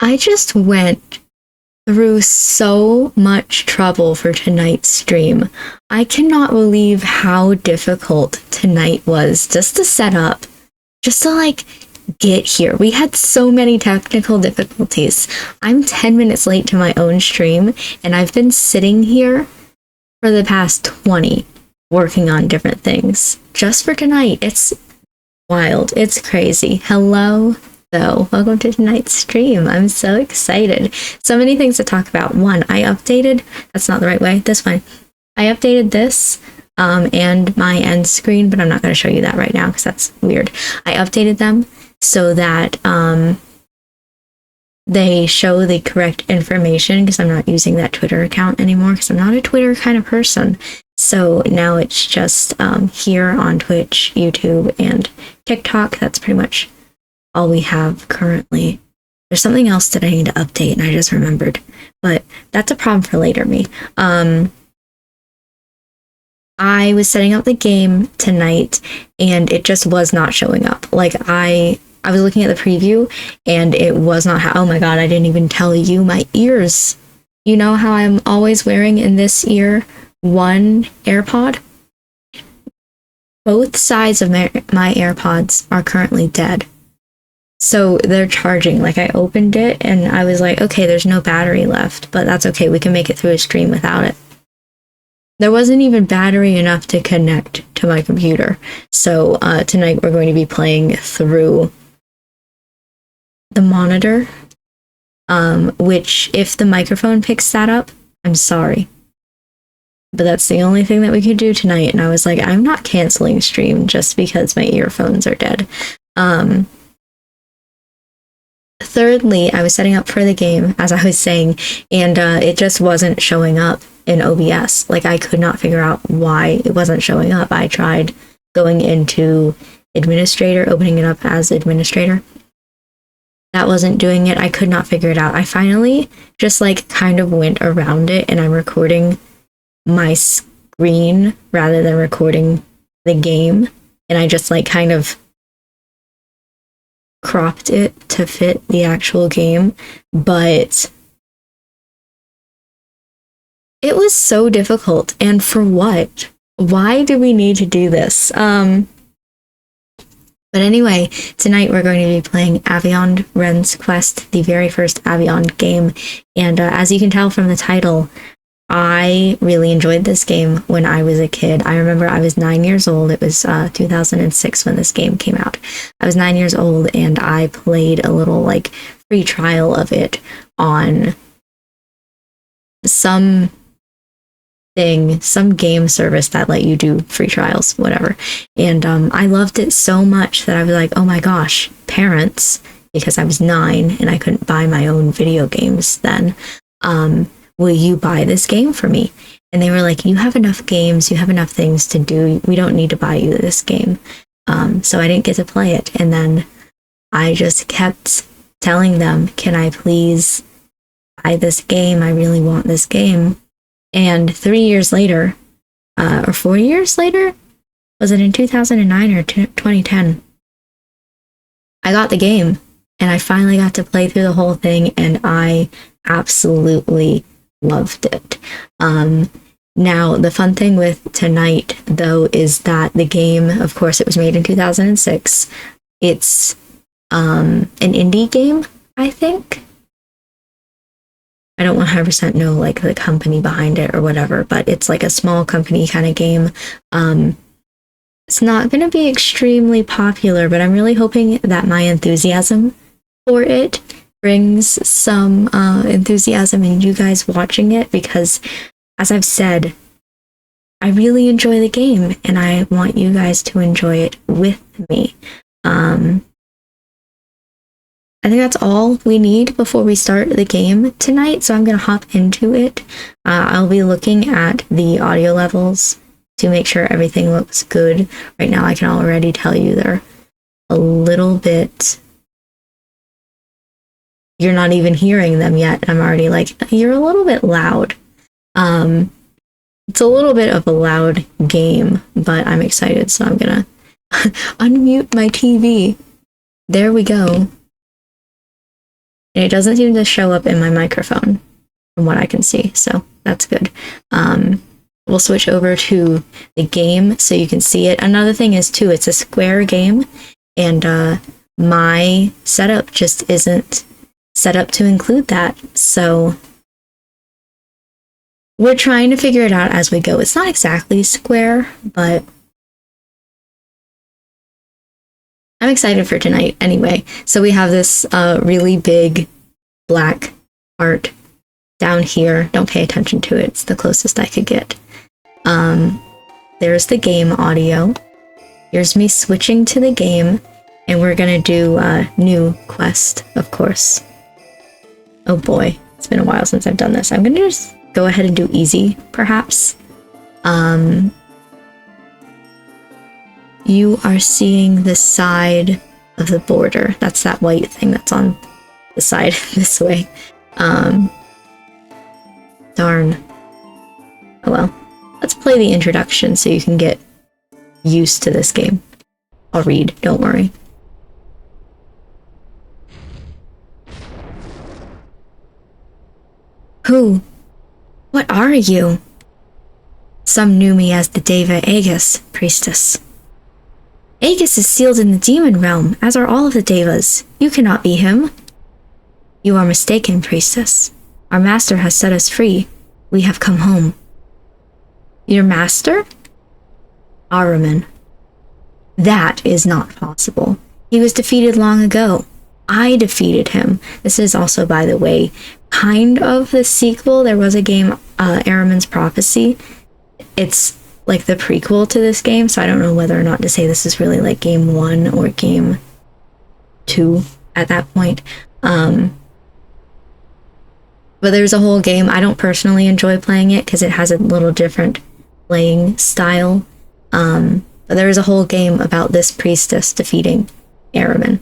I just went through so much trouble for tonight's stream. I cannot believe how difficult tonight was just to set up, just to like get here. We had so many technical difficulties. I'm 10 minutes late to my own stream, and I've been sitting here for the past 20 working on different things just for tonight. It's wild. It's crazy. Hello. So, welcome to tonight's stream. I'm so excited. So many things to talk about. One, I updated, that's not the right way, this one. I updated this and my end screen, but I'm not going to show you that right now because that's weird. I updated them so that they show the correct information because I'm not using that Twitter account anymore because I'm not a Twitter kind of person. So now it's just here on Twitch, YouTube, and TikTok. That's pretty much all we have currently. There's something else that I need to update and I just remembered, but that's a problem for later me. I was setting up the game tonight and it just was not showing up. Like I was looking at the preview and it was not oh my god, I didn't even tell you my ears. You know how I'm always wearing in this ear one AirPod? Both sides of my AirPods are currently dead. So they're charging. Like I opened it and I was like, okay, there's no battery left, but that's okay. We can make it through a stream without it. There wasn't even battery enough to connect to my computer. So tonight we're going to be playing through the monitor, which if the microphone picks that up, I'm sorry. But that's the only thing that we could do tonight. And I was like, I'm not canceling stream just because my earphones are dead. Thirdly, I was setting up for the game, as I was saying, and it just wasn't showing up in OBS. Like, I could not figure out why it wasn't showing up. I tried going into administrator, opening it up as administrator. That wasn't doing it. I could not figure it out. I finally just, like, kind of went around it, and I'm recording my screen rather than recording the game. And I just, like, kind of cropped it to fit the actual game, but it was so difficult. And for what? Why do we need to do this? But anyway, tonight we're going to be playing Aveyond Rhen's Quest, the very first Aveyond game. And as you can tell from the title, I really enjoyed this game when I was a kid. I remember I was 9 years old. It was 2006 when this game came out. I was 9 years old and I played a little like free trial of it on some game service that let you do free trials, whatever. And I loved it so much that I was like, oh my gosh, parents, because I was 9 and I couldn't buy my own video games then, will you buy this game for me? And they were like, you have enough games, you have enough things to do, we don't need to buy you this game. So I didn't get to play it. And then I just kept telling them, can I please buy this game? I really want this game. And 3 years later, or 4 years later, was it in 2009 or 2010? I got the game and I finally got to play through the whole thing and I absolutely loved it. Now, the fun thing with tonight, though, is that the game, of course, it was made in 2006. It's an indie game, I think. I don't 100% know, like, the company behind it or whatever, but it's like a small company kind of game. It's not going to be extremely popular, but I'm really hoping that my enthusiasm for it brings some enthusiasm in you guys watching it, because as I've said, I really enjoy the game and I want you guys to enjoy it with me. I think that's all we need before we start the game tonight, so I'm going to hop into it. I'll be looking at the audio levels to make sure everything looks good. Right now I can already tell you they're a little bit... You're not even hearing them yet. I'm already like, you're a little bit loud. It's a little bit of a loud game, but I'm excited, so I'm gonna unmute my TV. There we go. And And it doesn't seem to show up in my microphone from what I can see, so that's good. We'll switch over to the game so you can see it. Another thing is too, it's a square game, and my setup just isn't set up to include that. So we're trying to figure it out as we go. It's not exactly square, but I'm excited for tonight anyway. So we have this really big black art down here. Don't pay attention to it. It's the closest I could get. There's the game audio. Here's me switching to the game, and we're gonna do a new quest, of course. Oh boy, it's been a while since I've done this. I'm gonna just go ahead and do easy, perhaps. You are seeing the side of the border. That's that white thing that's on the side this way. Darn. Oh well. Let's play the introduction so you can get used to this game. I'll read, don't worry. Who? What are you? Some knew me as the Deva Aegis, priestess. Aegis is sealed in the demon realm, as are all of the Devas. You cannot be him. You are mistaken, priestess. Our master has set us free. We have come home. Your master? Ahriman. That is not possible. He was defeated long ago. I defeated him. This is also, by the way, kind of the sequel. There was a game, Ahriman's Prophecy. It's like the prequel to this game, so I don't know whether or not to say this is really like game 1 or game 2 at that point. But there's a whole game. I don't personally enjoy playing it because it has a little different playing style. But there is a whole game about this priestess defeating Ahriman,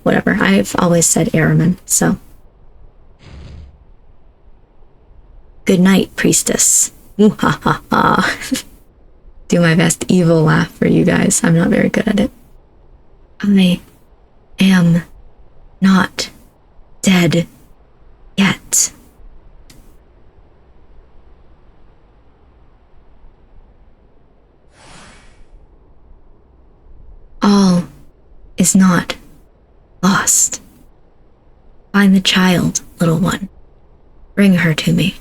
whatever. I've always said Ahriman, so. Good night, priestess. Ooh, ha ha ha. Do my best evil laugh for you guys. I'm not very good at it. I am not dead yet. All is not lost. Find the child, little one. Bring her to me.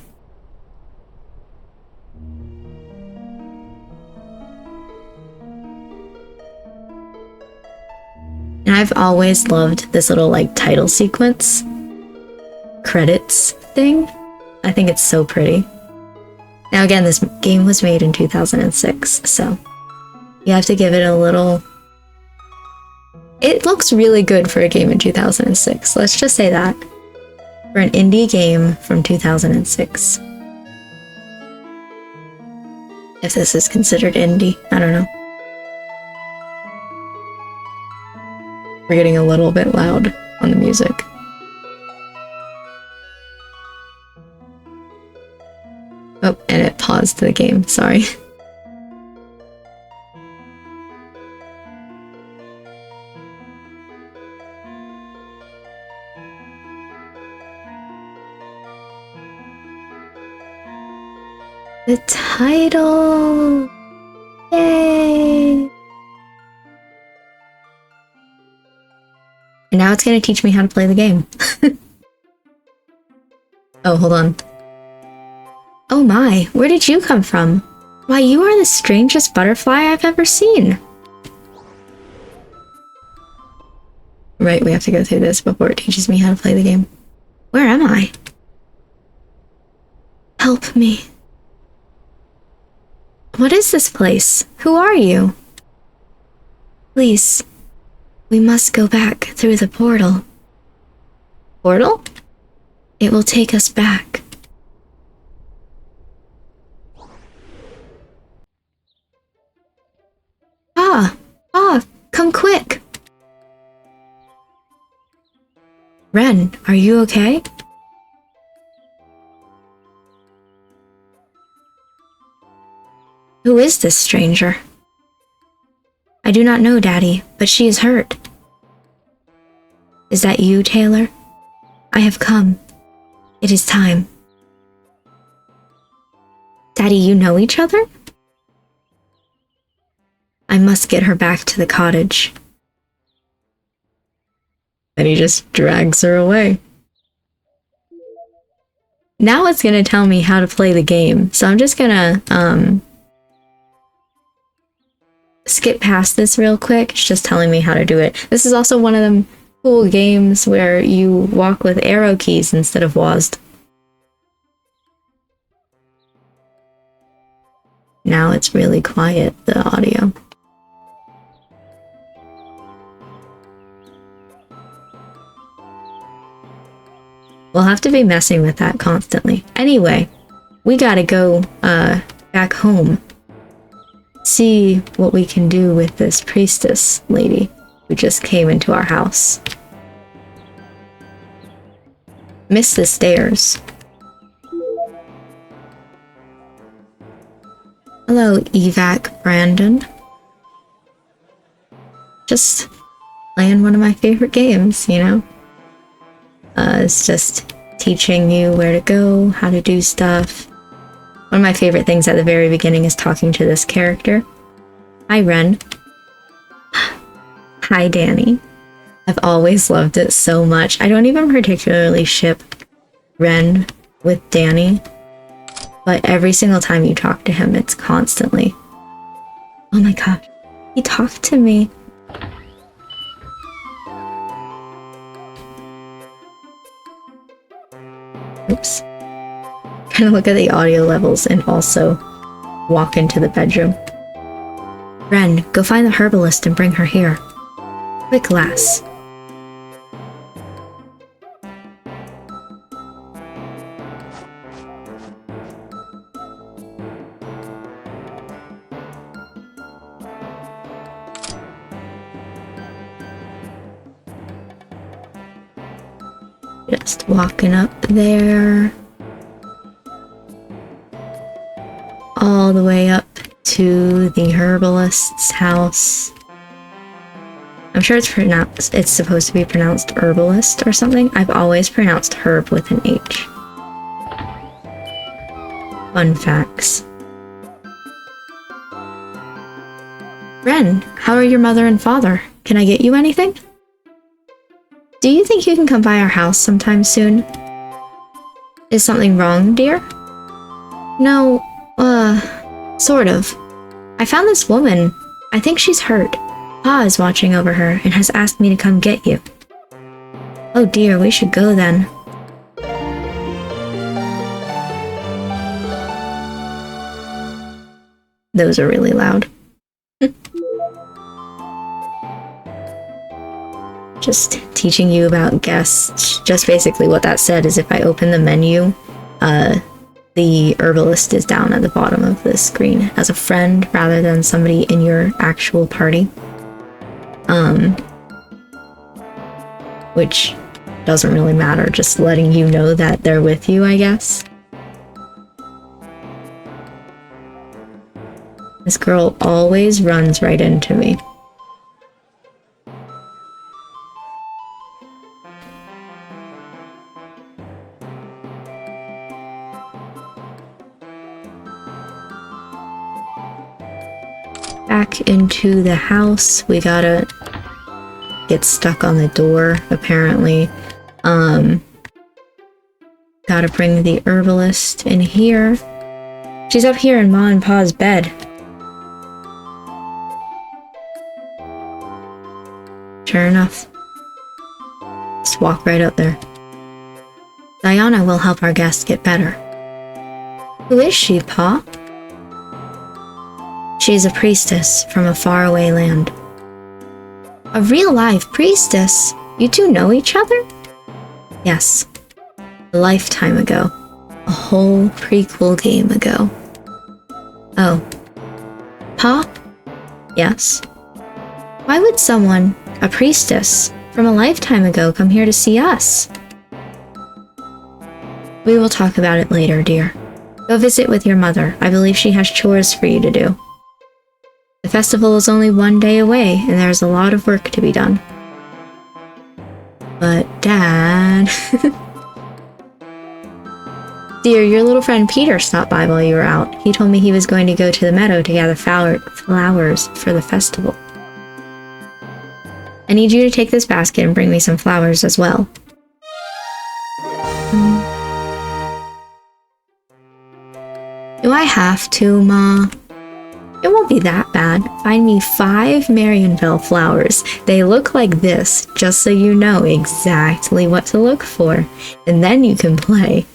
And I've always loved this little like title sequence credits thing. I think it's so pretty. Now again, this game was made in 2006, so you have to give it a little... It looks really good for a game in 2006, let's just say that. For an indie game from 2006. If this is considered indie, I don't know. We're getting a little bit loud on the music. Oh, and it paused the game, sorry. The title! Yay! And now it's going to teach me how to play the game. Oh, hold on. Oh my, where did you come from? Why, you are the strangest butterfly I've ever seen. Right, we have to go through this before it teaches me how to play the game. Where am I? Help me. What is this place? Who are you? Please, we must go back through the portal. Portal? It will take us back. Come quick. Rhen, are you okay? Who is this stranger? I do not know, Daddy, but she is hurt. Is that you, Taylor? I have come. It is time. Daddy, you know each other? I must get her back to the cottage. And he just drags her away. Now it's gonna tell me how to play the game, so I'm just gonna skip past this real quick. It's just telling me how to do it. This is also one of them cool games where you walk with arrow keys instead of WASD. Now it's really quiet, the audio. We'll have to be messing with that constantly. Anyway, we gotta go back home. See what we can do with this priestess lady who just came into our house. Miss the stairs. Hello, Evac Brandon. Just playing one of my favorite games, you know? It's just teaching you where to go, how to do stuff. One of my favorite things at the very beginning is talking to this character. Hi, Rhen. Hi, Danny. I've always loved it so much. I don't even particularly ship Rhen with Danny, but every single time you talk to him, it's constantly, oh my god, he talked to me. Oops. Kind of look at the audio levels and also walk into the bedroom. Rhen, go find the herbalist and bring her here. Quick, lass. Just walking up there. All the way up to the herbalist's house. I'm sure it's supposed to be pronounced herbalist or something. I've always pronounced herb with an H. Fun facts. Rhen, how are your mother and father? Can I get you anything? Do you think you can come by our house sometime soon? Is something wrong, dear? No, sort of. I found this woman. I think she's hurt. Pa is watching over her and has asked me to come get you. Oh dear, we should go then. Those are really loud. Just teaching you about guests. Just basically what that said is if I open the menu, the herbalist is down at the bottom of the screen as a friend rather than somebody in your actual party. Which doesn't really matter, just letting you know that they're with you, I guess. This girl always runs right into me. Back into the house. We gotta get stuck on the door, apparently. Gotta bring the herbalist in here. She's up here in Ma and Pa's bed. Sure enough. Just walk right up there. Diana will help our guest get better. Who is she, Pa? She is a priestess from a faraway land. A real-life priestess? You two know each other? Yes. A lifetime ago. A whole prequel game ago. Oh. Pa? Yes. Why would someone, a priestess, from a lifetime ago come here to see us? We will talk about it later, dear. Go visit with your mother. I believe she has chores for you to do. The festival is only one day away, and there's a lot of work to be done. But, Dad... Dear, your little friend Peter stopped by while you were out. He told me he was going to go to the meadow to gather flowers for the festival. I need you to take this basket and bring me some flowers as well. Do I have to, Ma? It won't be that bad. Find me 5 Marionville flowers. They look like this, just so you know exactly what to look for. And then you can play.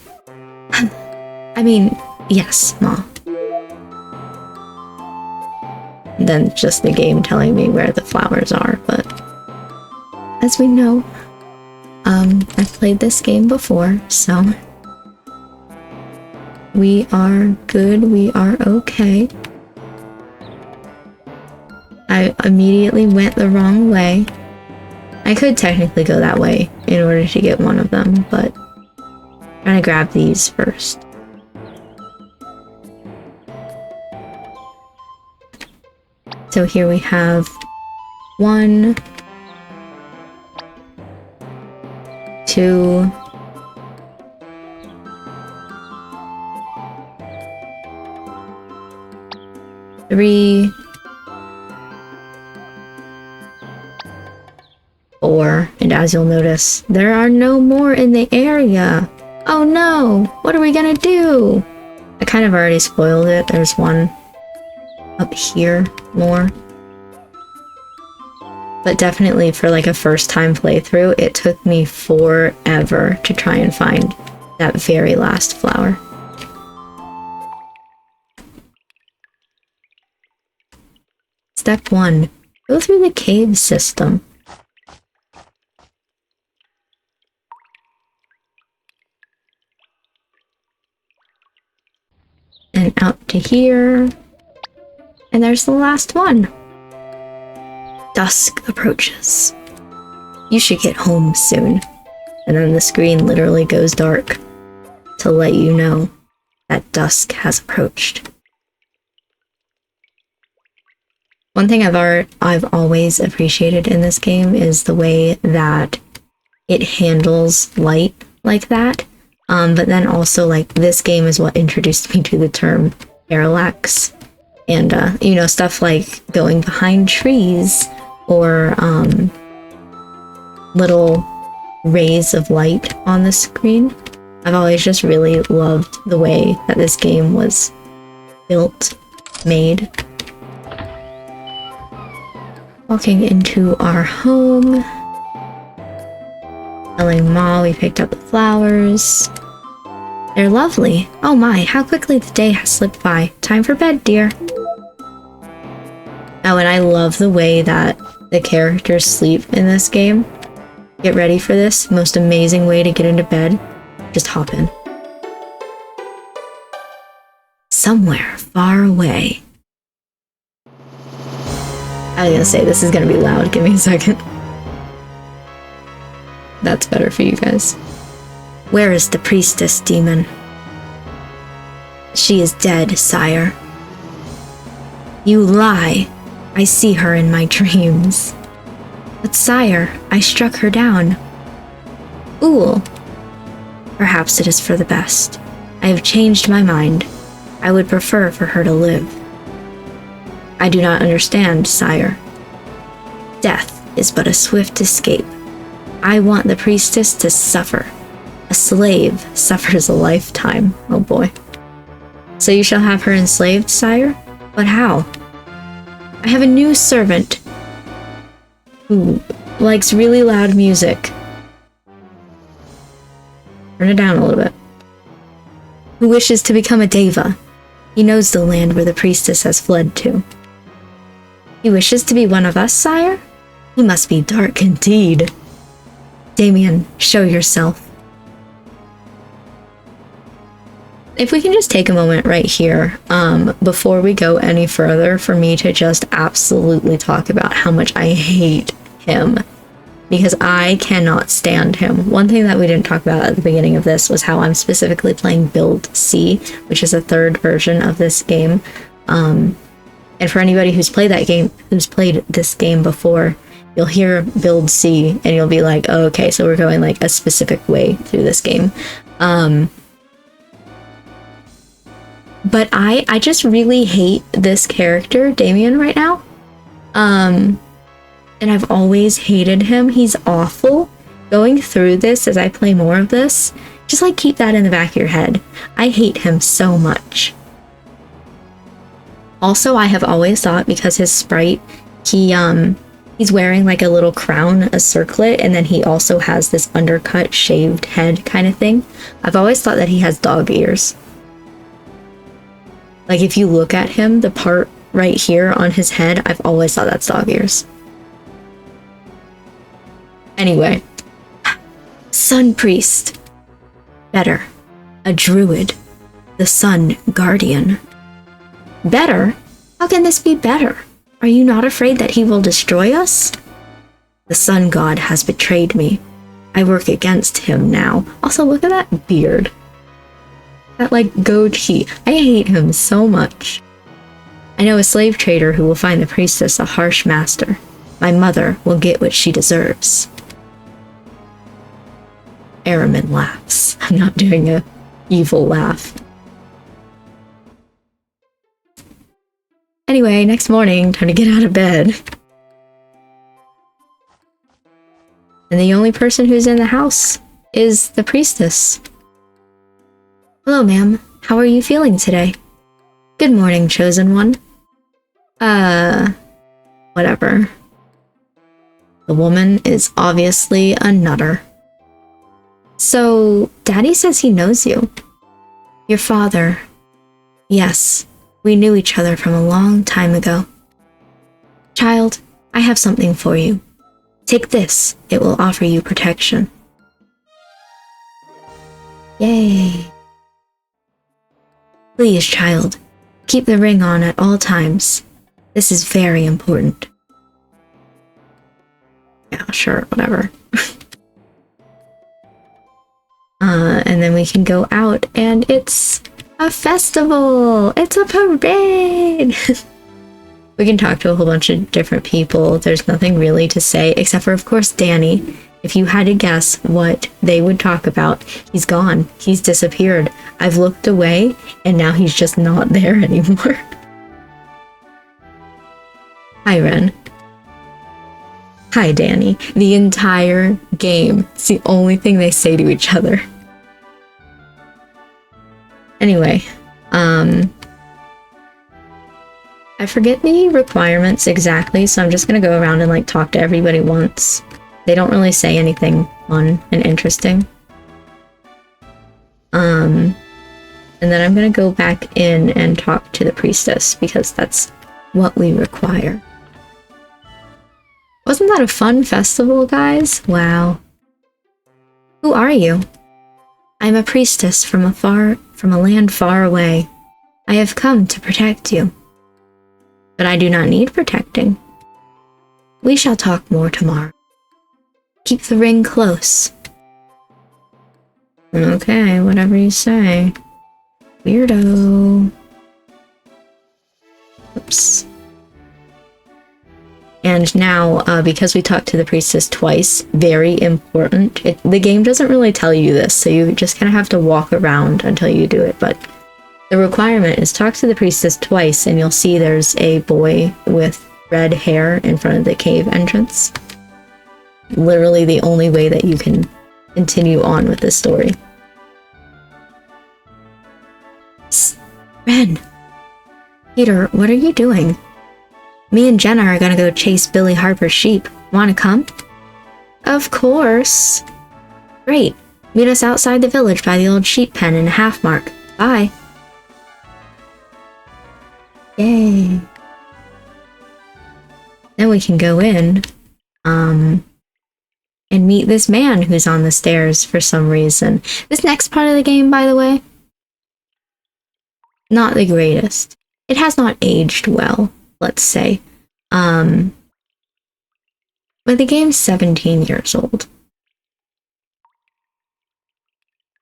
I mean, yes, Ma. Then just the game telling me where the flowers are, but as we know, I've played this game before, so we are good, we are okay. I immediately went the wrong way. I could technically go that way in order to get one of them, but I'm gonna grab these first. So here we have 1, 2, 3, 4, and as you'll notice, there are no more in the area. Oh no, what are we gonna do? I kind of already spoiled it. There's one up here more. But definitely for like a first time playthrough, it took me forever to try and find that very last flower. Step 1. Go through the cave system. And out to here. And there's the last one. Dusk approaches. You should get home soon. And then the screen literally goes dark to let you know that dusk has approached. One thing I've always appreciated in this game is the way that it handles light like that. But then also, like, this game is what introduced me to the term parallax. And, you know, stuff like going behind trees or little rays of light on the screen. I've always just really loved the way that this game was built, made. Walking into our home. Telling Ma we picked up the flowers. They're lovely. Oh my, how quickly the day has slipped by. Time for bed, dear. Oh, and I love the way that the characters sleep in this game. Get ready for this. Most amazing way to get into bed. Just hop in. Somewhere far away. I was gonna say, this is gonna be loud. Give me a second. That's better for you guys. Where is the priestess demon? She is dead, sire. You lie. I see her in my dreams. But sire, I struck her down. Fool. Perhaps it is for the best. I have changed my mind. I would prefer for her to live. I do not understand, sire. Death is but a swift escape. I want the priestess to suffer. A slave suffers a lifetime. Oh boy. So you shall have her enslaved, sire? But how? I have a new servant who likes really loud music. Turn it down a little bit. Who wishes to become a deva. He knows the land where the priestess has fled to. He wishes to be one of us, sire? He must be dark indeed. Damien, show yourself. If we can just take a moment right here, before we go any further, for me to just absolutely talk about how much I hate him. Because I cannot stand him. One thing that we didn't talk about at the beginning of this was how I'm specifically playing Build C, which is a third version of this game. And for anybody who's played that game, who's played this game before, you'll hear Build C and you'll be like, oh, okay, so we're going like a specific way through this game. But I just really hate this character, Damien, right now. And I've always hated him. He's awful. Going through this as I play more of this, just like keep that in the back of your head. I hate him so much. Also, I have always thought because his sprite, he's wearing like a little crown, a circlet, and then he also has this undercut shaved head kind of thing. I've always thought that he has dog ears. Like if you look at him, the part right here on his head, I've always thought that's dog ears. Anyway, Sun Priest. Better. A druid. The Sun Guardian. Better? How can this be better? Are you not afraid that he will destroy us? The Sun God has betrayed me. I work against him now. Also, look at that beard. That, like, goatee. I hate him so much. I know a slave trader who will find the priestess a harsh master. My mother will get what she deserves. Aramin laughs. I'm not doing a evil laugh. Anyway, next morning, time to get out of bed. And the only person who's in the house is the priestess. Hello, ma'am. How are you feeling today? Good morning, chosen one. Whatever. The woman is obviously a nutter. So, Daddy says he knows you. Your father. Yes, we knew each other from a long time ago. Child, I have something for you. Take this, it will offer you protection. Yay. Please, child, keep the ring on at all times. This is very important. Yeah, sure, whatever. And then we can go out and it's a festival! It's a parade! We can talk to a whole bunch of different people. There's nothing really to say, except for, of course, Danny. If you had to guess what they would talk about, he's gone. He's disappeared. I've looked away, and now he's just not there anymore. Hi, Rhen. Hi, Danny. The entire game. It's the only thing they say to each other. Anyway, I forget the requirements exactly, so I'm just gonna go around and like talk to everybody once. They don't really say anything fun and interesting. And then I'm gonna go back in and talk to the priestess because that's what we require. Wasn't that a fun festival, guys? Wow. Who are you? I'm a priestess from a land far away. I have come to protect you. But I do not need protecting. We shall talk more tomorrow. Keep the ring close. Okay, whatever you say. Weirdo. Oops. And now, because we talked to the priestess twice, very important. The game doesn't really tell you this, so you just kind of have to walk around until you do it, but the requirement is talk to the priestess twice, and you'll see there's a boy with red hair in front of the cave entrance. Literally the only way that you can continue on with this story. Psst, Rhen. Peter, what are you doing? Me and Jenna are gonna go chase Billy Harper's sheep. Wanna come? Of course. Great. Meet us outside the village by the old sheep pen in a half mark. Bye. Yay. Then we can go in, and meet this man who's on the stairs for some reason. This next part of the game, by the way, not the greatest. It has not aged well, let's say. But the game's 17 years old.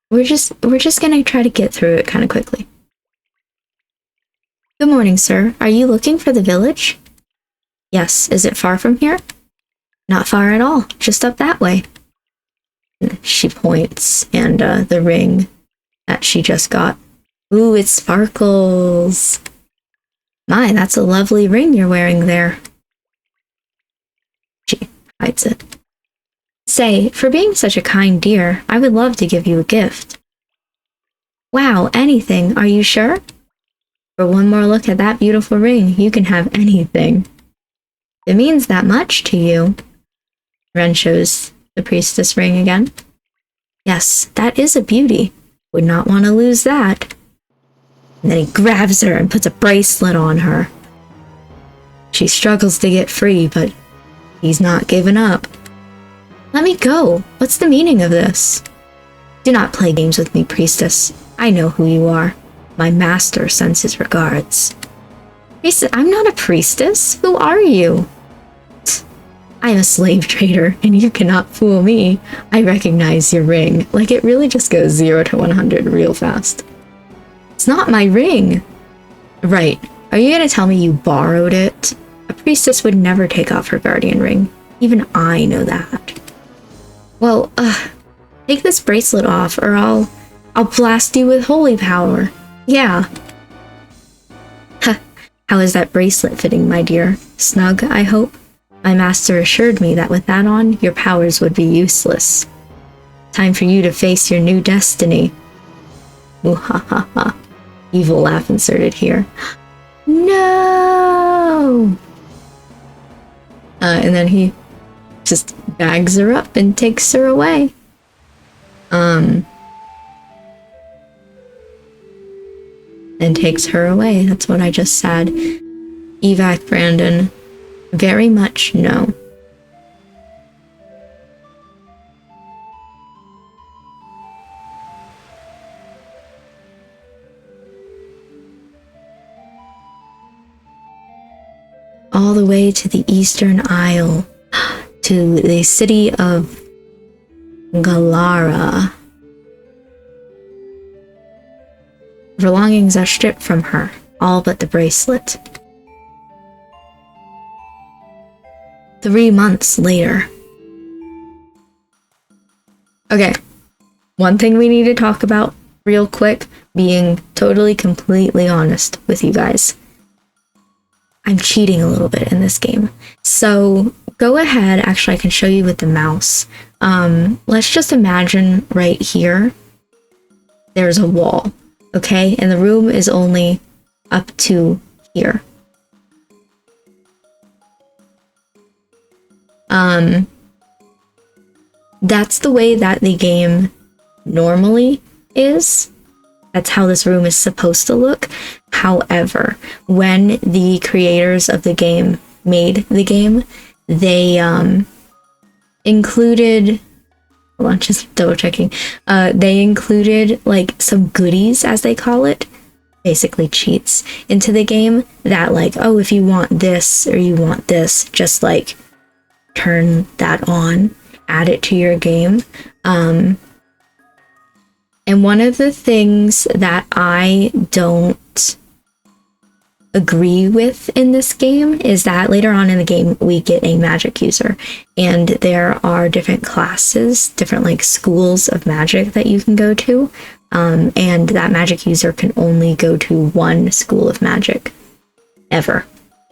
We're just gonna try to get through it kind of quickly. Good morning, sir. Are you looking for the village? Yes. Is it far from here? Not far at all. Just up that way. She points, and the ring that she just got Ooh, it sparkles. My, that's a lovely ring you're wearing there. She hides it. Say, for being such a kind dear, I would love to give you a gift. Wow, anything, are you sure? For one more look at that beautiful ring, you can have anything. It means that much to you. Rhen shows the priestess ring again. Yes, that is a beauty. Would not want to lose that. And then he grabs her and puts a bracelet on her. She struggles to get free, but he's not giving up. Let me go. What's the meaning of this? Do not play games with me, priestess. I know who you are. My master sends his regards. Priestess, I'm not a priestess. Who are you? I'm a slave trader, and you cannot fool me. I recognize your ring. Like, it really just goes 0 to 100 real fast. It's not my ring. Right. Are you gonna tell me you borrowed it? A priestess would never take off her guardian ring. Even I know that. Well, take this bracelet off, or I'll blast you with holy power. Yeah. Huh. How is that bracelet fitting, my dear? Snug, I hope? My master assured me that with that on, your powers would be useless. Time for you to face your new destiny. Muhahaha. Evil laugh inserted here. No! And then he just bags her up and takes her away. And takes her away. That's what I just said. Evac Brandon. Very much no. All the way to the Eastern Isle, to the city of Galara. Her belongings are stripped from her, all but the bracelet. 3 months later. Okay, one thing we need to talk about real quick, being totally, completely honest with you guys. I'm cheating a little bit in this game. So go ahead, actually I can show you with the mouse. Let's just imagine right here, there's a wall, okay? And the room is only up to here. That's the way that the game normally is. That's how this room is supposed to look. However, when the creators of the game made the game, they included, hold on, just double checking, they included like some goodies, as they call it, basically cheats, into the game that like, oh, if you want this or you want this, just like turn that on, add it to your game. And one of the things that I don't agree with in this game is that later on in the game we get a magic user, and there are different classes, different like schools of magic that you can go to, and that magic user can only go to one school of magic ever.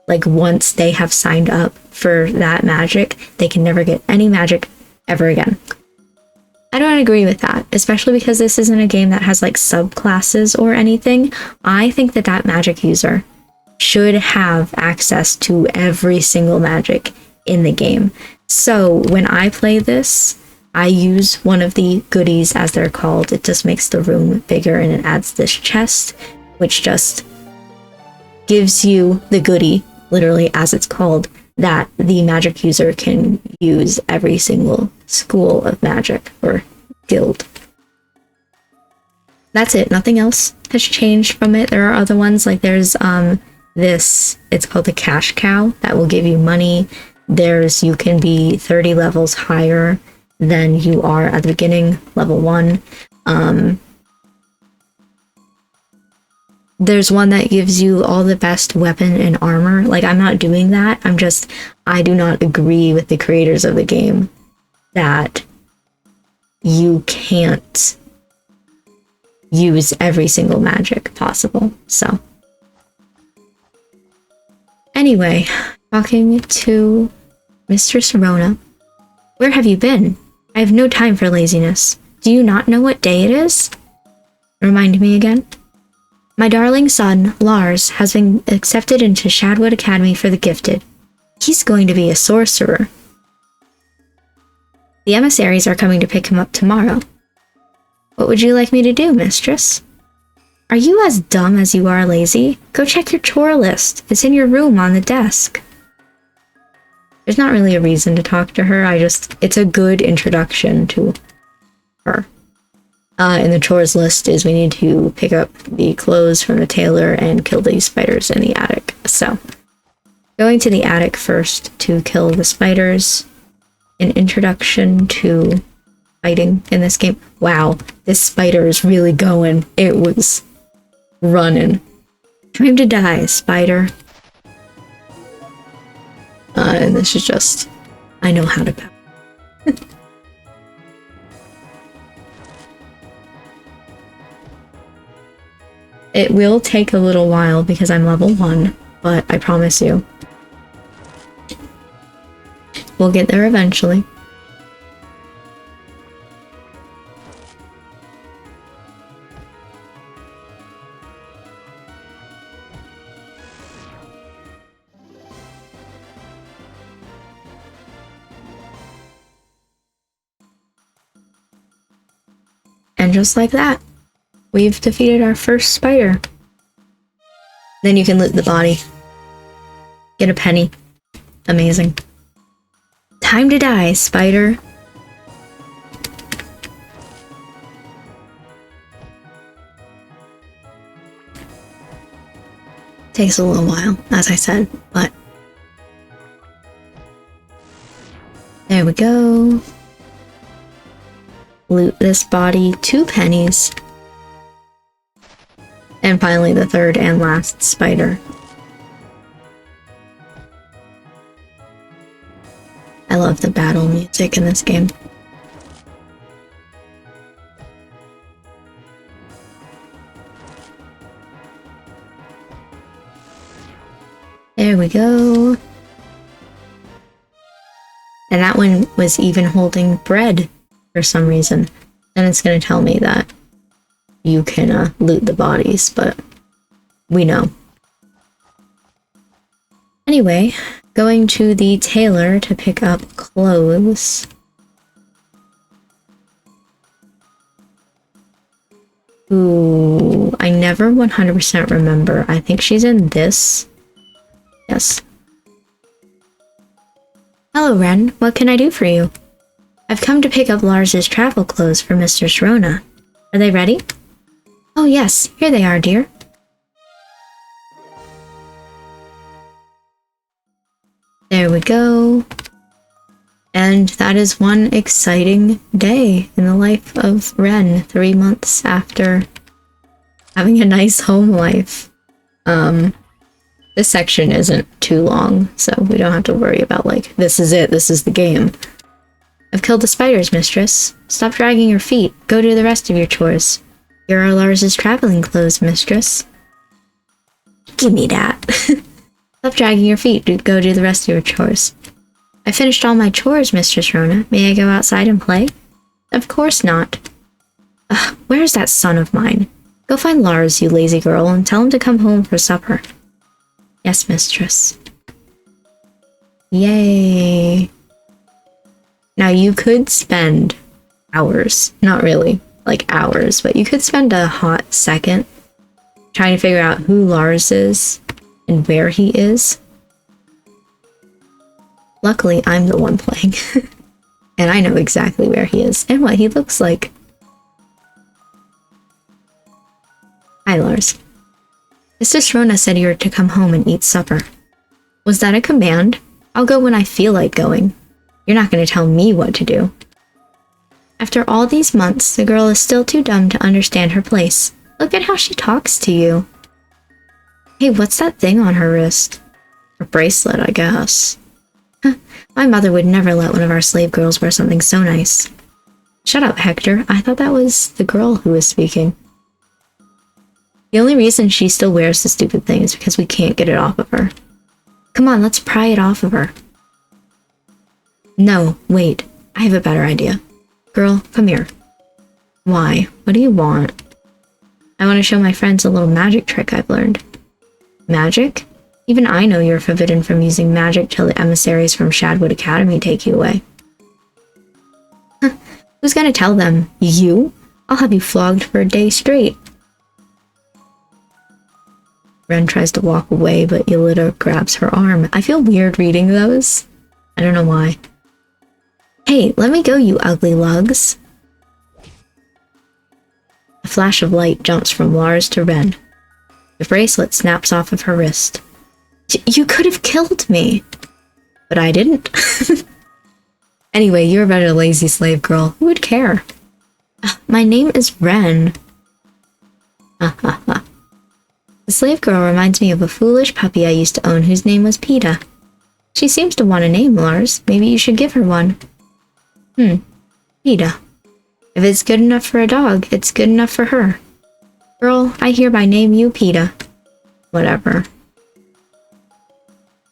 Like once they have signed up for that magic, they can never get any magic ever again. I don't agree with that, especially because this isn't a game that has like subclasses or anything. I think that that magic user should have access to every single magic in the game. So when I play this, I use one of the goodies, as they're called. It just makes the room bigger, and it adds this chest, which just gives you the goodie, literally as it's called, that the magic user can use every single school of magic or guild. That's it. Nothing else has changed from it. There are other ones, like there's this, it's called the cash cow, that will give you money. There's, you can be 30 levels higher than you are at the beginning, level 1. There's one that gives you all the best weapon and armor. Like, I'm not doing that. I do not agree with the creators of the game that you can't use every single magic possible. So anyway, talking to Mistress Rona. Where have you been? I have no time for laziness. Do you not know what day it is? Remind me again. My darling son, Lars, has been accepted into Shadwood Academy for the Gifted. He's going to be a sorcerer. The emissaries are coming to pick him up tomorrow. What would you like me to do, mistress? Are you as dumb as you are lazy? Go check your chore list. It's in your room on the desk. There's not really a reason to talk to her. It's a good introduction to her. And the chores list is we need to pick up the clothes from the tailor and kill these spiders in the attic. So, going to the attic first to kill the spiders. An introduction to fighting in this game. Wow, this spider is really going. It was running. Time to die, spider. And this is just, I know how to power. It will take a little while because I'm level 1, but I promise you, we'll get there eventually. And just like that, we've defeated our first spider. Then you can loot the body. Get a penny. Amazing. Time to die, spider. Takes a little while, as I said, but there we go. Loot this body, 2 pennies. And finally the third and last spider. I love the battle music in this game. There we go. And that one was even holding bread for some reason. And it's going to tell me that you can loot the bodies, but we know. Anyway, going to the tailor to pick up clothes. Ooh, I never 100% remember. I think she's in this. Yes. Hello, Rhen. What can I do for you? I've come to pick up Lars's travel clothes for Mistress Rona. Are they ready? Oh yes, here they are, dear. There we go. And that is one exciting day in the life of Rhen, 3 months after having a nice home life. This section isn't too long, so we don't have to worry about, like, this is it, this is the game. I've killed the spiders, mistress. Stop dragging your feet. Go do the rest of your chores. Here are Lars's traveling clothes, mistress. Give me that. Stop dragging your feet. Go do the rest of your chores. I finished all my chores, Mistress Rona. May I go outside and play? Of course not. Ugh, where's that son of mine? Go find Lars, you lazy girl, and tell him to come home for supper. Yes, mistress. Yay. Now you could spend hours, not really, like hours, but you could spend a hot second trying to figure out who Lars is and where he is. Luckily, I'm the one playing, and I know exactly where he is and what he looks like. Hi, Lars. Mistress Rona said you were to come home and eat supper. Was that a command? I'll go when I feel like going. You're not going to tell me what to do. After all these months, the girl is still too dumb to understand her place. Look at how she talks to you. Hey, what's that thing on her wrist? Her bracelet, I guess. My mother would never let one of our slave girls wear something so nice. Shut up, Hector. I thought that was the girl who was speaking. The only reason she still wears the stupid thing is because we can't get it off of her. Come on, let's pry it off of her. No, wait. I have a better idea. Girl, come here. Why? What do you want? I want to show my friends a little magic trick I've learned. Magic? Even I know you're forbidden from using magic till the emissaries from Shadwood Academy take you away. Who's gonna tell them? You? I'll have you flogged for a day straight. Rhen tries to walk away, but Yelida grabs her arm. I feel weird reading those. I don't know why. Hey, let me go, you ugly lugs. A flash of light jumps from Lars to Rhen. The bracelet snaps off of her wrist. You could have killed me. But I didn't. Anyway, you're about a lazy slave girl. Who would care? My name is Rhen. The slave girl reminds me of a foolish puppy I used to own whose name was Peta. She seems to want a name, Lars. Maybe you should give her one. Peta. If it's good enough for a dog, it's good enough for her. Girl, I hereby name you Peta. Whatever.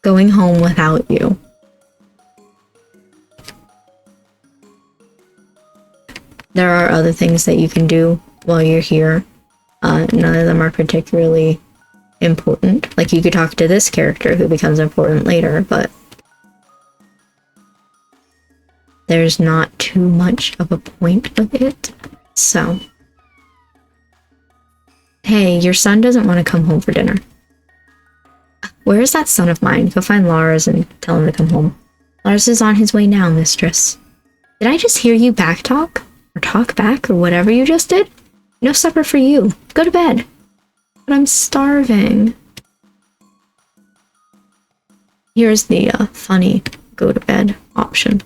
Going home without you. There are other things that you can do while you're here. None of them are particularly important. Like, you could talk to this character who becomes important later, but there's not too much of a point with it. So, hey, your son doesn't want to come home for dinner. Where is that son of mine? Go find Lars and tell him to come home. Lars is on his way now, mistress. Did I just hear you backtalk? Or talk back, or whatever you just did? No supper for you. Go to bed. But I'm starving. Here's the funny go to bed option.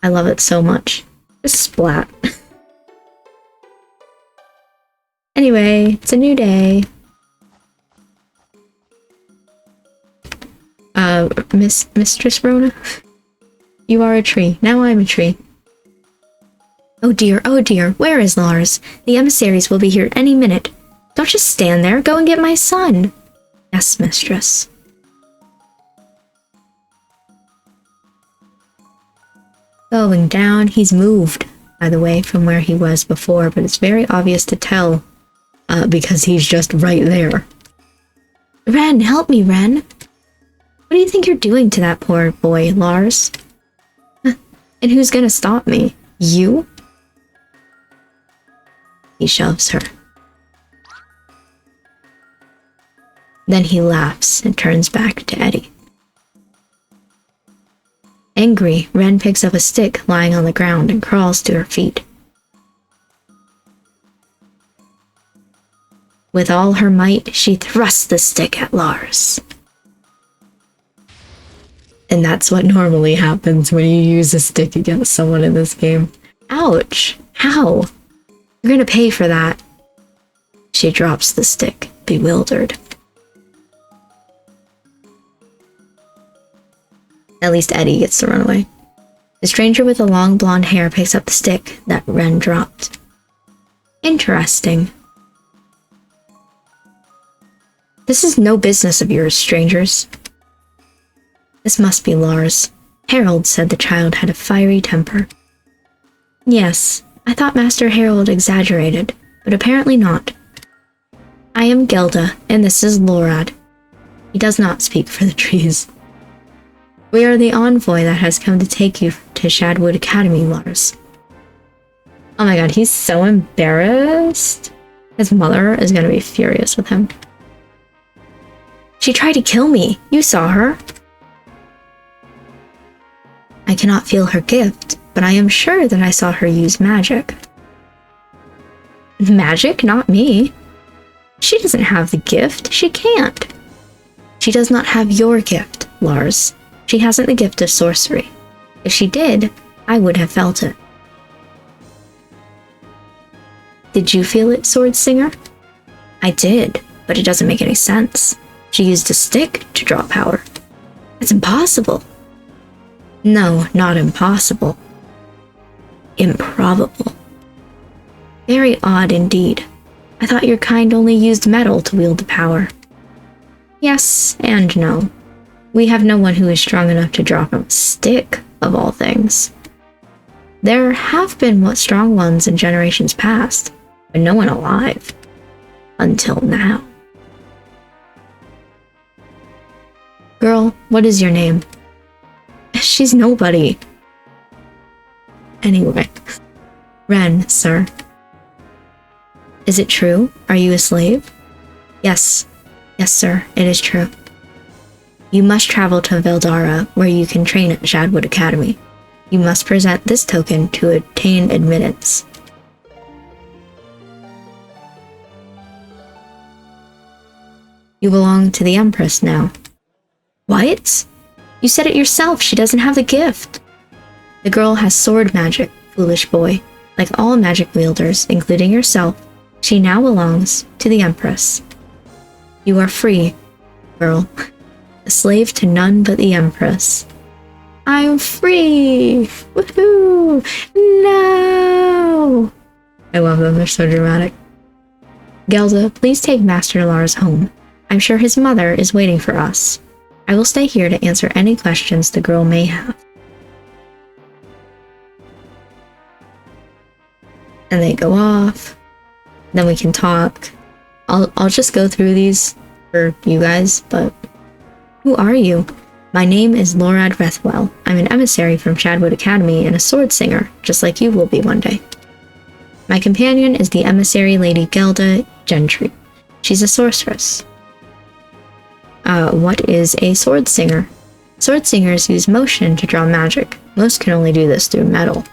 I love it so much. Just splat. Anyway, it's a new day. Mistress Rona? You are a tree. Now I'm a tree. Oh dear, where is Lars? The emissaries will be here any minute. Don't just stand there, go and get my son. Yes, mistress. Going down, he's moved, by the way, from where he was before, but it's very obvious to tell, because he's just right there. Rhen, help me, Rhen. What do you think you're doing to that poor boy, Lars? And who's gonna stop me? You? He shoves her. Then he laughs and turns back to Eddie. Angry, Rhen picks up a stick lying on the ground and crawls to her feet. With all her might, she thrusts the stick at Lars. And that's what normally happens when you use a stick against someone in this game. Ouch! How? You're gonna pay for that. She drops the stick, bewildered. At least Eddie gets to run away. The stranger with the long blonde hair picks up the stick that Rhen dropped. Interesting. This is no business of yours, strangers. This must be Lars. Harold said the child had a fiery temper. Yes. I thought Master Harold exaggerated, but apparently not. I am Gelda, and this is Lorad. He does not speak for the trees. We are the envoy that has come to take you to Shadwood Academy, Lars. Oh my god, he's so embarrassed. His mother is going to be furious with him. She tried to kill me. You saw her. I cannot feel her gift, but I am sure that I saw her use magic. Magic? Not me. She doesn't have the gift. She can't. She does not have your gift, Lars. She hasn't the gift of sorcery. If she did, I would have felt it. Did you feel it, Sword Singer? I did, but it doesn't make any sense. She used a stick to draw power. It's impossible. No, not impossible. Improbable. Very odd indeed. I thought your kind only used metal to wield the power. Yes and no. We have no one who is strong enough to draw from a stick, of all things. There have been strong ones in generations past, but no one alive. Until now. Girl, what is your name? She's nobody. Anyway. Rhen, sir. Is it true? Are you a slave? Yes. Yes, sir, it is true. You must travel to Veldara, where you can train at Shadwood Academy. You must present this token to obtain admittance. You belong to the Empress now. What? You said it yourself, she doesn't have the gift. The girl has sword magic, foolish boy. Like all magic wielders, including yourself, she now belongs to the Empress. You are free, girl. A slave to none but the Empress. I'm free! Woohoo! No! I love them, they're so dramatic. Gelda, please take Master Lars home. I'm sure his mother is waiting for us. I will stay here to answer any questions the girl may have. And they go off. Then we can talk. I'll just go through these for you guys, but who are you? My name is Lorad Rethwell. I'm an emissary from Shadwood Academy and a sword singer, just like you will be one day. My companion is the emissary Lady Gelda Gentry. She's a sorceress. What is a sword singer? Sword singers use motion to draw magic. Most can only do this through metal.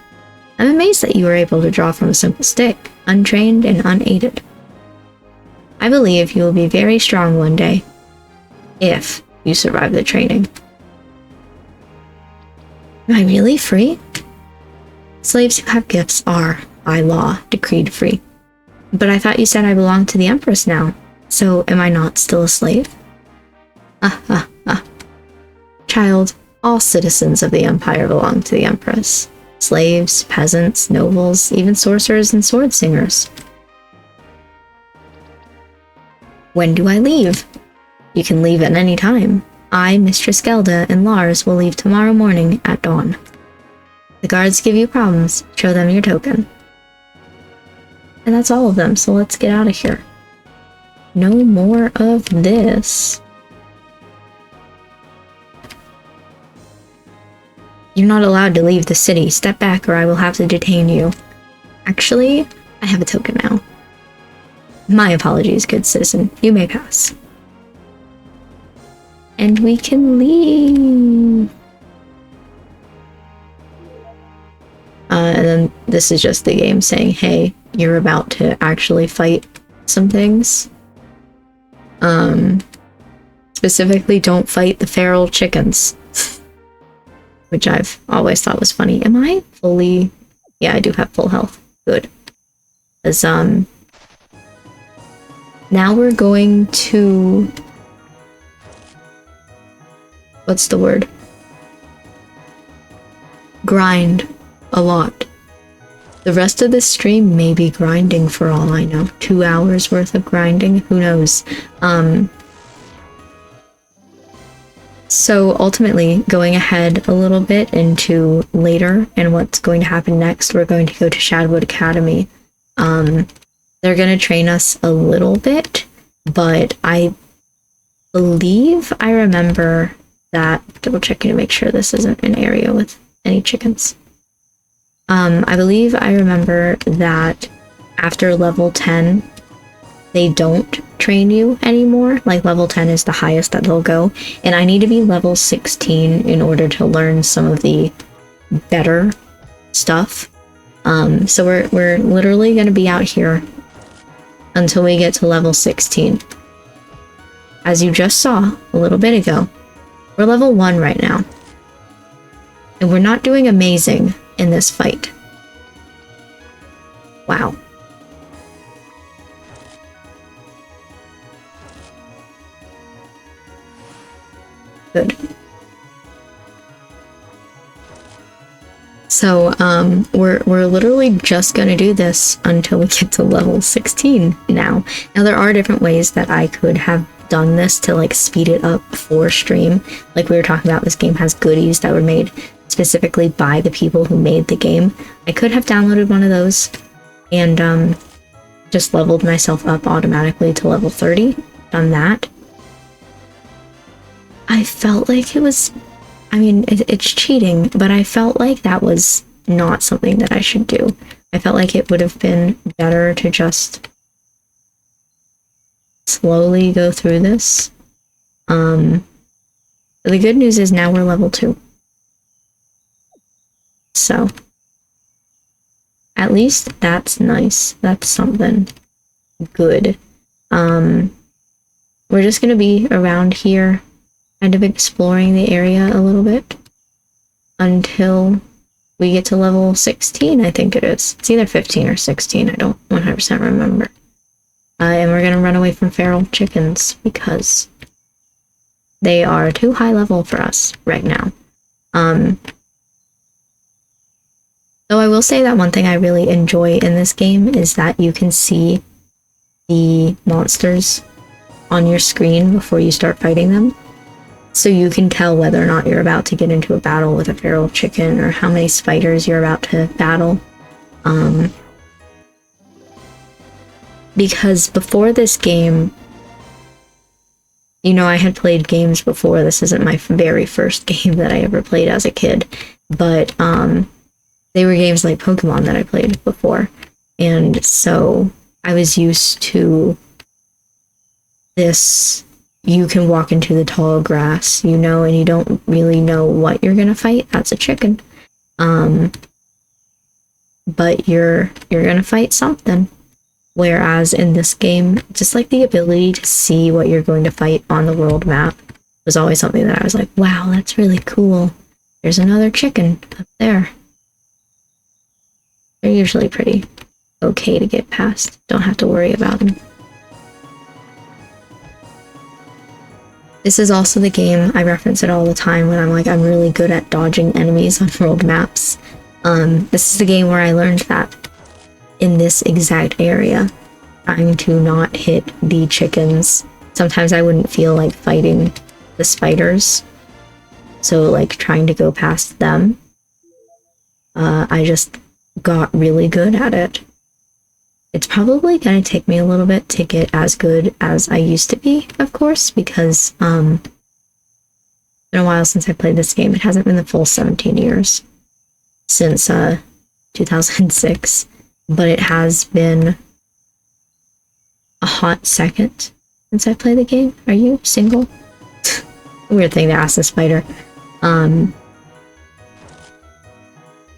I'm amazed that you were able to draw from a simple stick, untrained and unaided. I believe you will be very strong one day, if you survive the training. Am I really free? Slaves who have gifts are, by law, decreed free. But I thought you said I belong to the Empress now, so am I not still a slave? Child, all citizens of the Empire belong to the Empress. Slaves, peasants, nobles, even sorcerers and sword singers. When do I leave? You can leave at any time. I, Mistress Gelda, and Lars will leave tomorrow morning at dawn. The guards give you problems, show them your token. And that's all of them, so let's get out of here. No more of this. You're not allowed to leave the city. Step back or I will have to detain you. Actually, I have a token now. My apologies, good citizen. You may pass. And we can leave. And then this is just the game saying, hey, you're about to actually fight some things. Specifically, don't fight the feral chickens. Which I've always thought was funny. Am I fully... Yeah, I do have full health. Good. As, now we're going to... What's the word? Grind. A lot. The rest of this stream may be grinding for all I know. 2 hours worth of grinding? Who knows? So ultimately, going ahead a little bit into later and what's going to happen next, we're going to go to Shadwood Academy. They're going to train us a little bit, but I believe I remember that, double checking to make sure this isn't an area with any chickens. I believe I remember that after level 10, they don't train you anymore. Like level 10 is the highest that they'll go, and I need to be level 16 in order to learn some of the better stuff. So we're literally going to be out here until we get to level 16. As you just saw a little bit ago, we're level 1 right now, and we're not doing amazing in this fight. Wow. Good. So we're literally just gonna do this until we get to level 16 now. Now there are different ways that I could have done this to like speed it up for stream. Like we were talking about, this game has goodies that were made specifically by the people who made the game. I could have downloaded one of those and just leveled myself up automatically to level 30. Done that. I felt like it was, I mean, it's cheating, but I felt like that was not something that I should do. I felt like it would have been better to just slowly go through this. The good news is now we're level 2. So, at least that's nice. That's something good. We're just gonna be around here, kind of exploring the area a little bit until we get to level 16, I think it is. It's either 15 or 16, I don't 100% remember. And we're gonna run away from feral chickens because they are too high level for us right now. Though I will say that one thing I really enjoy in this game is that you can see the monsters on your screen before you start fighting them. So you can tell whether or not you're about to get into a battle with a feral chicken or how many spiders you're about to battle. Because before this game, you know, I had played games before. This isn't my very first game that I ever played as a kid, but they were games like Pokemon that I played before. And so I was used to this, you can walk into the tall grass, you know, and you don't really know what you're gonna fight. That's a chicken. But you're gonna fight something. Whereas in this game, just like the ability to see what you're going to fight on the world map was always something that I was like, wow, that's really cool. There's another chicken up there. They're usually pretty okay to get past. Don't have to worry about them. This is also the game, I reference it all the time when I'm like, I'm really good at dodging enemies on world maps. This is the game where I learned that in this exact area, trying to not hit the chickens. Sometimes I wouldn't feel like fighting the spiders, so like trying to go past them. I just got really good at it. It's probably gonna take me a little bit to get as good as I used to be, of course, because it's been a while since I played this game. It hasn't been the full 17 years since 2006. But it has been a hot second since I played the game. Are you single? Weird thing to ask the spider.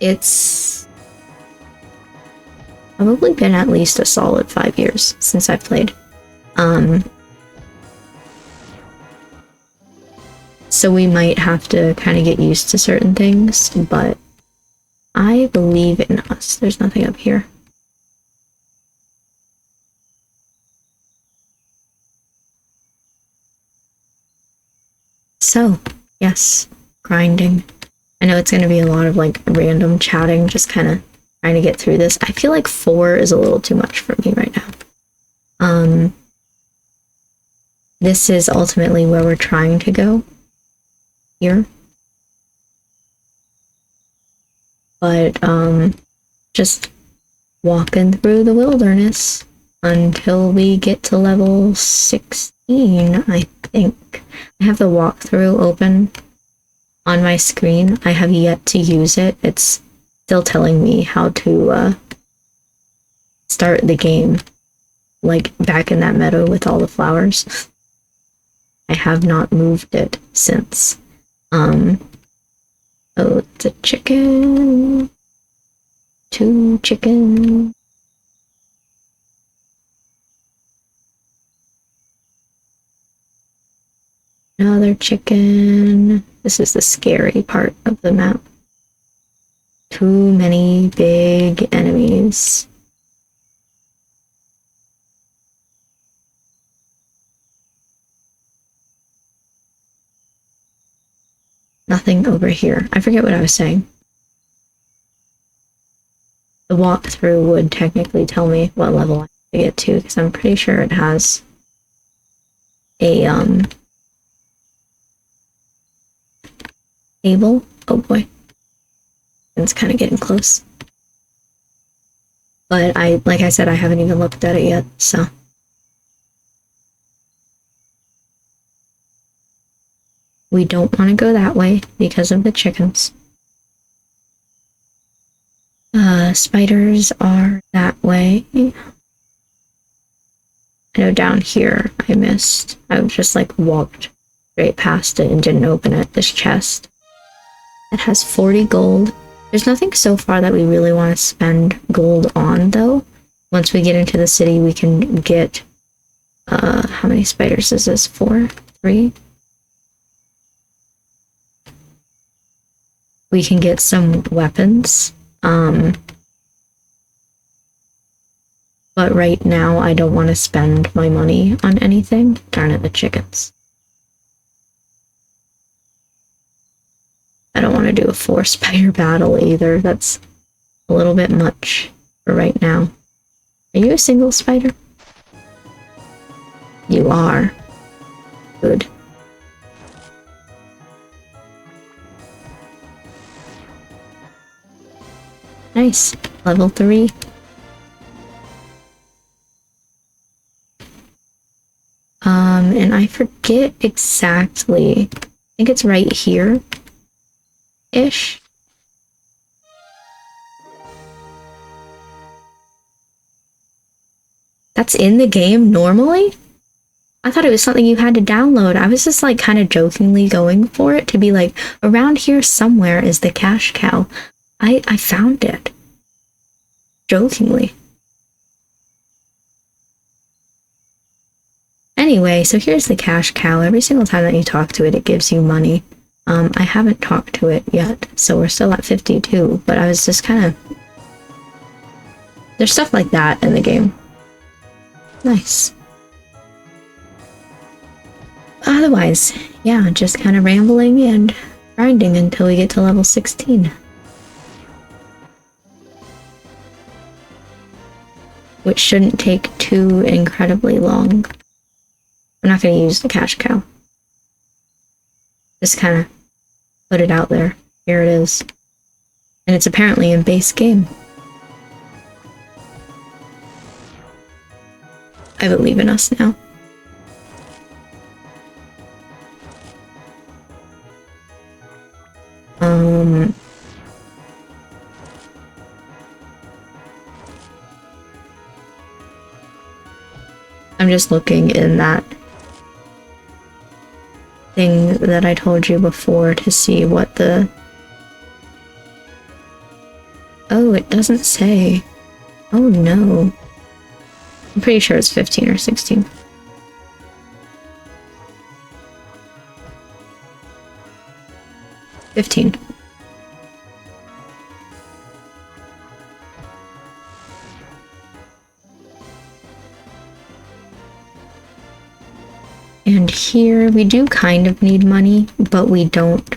It's probably been at least a solid 5 years since I've played. So we might have to kind of get used to certain things, but I believe in us. There's nothing up here. So, yes, grinding. I know it's going to be a lot of like random chatting, just kind of trying to get through this. I feel like 4 is a little too much for me right now. This is ultimately where we're trying to go here. But, just walking through the wilderness until we get to level 16, I think. I have the walkthrough open on my screen. I have yet to use it. It's still telling me how to start the game, like back in that meadow with all the flowers. I have not moved it since. Oh, it's a chicken. 2 chickens. Another chicken. This is the scary part of the map. Too many big enemies. Nothing over here. I forget what I was saying. the walkthrough would technically tell me what level I have to get to, because I'm pretty sure it has a table. Oh boy, it's kind of getting close. But like I said, I haven't even looked at it yet, so. We don't want to go that way because of the chickens. Spiders are that way. I know down here I missed. I just like walked straight past it and didn't open it. This chest. It has 40 gold. There's nothing so far that we really want to spend gold on, though. Once we get into the city, we can get... how many spiders is this? 4? 3? We can get some weapons. But right now, I don't want to spend my money on anything. Darn it, the chickens. I don't want to do a 4-spider battle either. That's a little bit much for right now. Are you a single spider? You are. Good. Nice. Level 3. And I forget exactly. I think it's right here. Ish. That's in the game normally? I thought it was something you had to download. I was just like kind of jokingly going for it to be like, around here somewhere is the cash cow. I found it. Jokingly. Anyway, so here's the cash cow. Every single time that you talk to it, it gives you money. I haven't talked to it yet, so we're still at 52, but I was just kind of... There's stuff like that in the game. Nice. Otherwise, yeah, just kind of rambling and grinding until we get to level 16. Which shouldn't take too incredibly long. I'm not going to use the cash cow. Just kind of put it out there. Here it is. And it's apparently in base game. I believe in us now. I'm just looking in that thing that I told you before to see what the... Oh, it doesn't say. Oh no. I'm pretty sure it's 15 or 16. $15. And here we do kind of need money, but we don't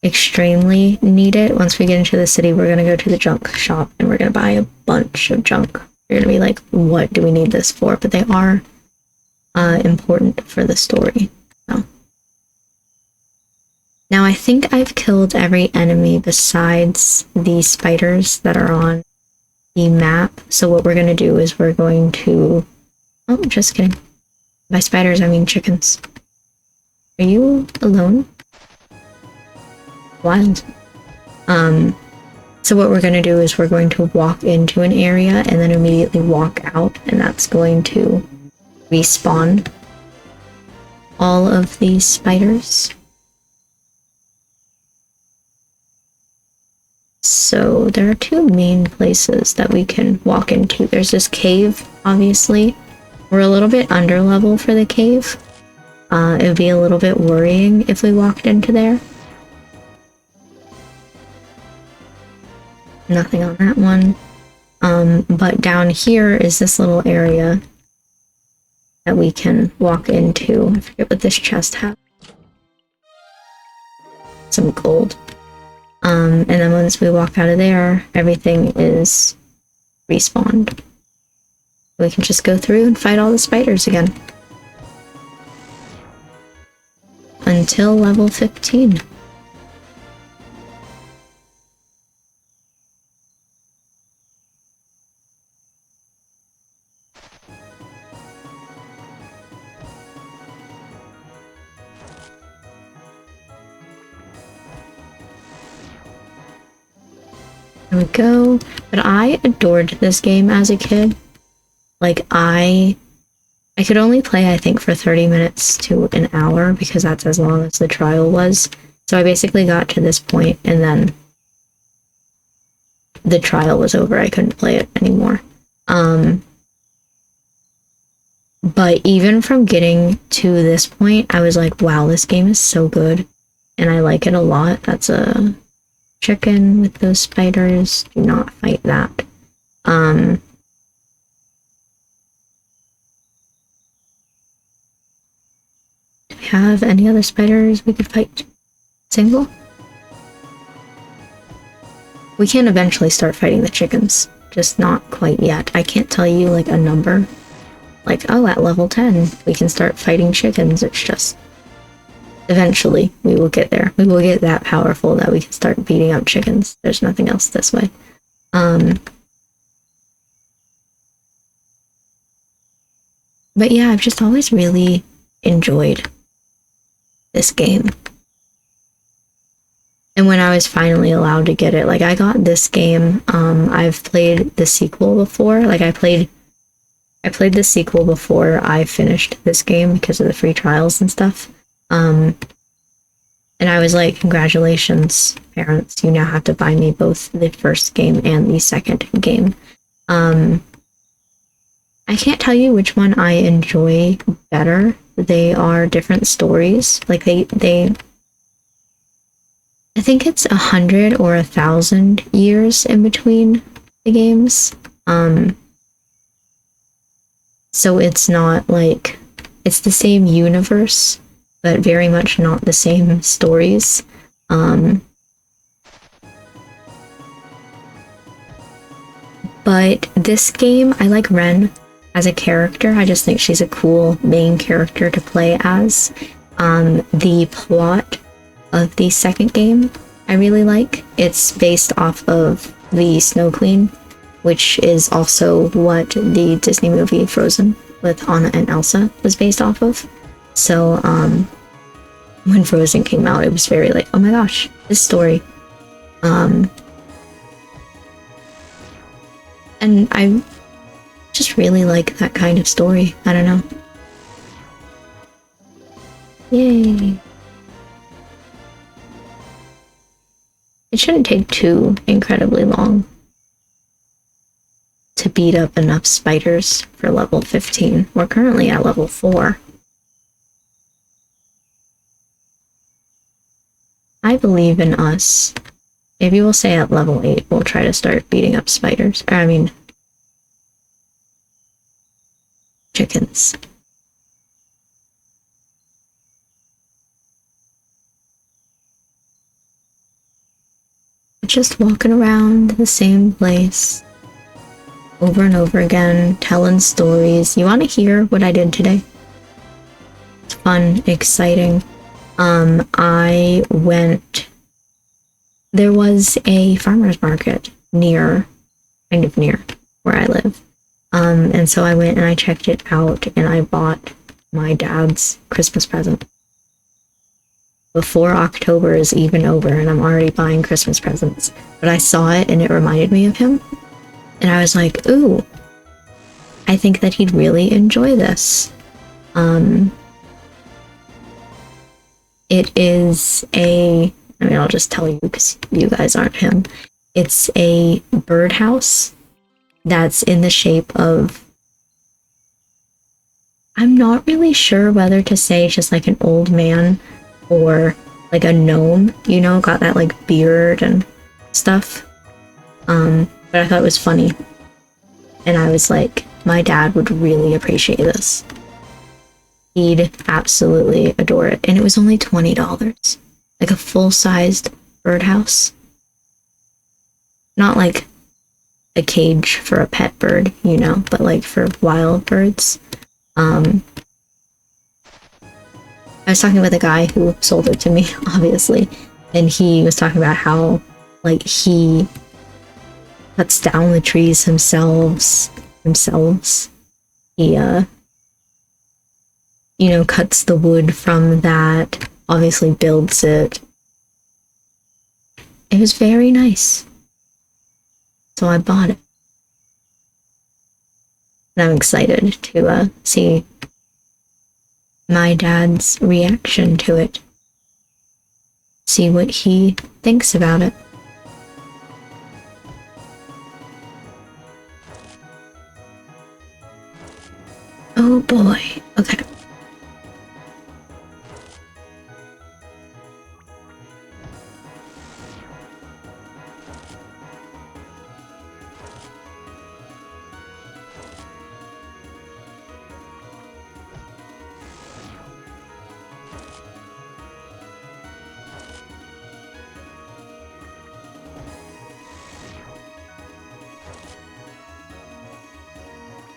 extremely need it. Once we get into the city, we're going to go to the junk shop and we're going to buy a bunch of junk. You're going to be like, what do we need this for? But they are important for the story. So. Now I think I've killed every enemy besides the spiders that are on the map. So what we're going to do is we're going to... Oh, just kidding. By spiders, I mean chickens. Are you alone? Wild. So what we're going to do is we're going to walk into an area and then immediately walk out, and that's going to respawn all of these spiders. So there are two main places that we can walk into. There's this cave, obviously. We're a little bit under level for the cave. It would be a little bit worrying if we walked into there. Nothing on that one. But down here is this little area that we can walk into. I forget what this chest has. Some gold. And then once we walk out of there, everything is respawned. We can just go through and fight all the spiders again. Until level 15. There we go. But I adored this game as a kid. Like, I could only play, I think, for 30 minutes to an hour because that's as long as the trial was. So I basically got to this point and then the trial was over. I couldn't play it anymore. But even from getting to this point, I was like, wow, this game is so good. And I like it a lot. That's a chicken with those spiders. Do not fight that. Do we have any other spiders we could fight single? We can eventually start fighting the chickens, just not quite yet. I can't tell you like a number. Like, oh, at level 10, we can start fighting chickens. It's just, eventually, we will get there. We will get that powerful that we can start beating up chickens. There's nothing else this way. But yeah, I've just always really enjoyed this game. And when I was finally allowed to get it, like, I got this game. I've played the sequel before. Like, I played the sequel before I finished this game because of the free trials and stuff. And I was like, congratulations, parents. You now have to buy me both the first game and the second game. I can't tell you which one I enjoy better. They are different stories. Like, they I think it's 100 or 1,000 years in between the games. So it's not like, it's the same universe, but very much not the same stories. But this game, I like Rhen as a character. I just think she's a cool main character to play as. The plot of the second game, I really like. It's based off of the Snow Queen, which is also what the Disney movie Frozen with Anna and Elsa was based off of. So, when Frozen came out, it was very like, oh my gosh, this story. And I just really like that kind of story. I don't know. Yay. It shouldn't take too incredibly long to beat up enough spiders for level 15. We're currently at level 4. I believe in us. Maybe we'll say at level 8 we'll try to start beating up spiders. Or, I mean, chickens. Just walking around the same place over and over again, telling stories. You want to hear what I did today? It's fun, exciting. I went, there was a farmer's market kind of near where I live. And so I went and I checked it out and I bought my dad's Christmas present. Before October is even over and I'm already buying Christmas presents. But I saw it and it reminded me of him. And I was like, ooh, I think that he'd really enjoy this. It is I'll just tell you because you guys aren't him. It's a birdhouse that's in the shape of, I'm not really sure whether to say just like an old man or like a gnome, you know, got that like beard and stuff. But I thought it was funny. And I was like, my dad would really appreciate this. He'd absolutely adore it. And it was only $20. Like a full-sized birdhouse. not like a cage for a pet bird, you know, but like for wild birds. I was talking with a guy who sold it to me, obviously, and he was talking about how like he cuts down the trees himself. He you know, cuts the wood from that, obviously builds it. It was very nice. So I bought it. And I'm excited to see my dad's reaction to it. See what he thinks about it. Oh boy. Okay.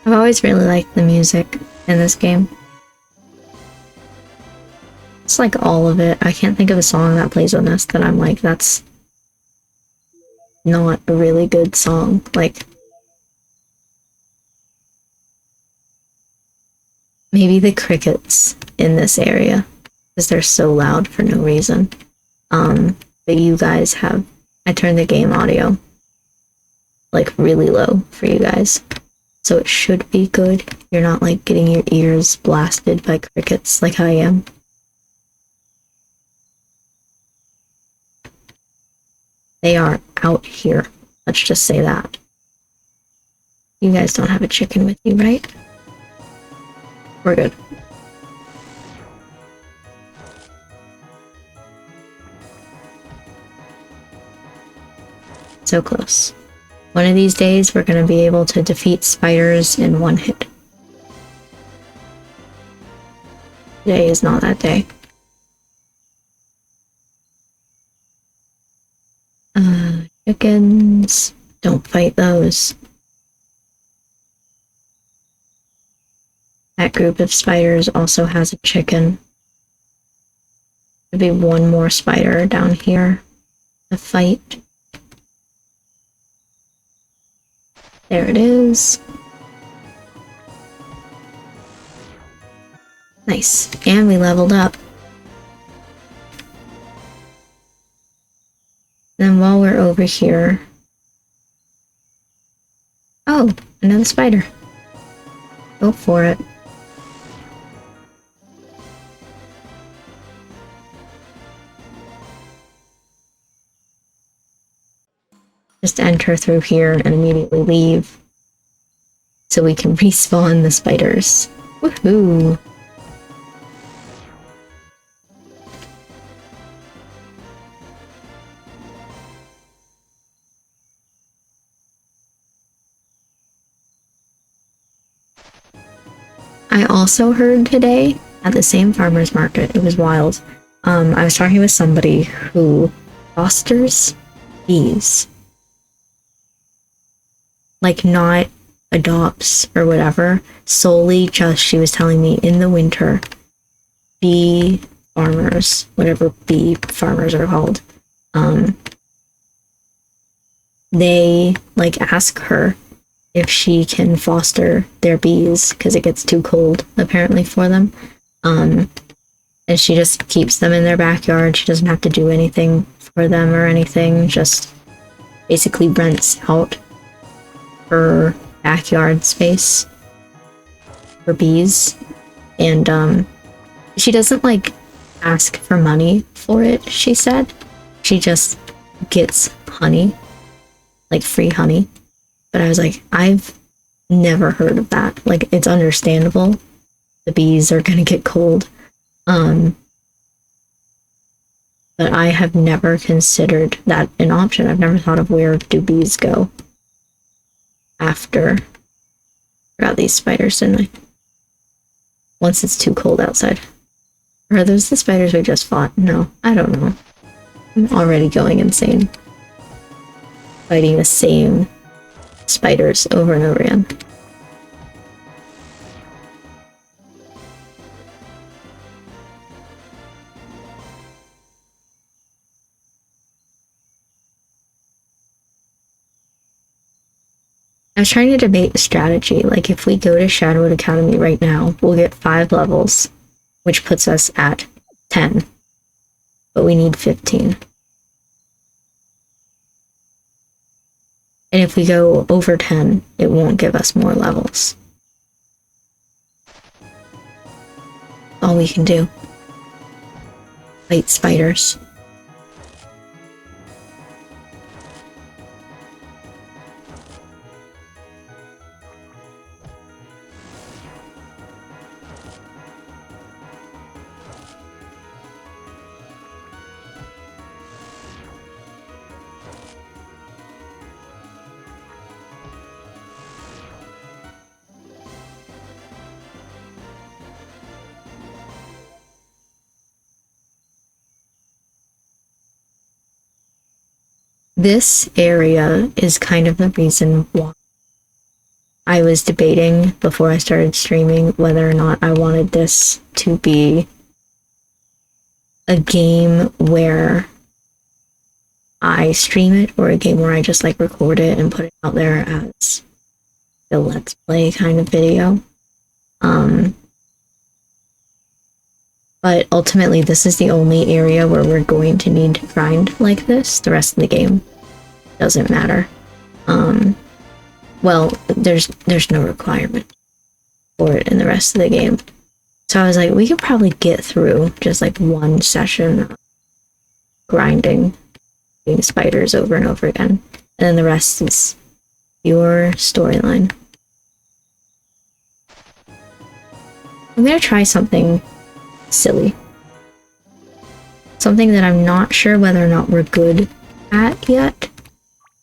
I've always really liked the music in this game. It's like all of it. I can't think of a song that plays on this that I'm like, that's not a really good song. Like, maybe the crickets in this area, because they're so loud for no reason. But you guys have, I turned the game audio like really low for you guys. So it should be good. You're not like getting your ears blasted by crickets like I am. They are out here. Let's just say that. You guys don't have a chicken with you, right? We're good. So close. One of these days, we're going to be able to defeat spiders in one hit. Today is not that day. Chickens. Don't fight those. That group of spiders also has a chicken. There'll be one more spider down here to fight. There it is. Nice. And we leveled up. Then while we're over here... Oh, another spider. Go for it. Just enter through here and immediately leave. So we can respawn the spiders. Woohoo! I also heard today at the same farmer's market, it was wild. I was talking with somebody who fosters bees. Like, not adopts or whatever, solely just, she was telling me, in the winter, bee farmers, whatever bee farmers are called, they, like, ask her if she can foster their bees, because it gets too cold, apparently, for them. And she just keeps them in their backyard. She doesn't have to do anything for them or anything, just basically rents out her backyard space for bees. And she doesn't like ask for money for it, she said. She just gets honey, like free honey. But I was like, I've never heard of that. Like, it's understandable. The bees are gonna get cold. But I have never considered that an option. I've never thought of where do bees go after. Forgot these spiders, didn't I? Once it's too cold outside. Or are those the spiders we just fought? No, I don't know. I'm already going insane. fighting the same spiders over and over again. I was trying to debate the strategy, like if we go to Shadowwood Academy right now, we'll get 5 levels, which puts us at 10, but we need 15. And if we go over 10, it won't give us more levels. All we can do. Fight spiders. This area is kind of the reason why I was debating before I started streaming whether or not I wanted this to be a game where I stream it or a game where I just like record it and put it out there as the Let's Play kind of video. But ultimately, this is the only area where we're going to need to grind like this. The rest of the game doesn't matter. Well, there's no requirement for it in the rest of the game. So I was like, we could probably get through just like one session of grinding, doing spiders over and over again. And then the rest is your storyline. I'm gonna try something silly. Something that I'm not sure whether or not we're good at yet,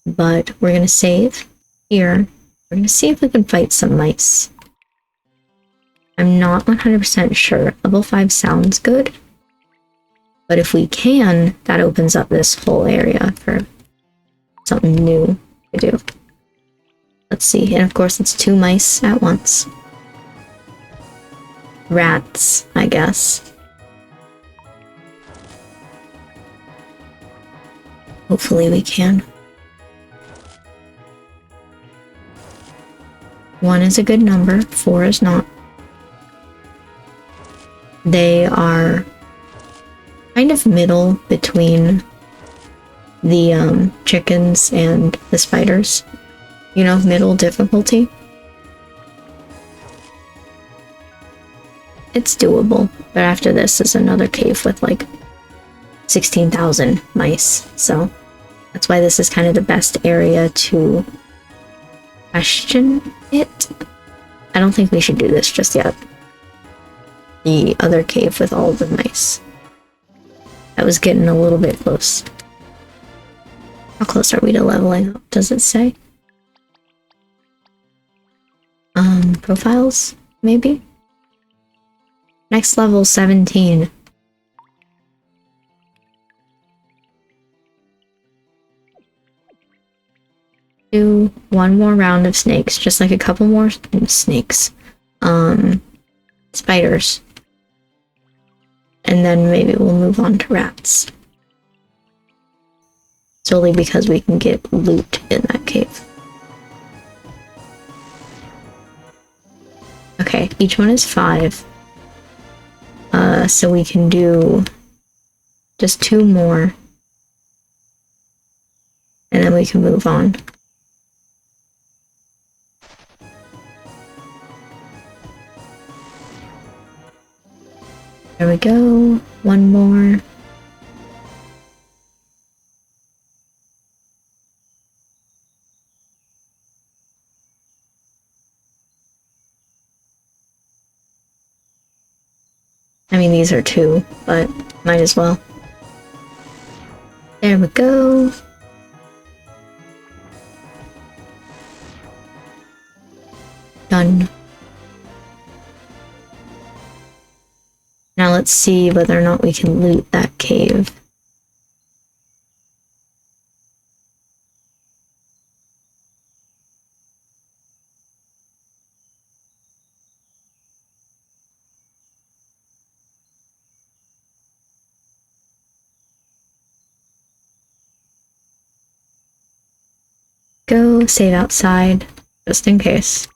but we're gonna save here. We're gonna see if we can fight some mice. I'm not 100% sure. Level 5 sounds good, but if we can, that opens up this whole area for something new to do. Let's see, and of course it's 2 mice at once. Rats, I guess. Hopefully we can. 1 is a good number, 4 is not. They are kind of middle between the chickens and the spiders. You know, middle difficulty. It's doable, but after this is another cave with like 16,000 mice, so that's why this is kind of the best area to question it. I don't think we should do this just yet. The other cave with all the mice. That was getting a little bit close. How close are we to leveling up? Does it say? Profiles? Maybe? Next level, 17. Do 1 more round of snakes, just like a couple more snakes. Spiders. And then maybe we'll move on to rats. Solely because we can get loot in that cave. Okay, each one is 5. So we can do just 2 more. And then we can move on. There we go. 1 more. I mean, these are 2, but might as well. There we go. Done. Now let's see whether or not we can loot that cave. go. Save outside, just in case.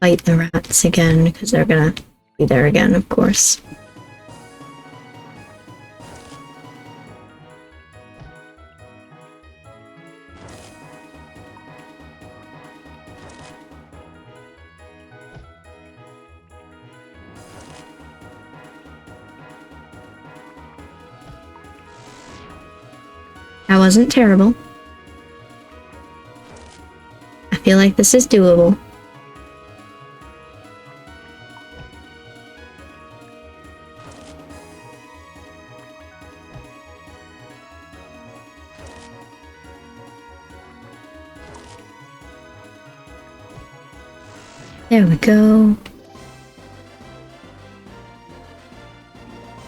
Fight the rats again, because they're gonna be there again, of course. That wasn't terrible. I feel like this is doable. There we go.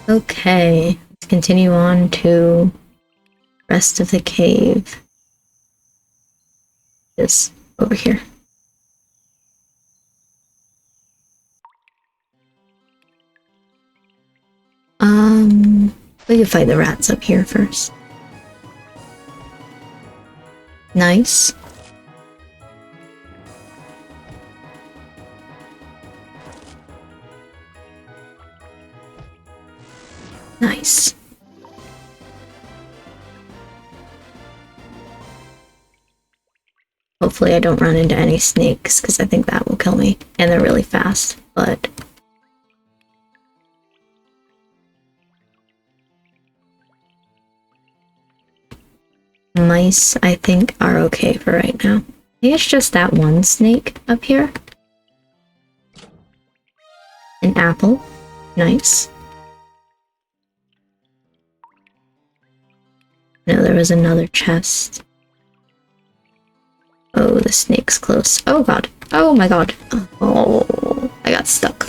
Okay, let's continue on to rest of the cave. This over here. We can fight the rats up here first. Nice. Nice. Hopefully I don't run into any snakes, because I think that will kill me. And they're really fast, but... mice, I think, are okay for right now. I think it's just that one snake up here. An apple. Nice. No, there was another chest. Oh, the snake's close. Oh god. Oh my god. Oh, I got stuck.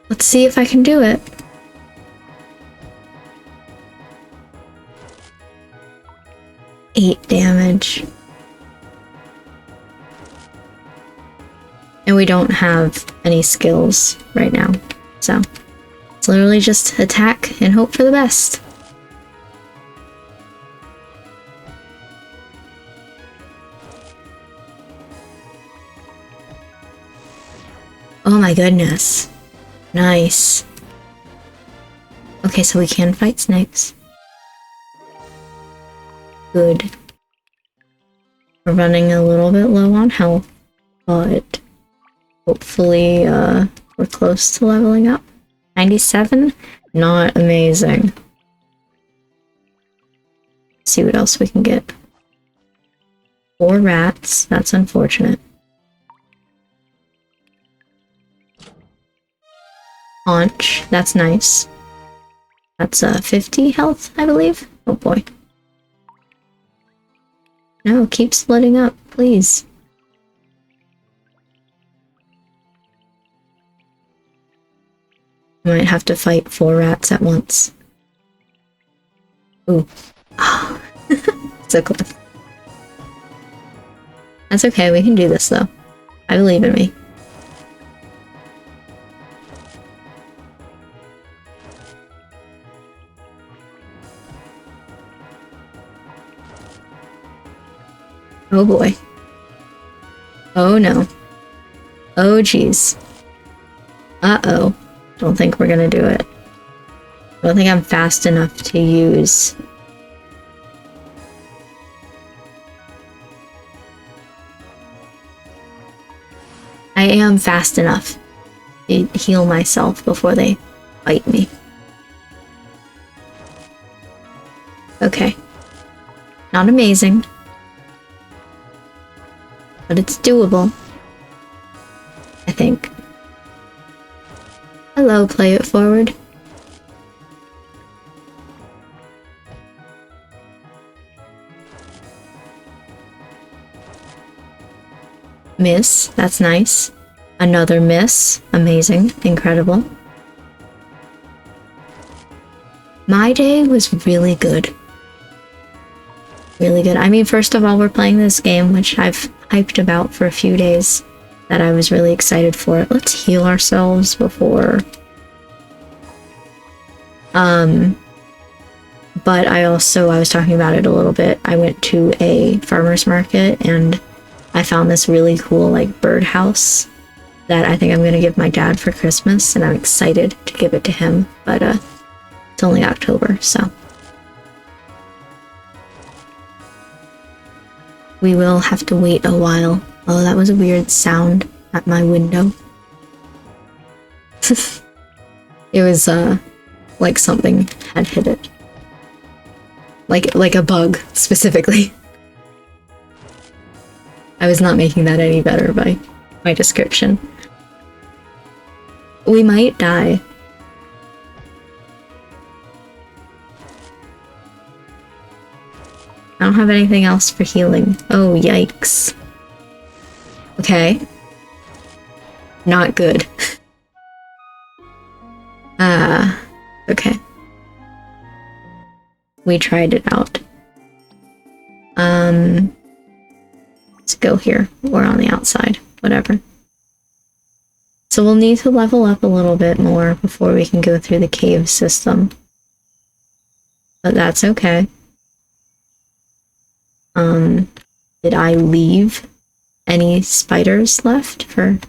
Let's see if I can do it. Eight damage. And we don't have any skills right now, so it's literally just attack and hope for the best. Oh my goodness. Nice. Okay, so we can fight snakes. Good. We're running a little bit low on health, but hopefully we're close to leveling up. 97? Not amazing. Let's see what else we can get. 4 rats. That's unfortunate. Haunch. That's nice. That's 50 health, I believe. Oh boy. No, keep splitting up, please. I might have to fight 4 rats at once. Ooh. So close. That's okay, we can do this though. I believe in me. Oh boy. Oh no. Oh geez. Uh-oh. Don't think we're gonna do it. I don't think I'm fast enough to use... I am fast enough to heal myself before they bite me. Okay. Not amazing. But it's doable. I think. Hello, play it forward. Miss, that's nice. Another miss. Amazing. Incredible. My day was really good. really good. I mean, first of all, we're playing this game, which I've hyped about for a few days, that I was really excited for it. Let's heal ourselves before... But I was talking about it a little bit. I went to a farmer's market and I found this really cool, like, birdhouse that I think I'm going to give my dad for Christmas, and I'm excited to give it to him, but it's only October, so. We will have to wait a while. Oh, that was a weird sound at my window. It was, like something had hit it. Like a bug, specifically. I was not making that any better by my description. We might die. I don't have anything else for healing. Oh, yikes. Okay. Not good. Okay. We tried it out. Let's go here. We're on the outside. Whatever. So we'll need to level up a little bit more before we can go through the cave system. But that's okay. Did I leave any spiders left for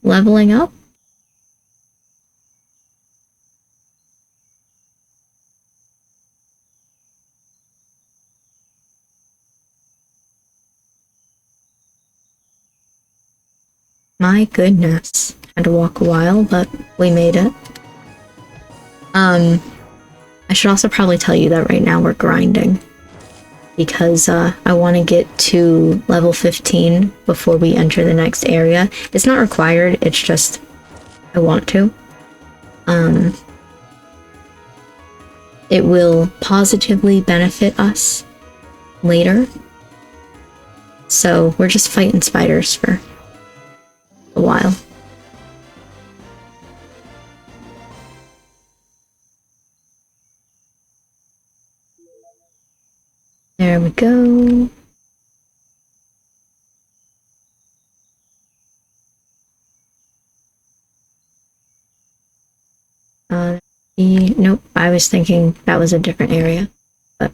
leveling up? My goodness. Had to walk a while, but we made it. I should also probably tell you that right now we're grinding. Because I want to get to level 15 before we enter the next area. It's not required, it's just I want to. It will positively benefit us later. So we're just fighting spiders for a while. There we go. Nope, I was thinking that was a different area, but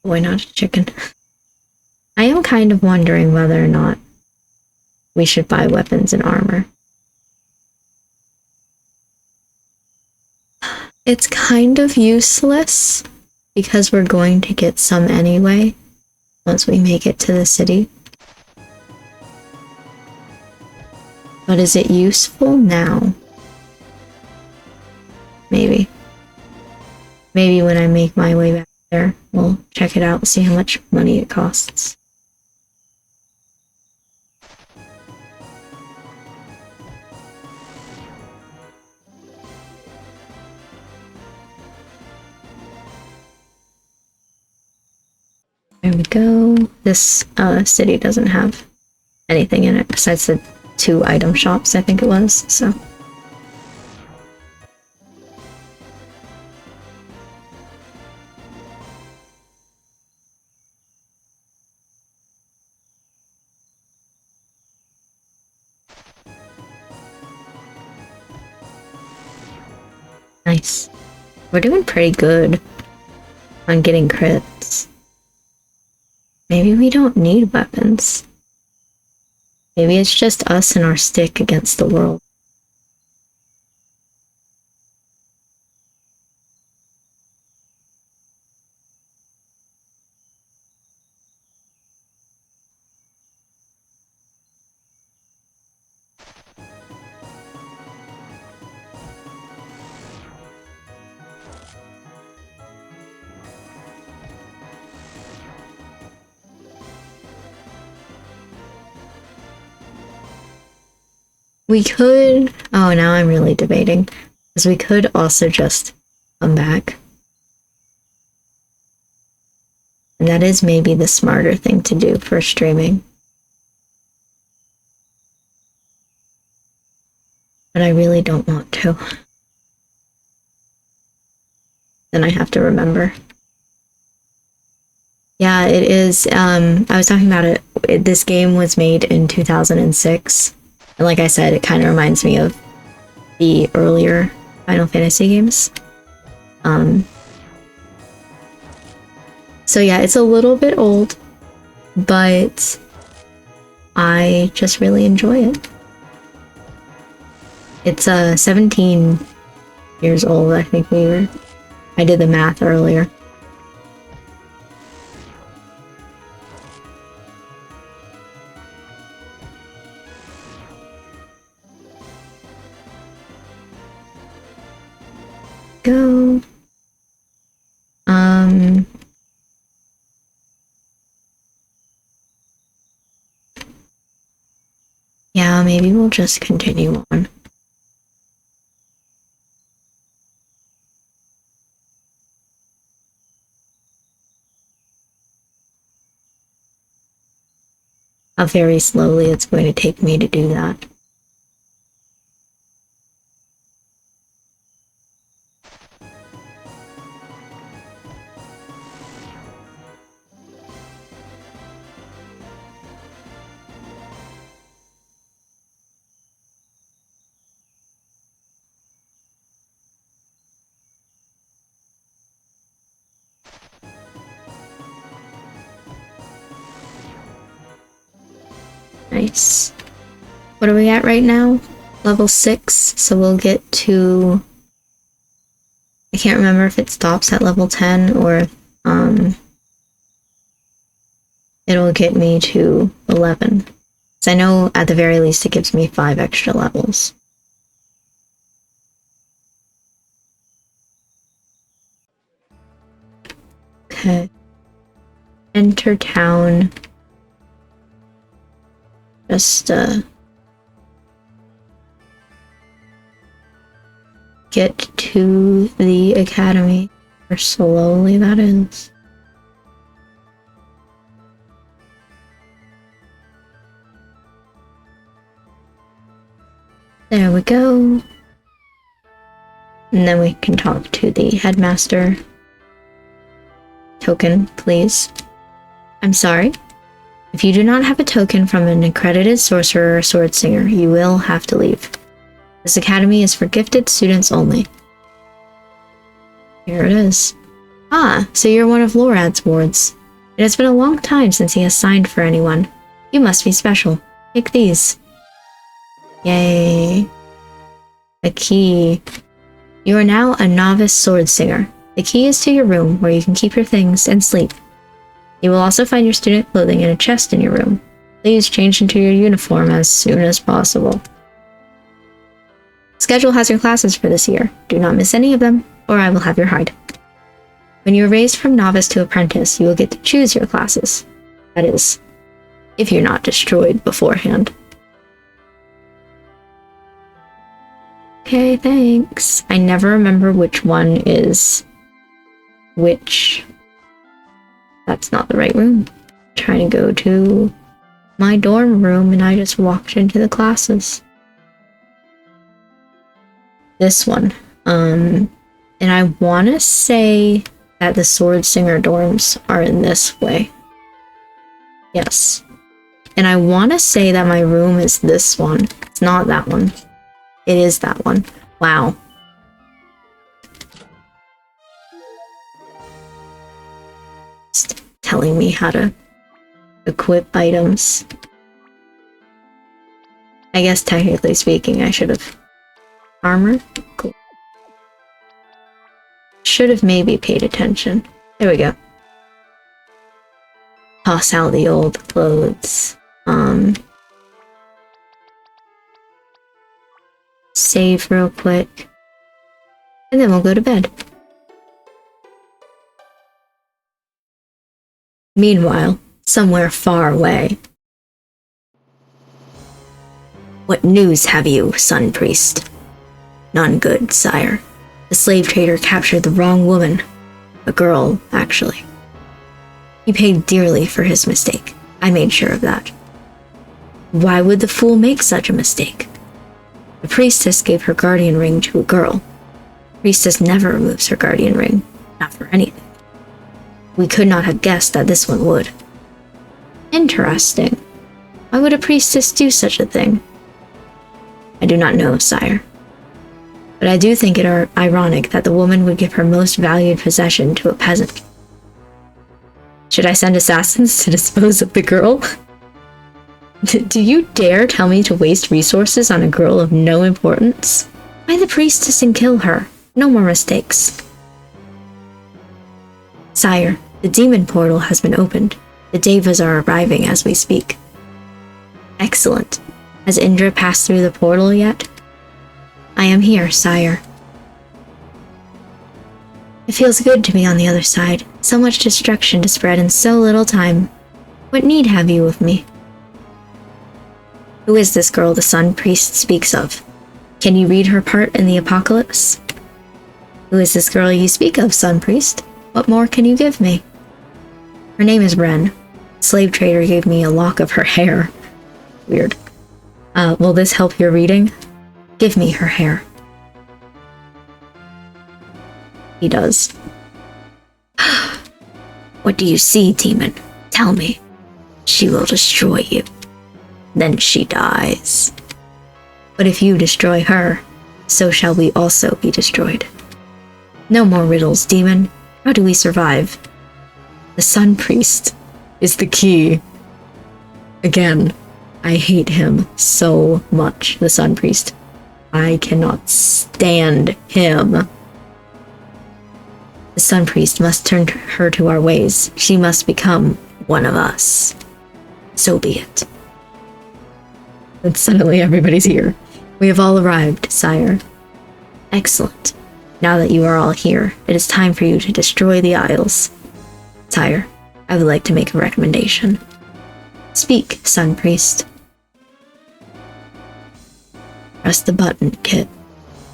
why not a chicken? I am kind of wondering whether or not we should buy weapons and armor. It's kind of useless because we're going to get some anyway once we make it to the city. But is it useful now? Maybe. Maybe when I make my way back there, we'll check it out and see how much money it costs. There we go. This city doesn't have anything in it besides the 2 item shops, I think it was, so. Nice. We're doing pretty good on getting crits. Maybe we don't need weapons. Maybe it's just us and our stick against the world. We could... Oh, now I'm really debating. Because we could also just come back. And that is maybe the smarter thing to do for streaming. But I really don't want to. Then I have to remember. Yeah, it is. I was talking about it. This game was made in 2006. And like I said, it kind of reminds me of the earlier Final Fantasy games. So yeah, it's a little bit old, but I just really enjoy it. It's 17 years old, I think I did the math earlier. Go. Yeah, maybe we'll just continue on. How very slowly it's going to take me to do that. Nice. What are we at right now? Level 6, so we'll get to... I can't remember if it stops at level 10 or it'll get me to 11. So I know at the very least it gives me 5 extra levels. Okay. Enter town. Just get to the academy. Or slowly that is. There we go. And then we can talk to the headmaster. Token, please. I'm sorry. If you do not have a token from an accredited sorcerer or sword singer, you will have to leave. This academy is for gifted students only. Here it is. Ah, so you're one of Lorad's wards. It has been a long time since he has signed for anyone. You must be special. Take these. Yay. A key. You are now a novice sword singer. The key is to your room, where you can keep your things and sleep. You will also find your student clothing in a chest in your room. Please change into your uniform as soon as possible. Schedule has your classes for this year. Do not miss any of them, or I will have your hide. When you are raised from novice to apprentice, you will get to choose your classes. That is, if you're not destroyed beforehand. Okay, thanks. I never remember which one is which. That's not the right room. I'm trying to go to my dorm room and I just walked into the classes. This one. And I want to say that the Sword Singer dorms are in this way. Yes. And I want to say that my room is this one. It's not that one. It is that one. Wow. Just telling me how to equip items. I guess technically speaking, I should have... Armor? Cool. Should have maybe paid attention. There we go. Toss out the old clothes. Save real quick. And then we'll go to bed. Meanwhile, somewhere far away. What news have you, Sun Priest? None good, sire. The slave trader captured the wrong woman. A girl, actually. He paid dearly for his mistake. I made sure of that. Why would the fool make such a mistake? The priestess gave her guardian ring to a girl. The priestess never removes her guardian ring, not for anything. We could not have guessed that this one would. Interesting. Why would a priestess do such a thing? I do not know, sire. But I do think it ironic that the woman would give her most valued possession to a peasant. Should I send assassins to dispose of the girl? Do you dare tell me to waste resources on a girl of no importance? Find the priestess and kill her. No more mistakes. Sire, the demon portal has been opened. The devas are arriving as we speak. Excellent. Has Indra passed through the portal yet? I am here, sire. It feels good to be on the other side. So much destruction to spread in so little time. What need have you of me? Who is this girl the Sun Priest speaks of? Can you read her part in the Apocalypse? Who is this girl you speak of, Sun Priest? What more can you give me? Her name is Rhen. Slave trader gave me a lock of her hair. Weird. Will this help your reading? Give me her hair. He does. What do you see, demon? Tell me. She will destroy you. Then she dies. But if you destroy her, so shall we also be destroyed. No more riddles, demon. How do we survive? The Sun Priest is the key. Again, I hate him so much, the Sun Priest. I cannot stand him. The Sun Priest must turn her to our ways. She must become one of us. So be it. And suddenly everybody's here. We have all arrived, sire. Excellent. Now that you are all here, it is time for you to destroy the Isles. Sire, I would like to make a recommendation. Speak, Sun Priest. Press the button, Kit.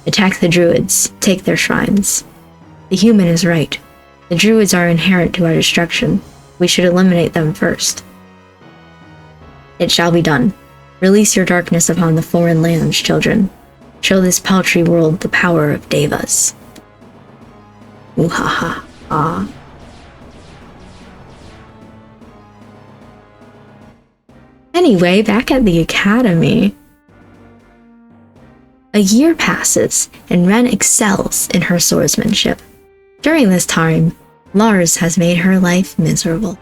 Attack the Druids. Take their shrines. The human is right. The Druids are inherent to our destruction. We should eliminate them first. It shall be done. Release your darkness upon the foreign lands, children. Show this paltry world the power of devas. Ooh-ha-ha-ha. Anyway, back at the academy. A year passes, and Rhen excels in her swordsmanship. During this time, Lars has made her life miserable.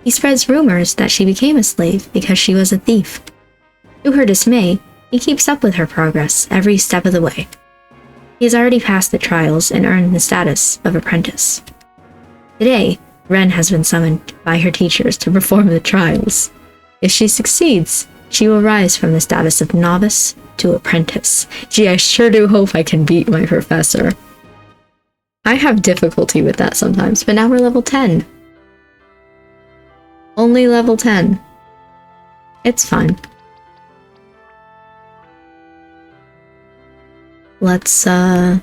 He spreads rumors that she became a slave because she was a thief. To her dismay, he keeps up with her progress every step of the way. He has already passed the trials and earned the status of apprentice. Today, Rhen has been summoned by her teachers to perform the trials. If she succeeds, she will rise from the status of novice to apprentice. Gee, I sure do hope I can beat my professor. I have difficulty with that sometimes, but now we're level 10. Only level 10. It's fine. Let's go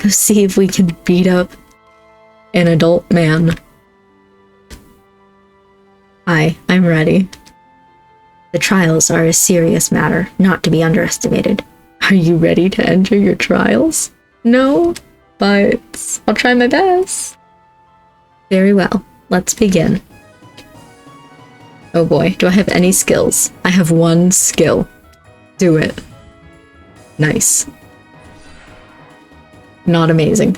see if we can beat up an adult man. Hi, I'm ready. The trials are a serious matter, not to be underestimated. Are you ready to enter your trials? No, but I'll try my best. Very well, let's begin. Oh boy, do I have any skills? I have one skill. Do it. Nice. Not amazing.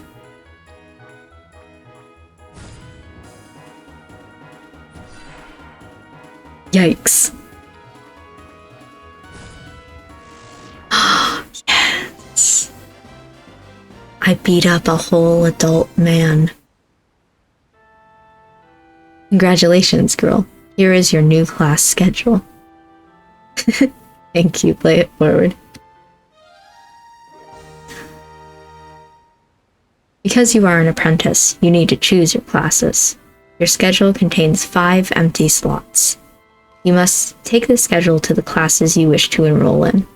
Yikes. Yes. I beat up a whole adult man. Congratulations, girl. Here is your new class schedule. Thank you. Play it forward. Because you are an apprentice, you need to choose your classes. Your schedule contains 5 empty slots. You must take the schedule to the classes you wish to enroll in.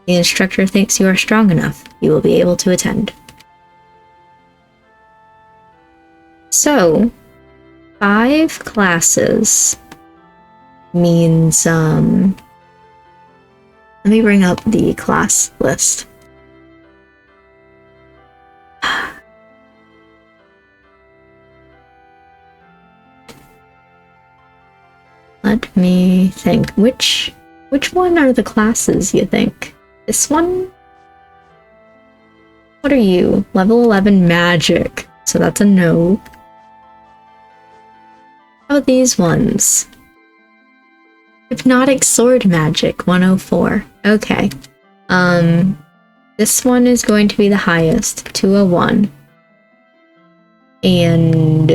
The instructor thinks you are strong enough, you will be able to attend. So, 5 classes means, let me bring up the class list. Let me think. Which one are the classes, you think? This one? What are you? Level 11 magic. So that's a no. How about these ones? Hypnotic sword magic, 104. Okay. This one is going to be the highest, 201. And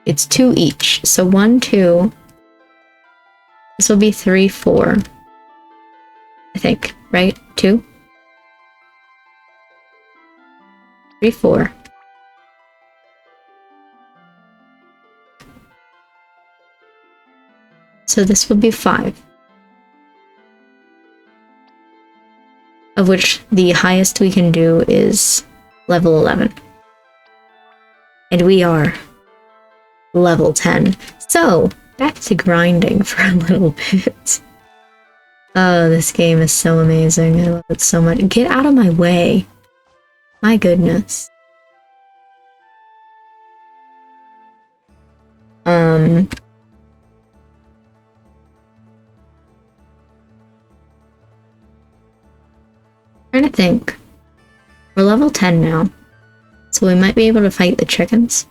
it's 2 each. So 1, 2. This will be 3, 4. I think, right? 2? 3, 4. So this will be 5. Of which the highest we can do is level 11. And we are level 10. So, back to grinding for a little bit. Oh, this game is so amazing. I love it so much. Get out of my way. My goodness. Trying to think. We're level 10 now. So we might be able to fight the chickens.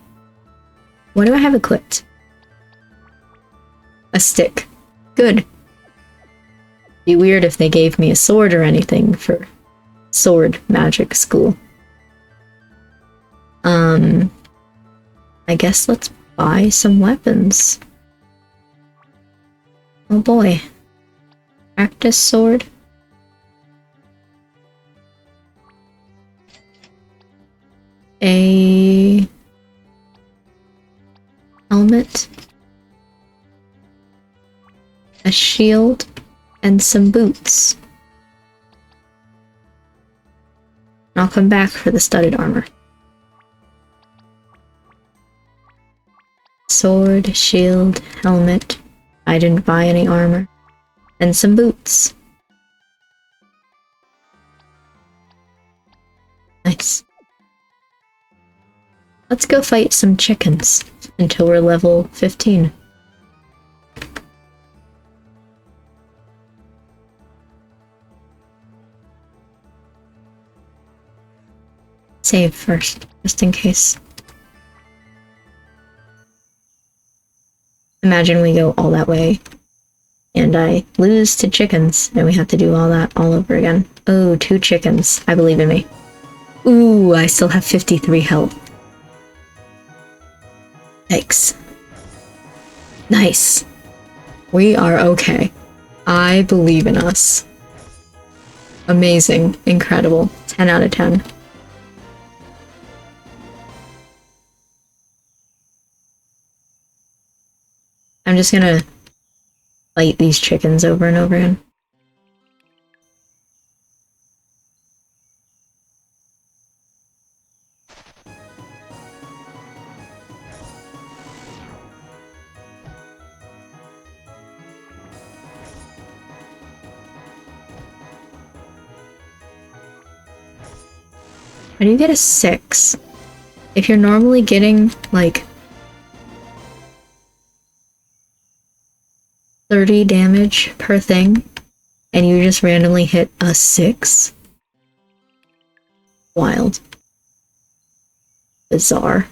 What do I have equipped? A stick. Good. Be weird if they gave me a sword or anything for sword magic school. I guess let's buy some weapons. Oh boy. Practice sword. A helmet. A shield. And some boots. I'll come back for the studded armor. Sword, shield, helmet. I didn't buy any armor. And some boots. Nice. Let's go fight some chickens until we're level 15. Save first, just in case. Imagine we go all that way, and I lose to chickens, and we have to do all that all over again. Oh, 2 chickens. I believe in me. Ooh, I still have 53 health. Yikes. Nice. We are okay. I believe in us. Amazing. Incredible. 10 out of 10. I'm just gonna fight these chickens over and over again. How do you get a 6? If you're normally getting, like, 30 damage per thing, and you just randomly hit a 6? Wild. Bizarre.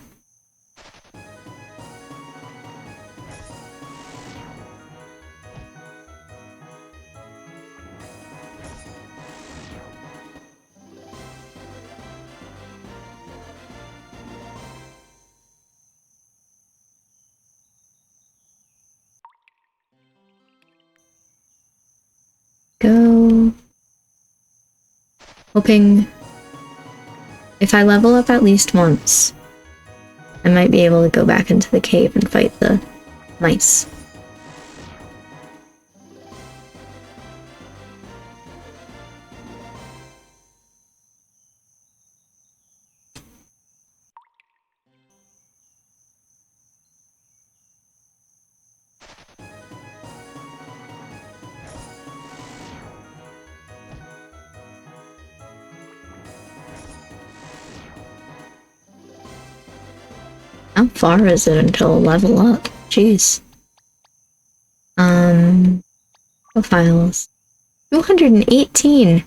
Go. Hoping if I level up at least once, I might be able to go back into the cave and fight the mice. How far is it until level up? Jeez. Profiles. 218.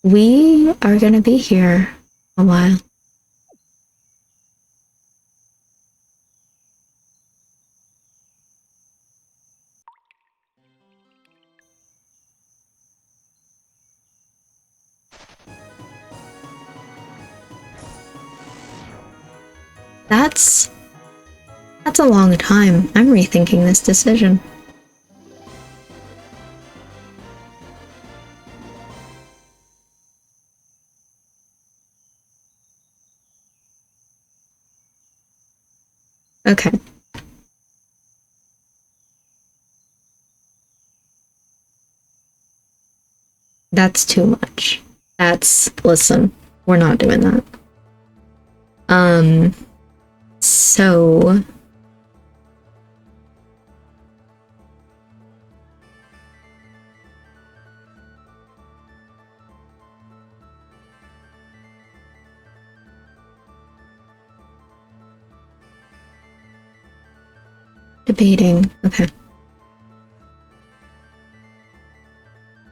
We are gonna be here a while. That's a long time. I'm rethinking this decision. Okay. That's too much. Listen, we're not doing that. So... Debating. Okay.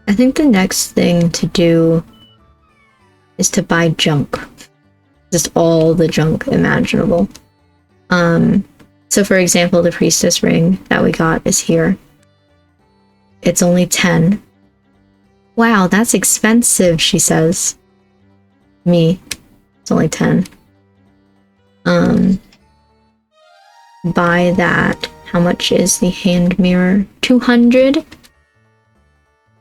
I think the next thing to do is to buy junk. Just all the junk imaginable. So for example, the priestess ring that we got is here. It's only 10. Wow, that's expensive, she says. Me. It's only 10. Buy that. How much is the hand mirror? 200?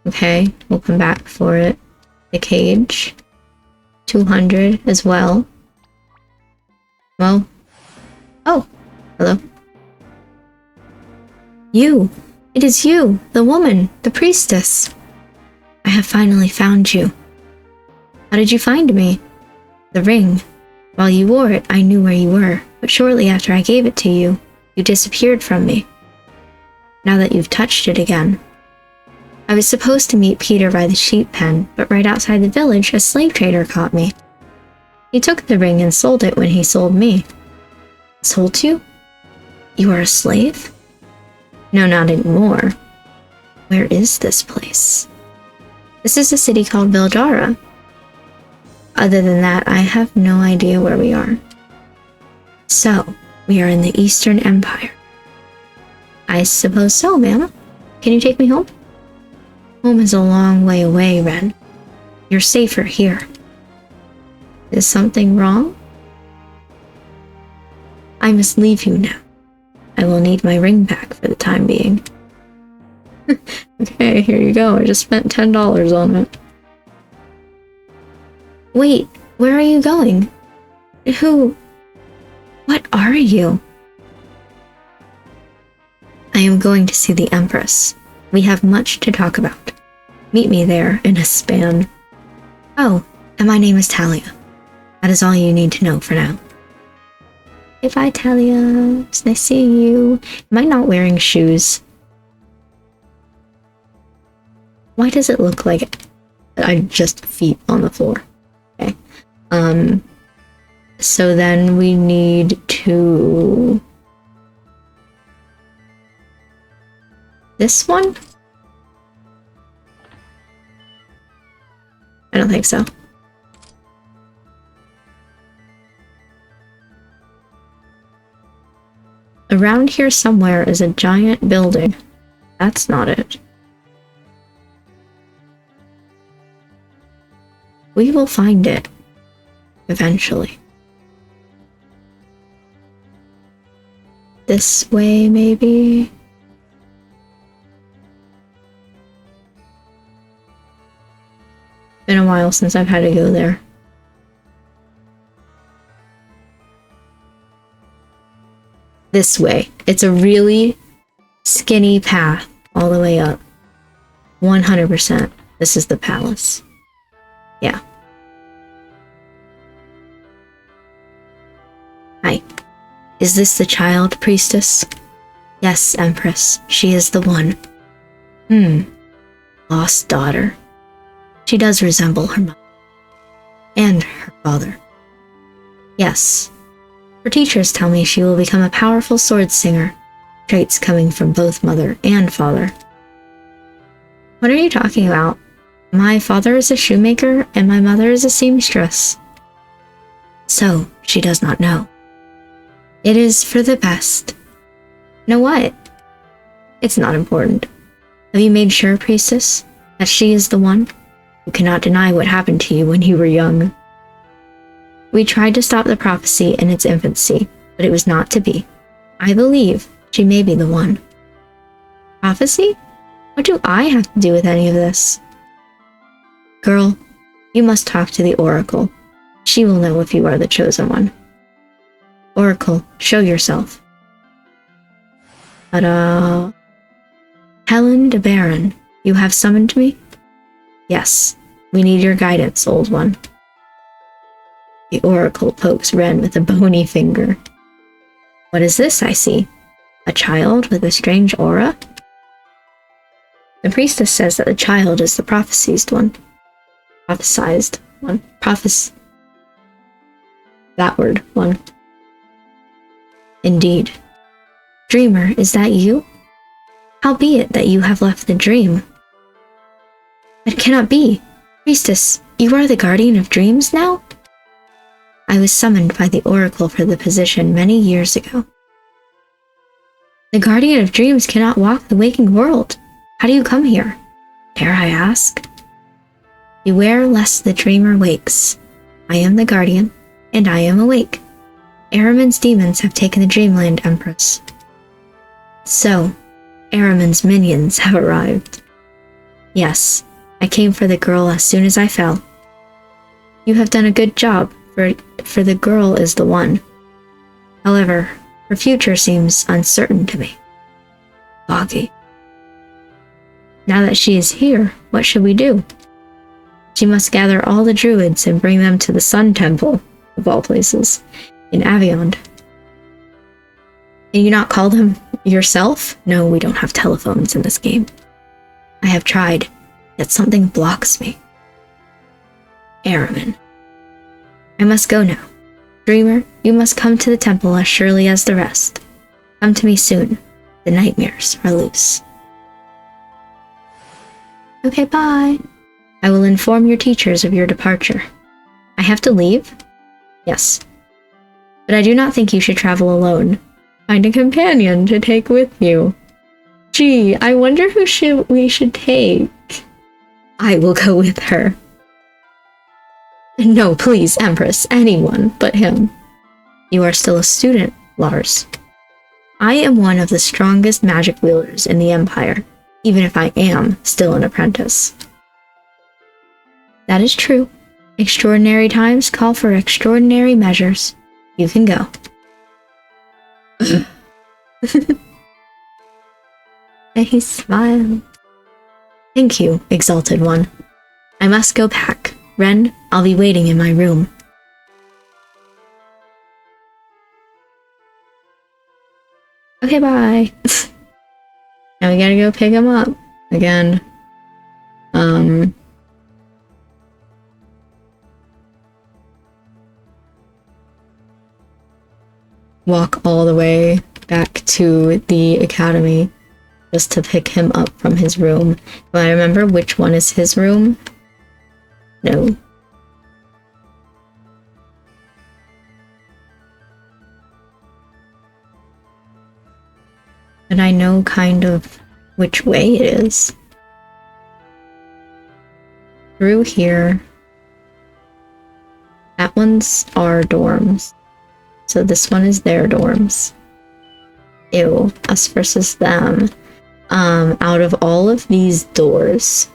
Okay, we'll come back for it. The cage. 200 as well. Well. Oh, hello. You! It is you, the woman, the priestess. I have finally found you. How did you find me? The ring. While you wore it, I knew where you were, but shortly after I gave it to you, you disappeared from me. Now that you've touched it again. I was supposed to meet Peter by the sheep pen, but right outside the village, a slave trader caught me. He took the ring and sold it when he sold me. Sold you? You are a slave? No, not anymore. Where is this place? This is a city called Vildara. Other than that, I have no idea where we are. So, we are in the Eastern Empire. I suppose so, ma'am. Can you take me home? Home is a long way away, Rhen. You're safer here. Is something wrong? I must leave you now. I will need my ring back for the time being. Okay, here you go. I just spent $10 on it. Wait, where are you going? What are you? I am going to see the Empress. We have much to talk about. Meet me there in a span. Oh, and my name is Talia. That is all you need to know for now. Goodbye, Talia. It's nice seeing you. Am I not wearing shoes? Why does it look like I just feet on the floor? Okay. So then we need to... This one? I don't think so. Around here somewhere is a giant building. That's not it. We will find it. Eventually. This way, maybe? Been a while since I've had to go there. This way. It's a really skinny path all the way up. 100%. This is the palace. Yeah. Hi. Is this the child, priestess? Yes, Empress. She is the one. Lost daughter. She does resemble her mother. And her father. Yes. Her teachers tell me she will become a powerful sword singer, traits coming from both mother and father. What are you talking about? My father is a shoemaker and my mother is a seamstress. So, she does not know. It is for the best. Know what? It's not important. Have you made sure, priestess, that she is the one? You cannot deny what happened to you when you were young. We tried to stop the prophecy in its infancy, but it was not to be. I believe she may be the one. Prophecy? What do I have to do with any of this? Girl, you must talk to the Oracle. She will know if you are the chosen one. Oracle, show yourself. Ta-da! Helen de Baron, you have summoned me? Yes, we need your guidance, old one. The Oracle pokes Rhen with a bony finger. What is this I see? A child with a strange aura? The priestess says that the child is the prophesized one. That word, one. Indeed. Dreamer, is that you? How be it that you have left the dream? It cannot be. Priestess, you are the guardian of dreams now? I was summoned by the Oracle for the position many years ago. The guardian of dreams cannot walk the waking world. How do you come here? Dare I ask? Beware lest the dreamer wakes. I am the guardian, and I am awake. Araman's demons have taken the Dreamland Empress. So, Araman's minions have arrived. Yes, I came for the girl as soon as I fell. You have done a good job, for the girl is the one. However, her future seems uncertain to me. Foggy. Now that she is here, what should we do? She must gather all the druids and bring them to the Sun Temple, of all places, in Aveyond. Can you not call them yourself? No, we don't have telephones in this game. I have tried, yet something blocks me. Araman. I must go now. Dreamer, you must come to the temple as surely as the rest. Come to me soon. The nightmares are loose. Okay, bye. I will inform your teachers of your departure. I have to leave? Yes. But I do not think you should travel alone. Find a companion to take with you. Gee, I wonder who we should take. I will go with her. No, please, Empress, anyone but him. You are still a student, Lars. I am one of the strongest magic wielders in the Empire, even if I am still an apprentice. That is true. Extraordinary times call for extraordinary measures. You can go. And he smiled. Thank you, Exalted One. I must go back. Rhen, I'll be waiting in my room. Okay, bye. Now we gotta go pick him up again. Walk all the way back to the academy just to pick him up from his room. Do I remember which one is his room? No. And I know kind of which way it is. Through here. That one's our dorms. So this one is their dorms. Ew, us versus them. Out of all of these doors.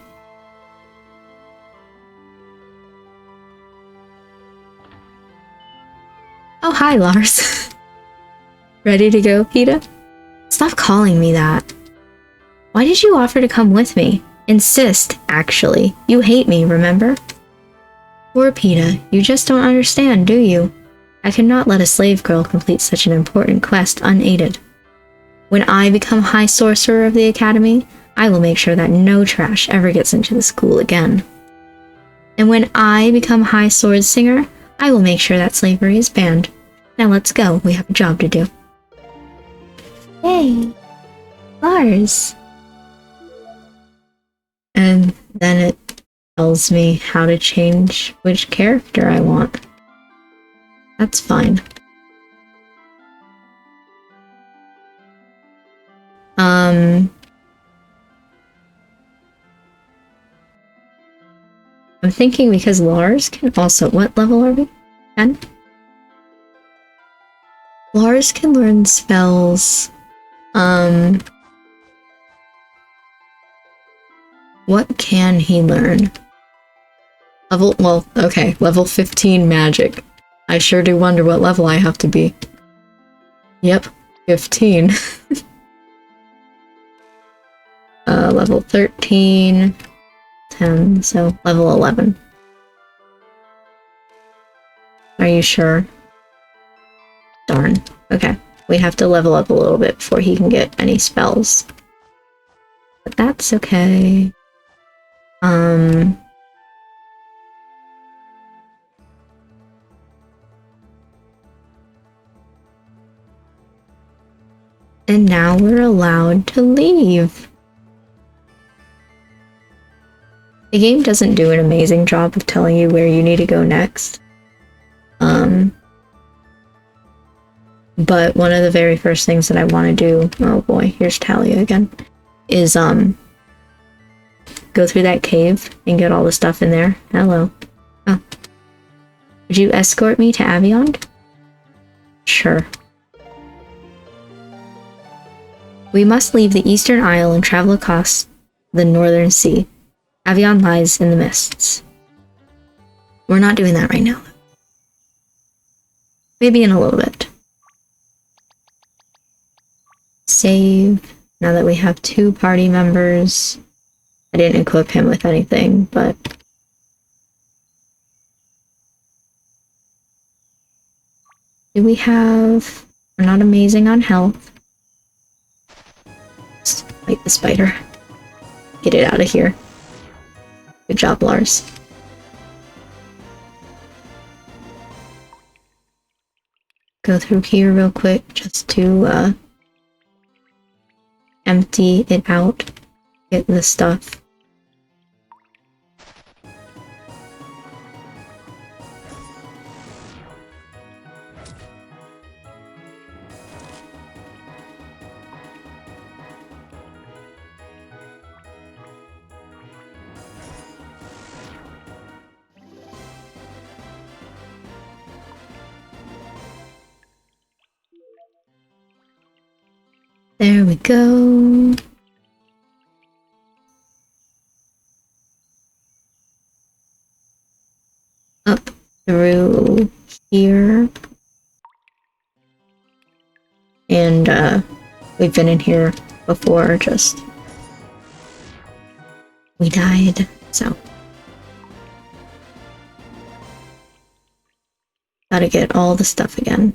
Oh, hi, Lars. Ready to go, Peeta? Stop calling me that. Why did you offer to come with me? Insist, actually. You hate me, remember? Poor Peeta, you just don't understand, do you? I cannot let a slave girl complete such an important quest unaided. When I become High Sorcerer of the Academy, I will make sure that no trash ever gets into the school again. And when I become High Sword Singer, I will make sure that slavery is banned. Now let's go. We have a job to do. Yay! Lars! And then it tells me how to change which character I want. That's fine. I'm thinking because Lars can also... What level are we? 10? Lars can learn spells. What can he learn? Well, okay, level 15 magic. I sure do wonder what level I have to be. Yep, 15. Level 13, 10, so level 11. Are you sure? Darn. Okay, we have to level up a little bit before he can get any spells. But that's okay. And now we're allowed to leave. The game doesn't do an amazing job of telling you where you need to go next. But one of the very first things that I want to do, oh boy, here's Talia again, is go through that cave and get all the stuff in there. Hello. Oh. Would you escort me to Aveyond? Sure. We must leave the Eastern Isle and travel across the Northern Sea. Aveyond lies in the mists. We're not doing that right now. Maybe in a little bit. Save. Now that we have 2 party members. I didn't equip him with anything, but... do we have... We're not amazing on health. Let's fight the spider. Get it out of here. Good job, Lars. Go through here real quick just to empty it out. Get the stuff. There we go. Up through here. And we've been in here before, just we died, so gotta get all the stuff again.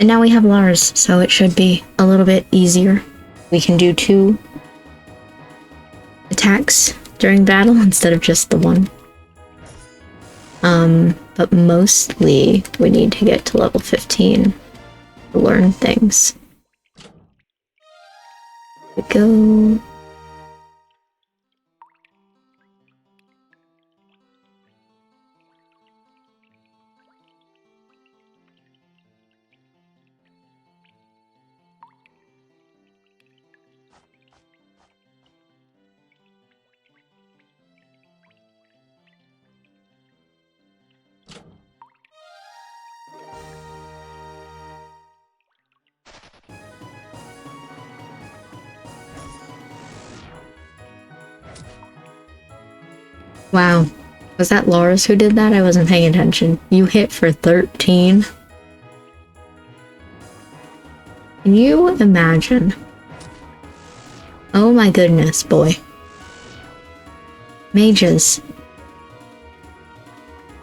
And now we have Lars, so it should be a little bit easier. We can do 2 attacks during battle instead of just the 1. But mostly we need to get to level 15 to learn things. Here we go. Wow. Was that Lars who did that? I wasn't paying attention. You hit for 13. Can you imagine? Oh my goodness, boy. Mages.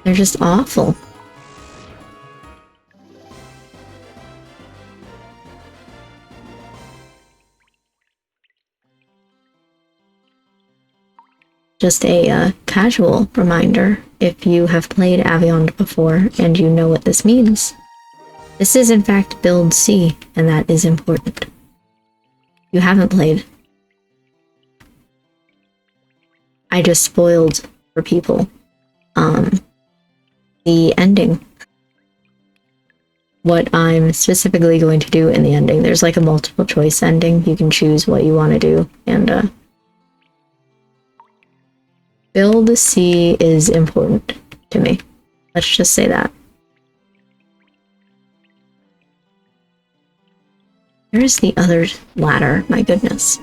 They're just awful. just a casual reminder, if you have played Aveyond before and you know what this means. This is in fact build C, and that is important. You haven't played. I just spoiled for people the ending. What I'm specifically going to do in the ending. There's like a multiple choice ending. You can choose what you want to do, and build C is important to me. Let's just say that. Where's the other ladder? My goodness.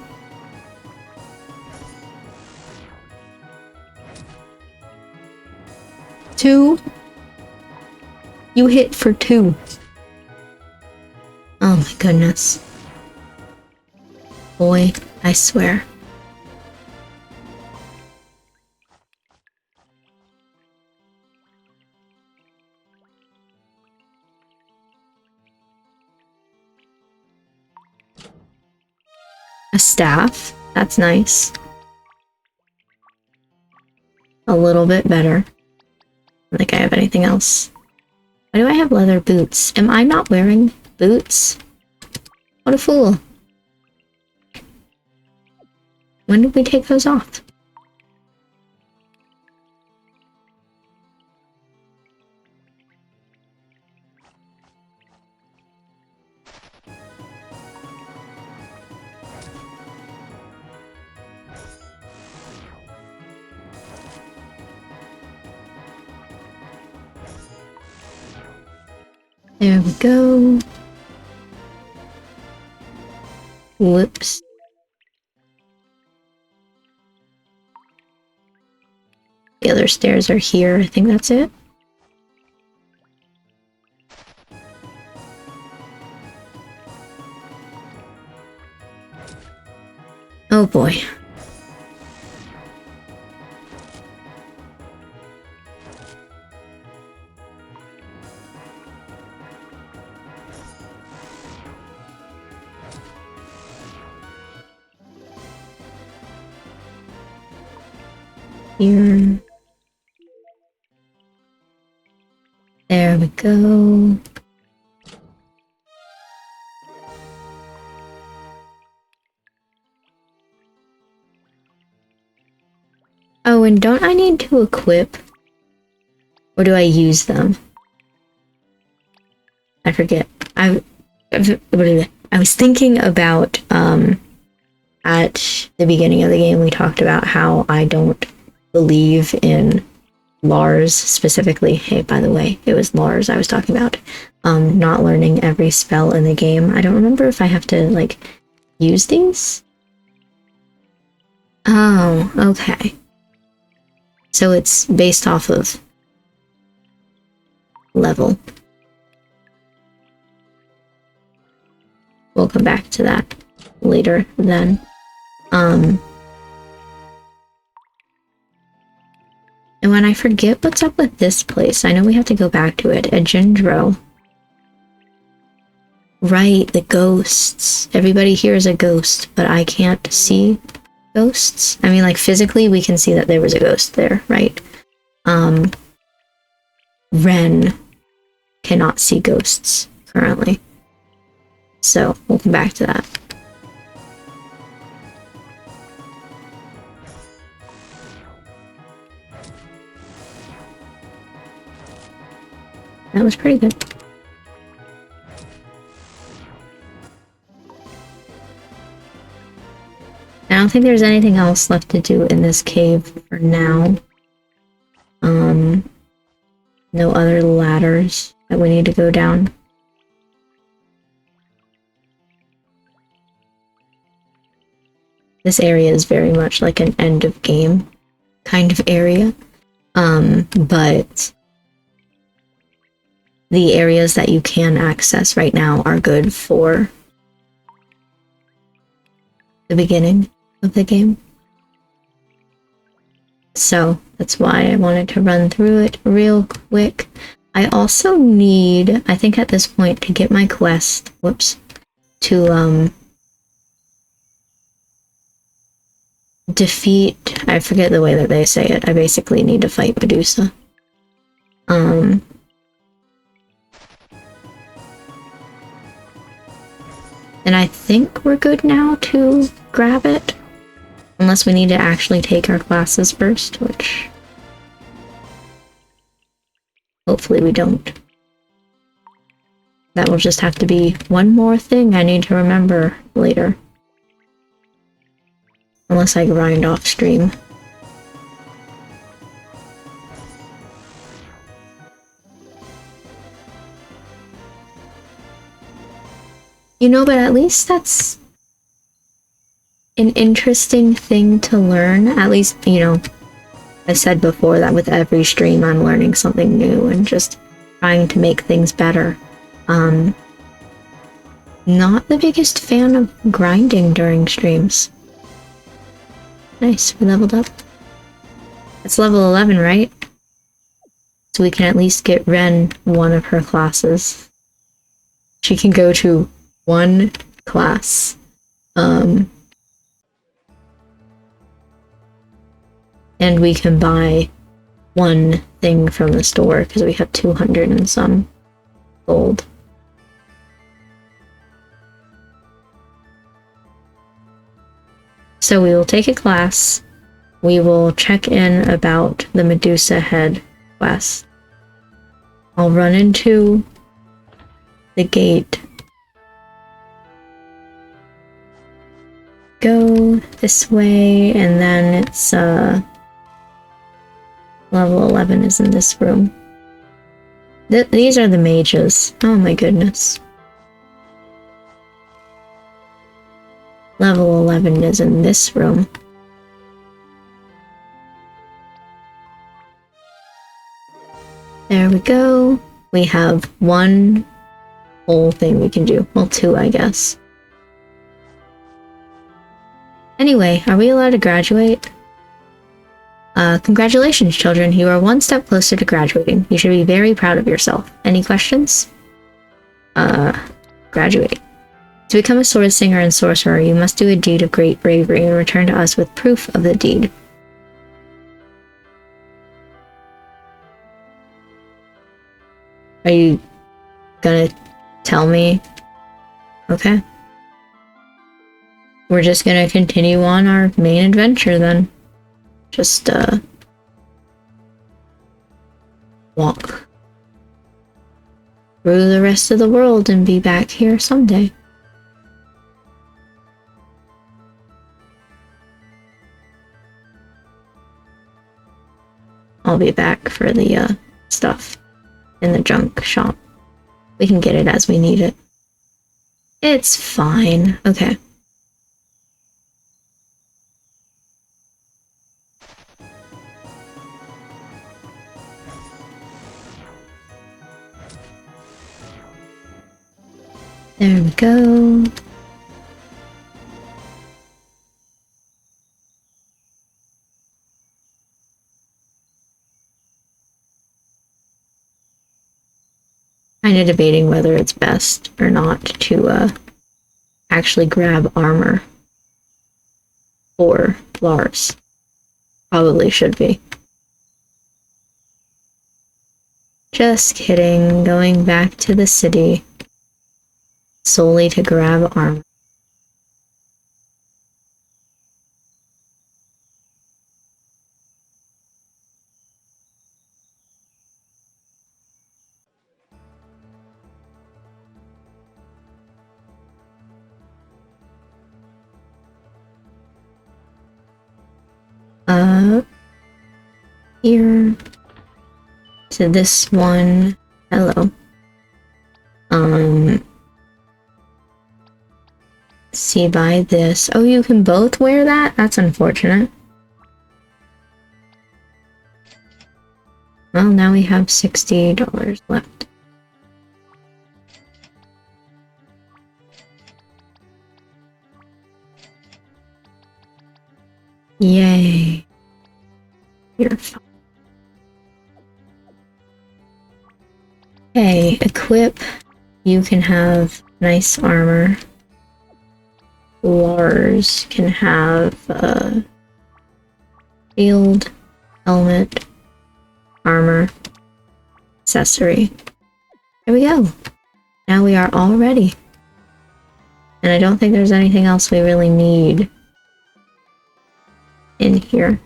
Two? You hit for 2. Oh my goodness. Boy, I swear. A staff. That's nice. A little bit better. I don't think I have anything else. Why do I have leather boots? Am I not wearing boots? What a fool. When did we take those off? There we go. Whoops. The other stairs are here. I think that's it. Oh boy. Here. There we go. Oh, and don't I need to equip? Or do I use them? I forget. I was thinking about, at the beginning of the game, we talked about how I don't believe in Lars specifically. Hey, by the way, it was Lars I was talking about. Not learning every spell in the game. I don't remember if I have to, like, use these? Oh, okay. So it's based off of level. We'll come back to that later then. And when I forget what's up with this place, I know we have to go back to it. A Gendro. Right, the ghosts. Everybody here is a ghost, but I can't see ghosts. I mean, like, physically we can see that there was a ghost there, right? Rhen cannot see ghosts currently. So, we'll come back to that. That was pretty good. I don't think there's anything else left to do in this cave for now. No other ladders that we need to go down. This area is very much like an end of game kind of area. But the areas that you can access right now are good for the beginning of the game. So that's why I wanted to run through it real quick. I also need, I think at this point, to get my quest, whoops, to defeat, I forget the way that they say it. I basically need to fight Medusa. And I think we're good now to grab it. Unless we need to actually take our classes first, which hopefully we don't. That will just have to be one more thing I need to remember later. Unless I grind off stream. You know, but at least that's an interesting thing to learn. At least, you know, I said before that with every stream I'm learning something new and just trying to make things better. Not the biggest fan of grinding during streams. Nice, we leveled up. It's level 11, right? So we can at least get Rhen one of her classes. She can go to one class. And we can buy one thing from the store because we have 200 and some gold. So we will take a class. We will check in about the Medusa Head quest. I'll run into the gate. Go this way, and then it's level 11 is in this room. These are the mages. Oh my goodness. Level 11 is in this room. There we go. We have one whole thing we can do. Well, two, I guess. Anyway, are we allowed to graduate? Congratulations, children. You are one step closer to graduating. You should be very proud of yourself. Any questions? Graduate. To become a sword singer and sorcerer, you must do a deed of great bravery and return to us with proof of the deed. Are you gonna tell me? Okay. We're just gonna continue on our main adventure then. Just, walk through the rest of the world and be back here someday. I'll be back for the, stuff in the junk shop. We can get it as we need it. It's fine. Okay. There we go. Kind of debating whether it's best or not to actually grab armor for Lars. Probably should be. Just kidding. Going back to the city solely to grab armor. Here to this one. Hello. See, buy this. Oh, you can both wear that? That's unfortunate. Well, now we have $60 left. Yay. You're fine. Okay, equip. You can have nice armor. Lars can have Shield, helmet, armor, accessory. There we go. Now we are all ready. And I don't think there's anything else we really need in here.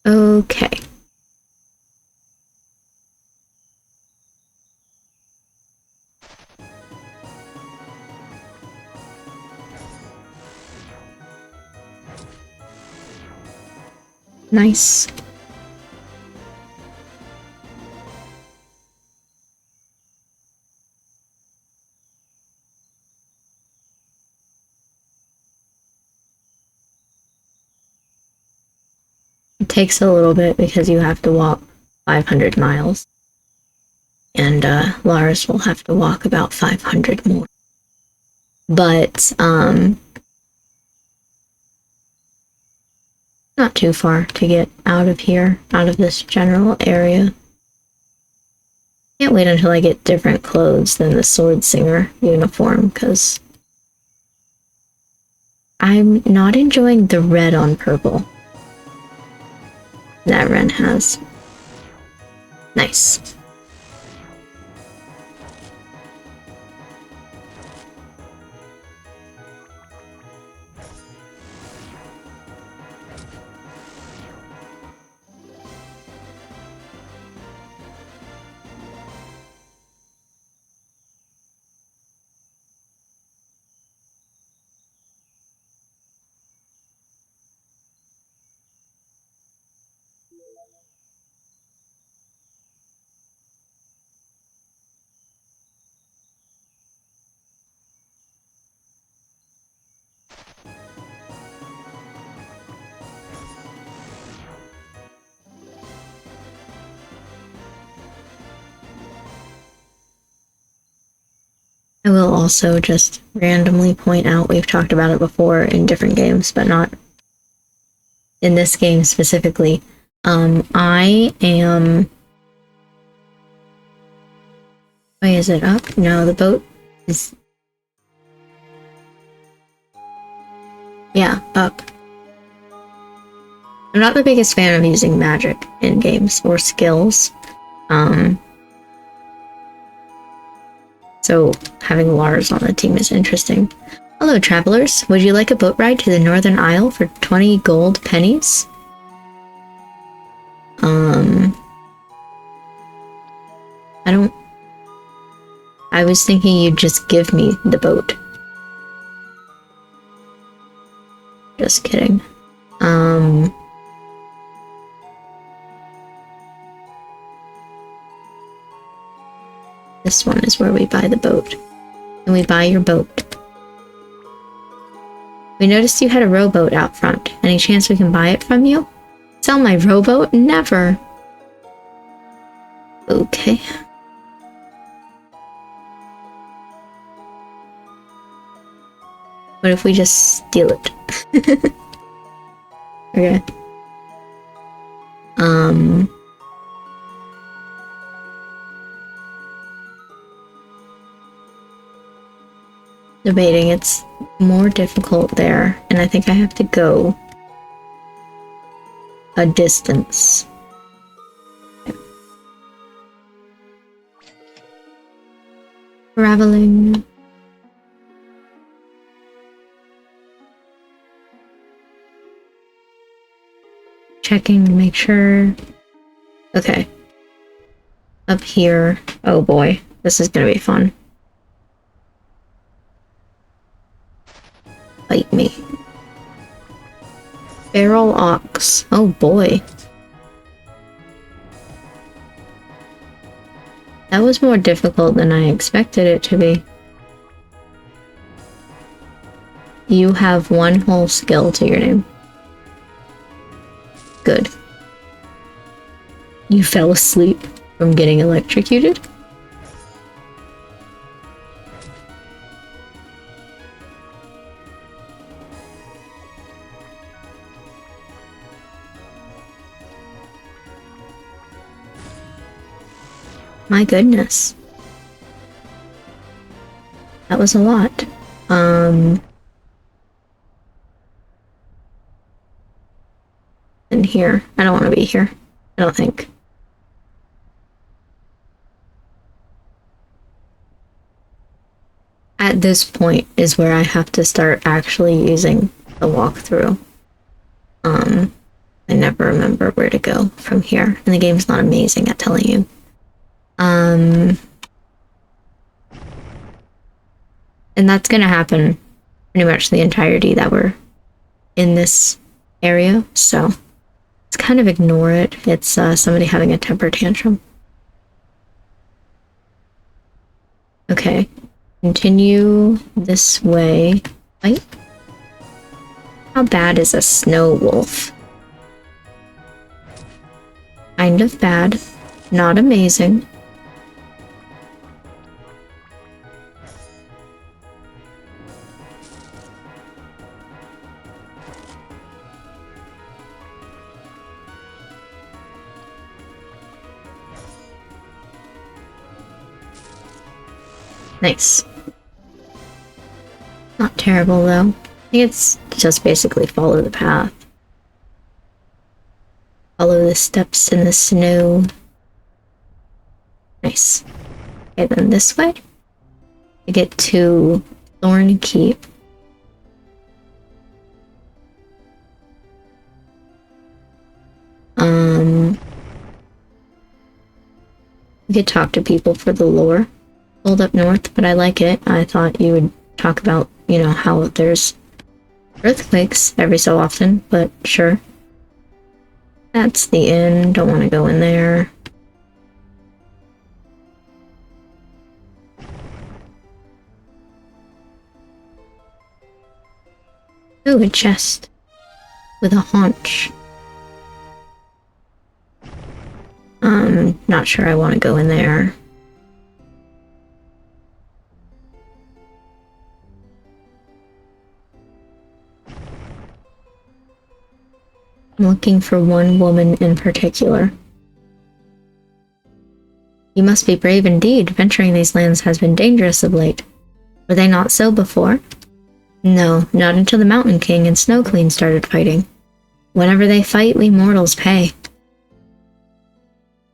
Okay. Nice. It takes a little bit because you have to walk 500 miles. And Lars will have to walk about 500 more. But, not too far to get out of here, out of this general area. Can't wait until I get different clothes than the sword singer uniform, because I'm not enjoying the red on purple that Rhen has. Nice. I will also just randomly point out, we've talked about it before in different games, but not in this game specifically. I am... Wait, is it up? No, the boat is... Yeah, up. I'm not the biggest fan of using magic in games or skills. So having Lars on the team is interesting. Hello, travelers. Would you like a boat ride to the Northern Isle for 20 gold pennies? I was thinking you'd just give me the boat. Just kidding. This one is where we buy the boat. And we buy your boat. We noticed you had a rowboat out front. Any chance we can buy it from you? Sell my rowboat? Never. Okay. What if we just steal it? Okay. Debating, it's more difficult there, and I think I have to go a distance. Traveling. Checking to make sure. Okay. Up here. Oh boy, this is gonna be fun. Bite me. Feral ox. Oh boy. That was more difficult than I expected it to be. You have one whole skill to your name. Good. You fell asleep from getting electrocuted? My goodness. That was a lot. In here. I don't want to be here. I don't think. At this point is where I have to start actually using the walkthrough. I never remember where to go from here, and the game's not amazing at telling you. And that's gonna happen pretty much the entirety that we're in this area, so let's kind of ignore it. It's somebody having a temper tantrum. Okay, continue this way. Wait. How bad is a snow wolf? Kind of bad. Not amazing. Nice. Not terrible, though. I think it's just basically follow the path. Follow the steps in the snow. Nice. Okay, then this way. To get to Thorn Keep. We could talk to people for the lore. Hold up north, but I like it. I thought you would talk about, you know, how there's earthquakes every so often, but sure. That's the inn. Don't want to go in there. Ooh, a chest with a haunch. Not sure I want to go in there. I'm looking for one woman in particular. You must be brave indeed. Venturing these lands has been dangerous of late. Were they not so before? No, not until the Mountain King and Snow Queen started fighting. Whenever they fight, we mortals pay.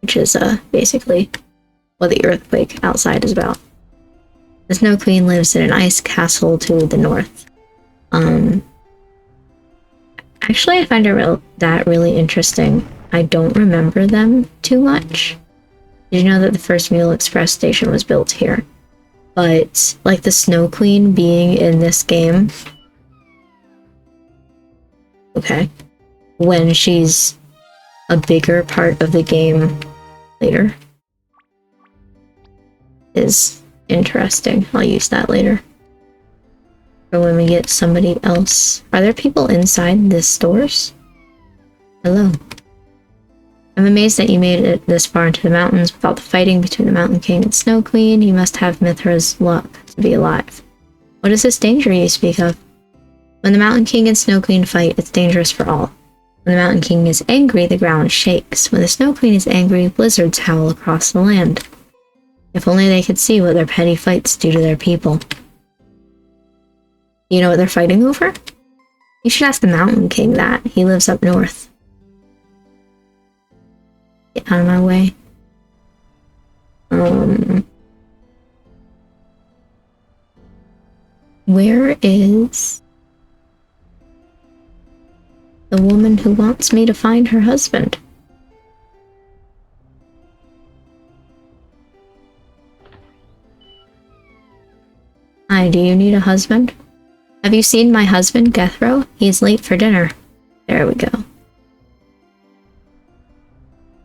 Which is, basically what the earthquake outside is about. The Snow Queen lives in an ice castle to the north. Actually, I find that really interesting. I don't remember them too much. Did you know that the first Mule Express station was built here? But, like, the Snow Queen being in this game... Okay. When she's a bigger part of the game later. Is interesting. I'll use that later. Or when we get somebody else. Are there people inside the stores? Hello. I'm amazed that you made it this far into the mountains without the fighting between the Mountain King and Snow Queen. You must have Mithra's luck to be alive. What is this danger you speak of? When the Mountain King and Snow Queen fight, it's dangerous for all. When the Mountain King is angry, the ground shakes. When the Snow Queen is angry, blizzards howl across the land. If only they could see what their petty fights do to their people. You know what they're fighting over? You should ask the Mountain King that. He lives up north. Get out of my way. Where is the woman who wants me to find her husband? Hi, do you need a husband? Have you seen my husband, Gethro? He is late for dinner. There we go.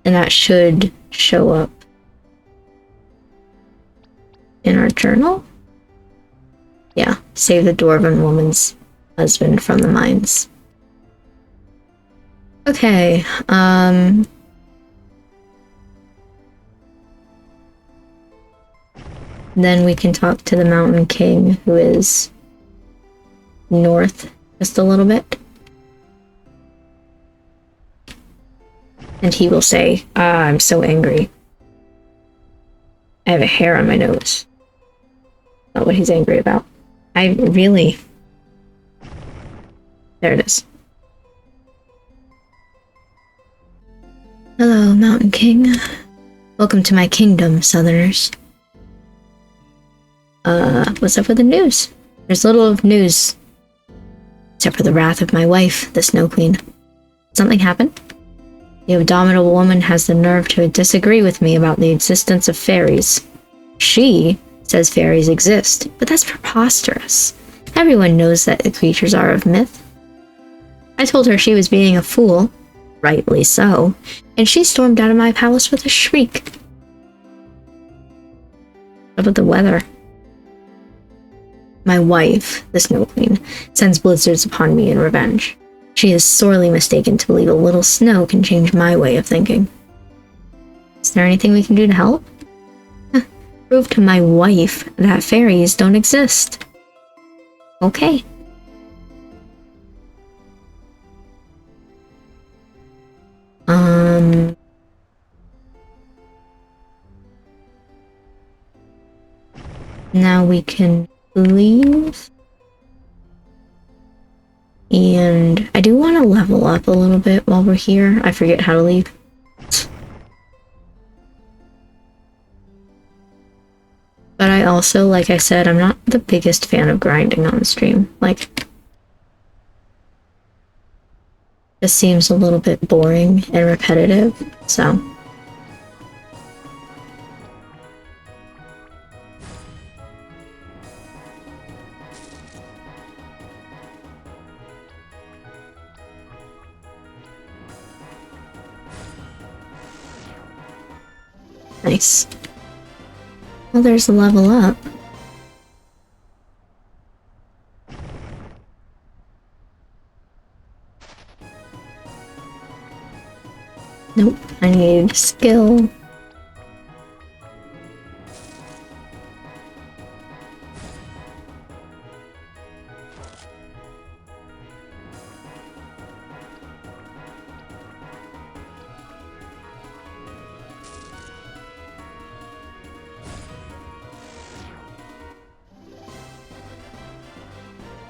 And that should show up in our journal. Yeah, save the Dwarven woman's husband from the mines. Okay, then we can talk to the Mountain King, who is north just a little bit. And he will say, I'm so angry. I have a hair on my nose. Not what he's angry about. I really... There it is. Hello, Mountain King. Welcome to my kingdom, Southerners. What's up with the news? There's little news. Except for the wrath of my wife, the Snow Queen. Something happened? The abominable woman has the nerve to disagree with me about the existence of fairies. She says fairies exist, but that's preposterous. Everyone knows that the creatures are of myth. I told her she was being a fool, rightly so, and she stormed out of my palace with a shriek. What about the weather? My wife, the Snow Queen, sends blizzards upon me in revenge. She is sorely mistaken to believe a little snow can change my way of thinking. Is there anything we can do to help? Prove to my wife that fairies don't exist. Okay. Now we can leave. And I do want to level up a little bit while we're here. I forget how to leave. But I also, like I said, I'm not the biggest fan of grinding on stream. Like, this seems a little bit boring and repetitive, so. Nice. Well, there's a level up. Nope, I need skill.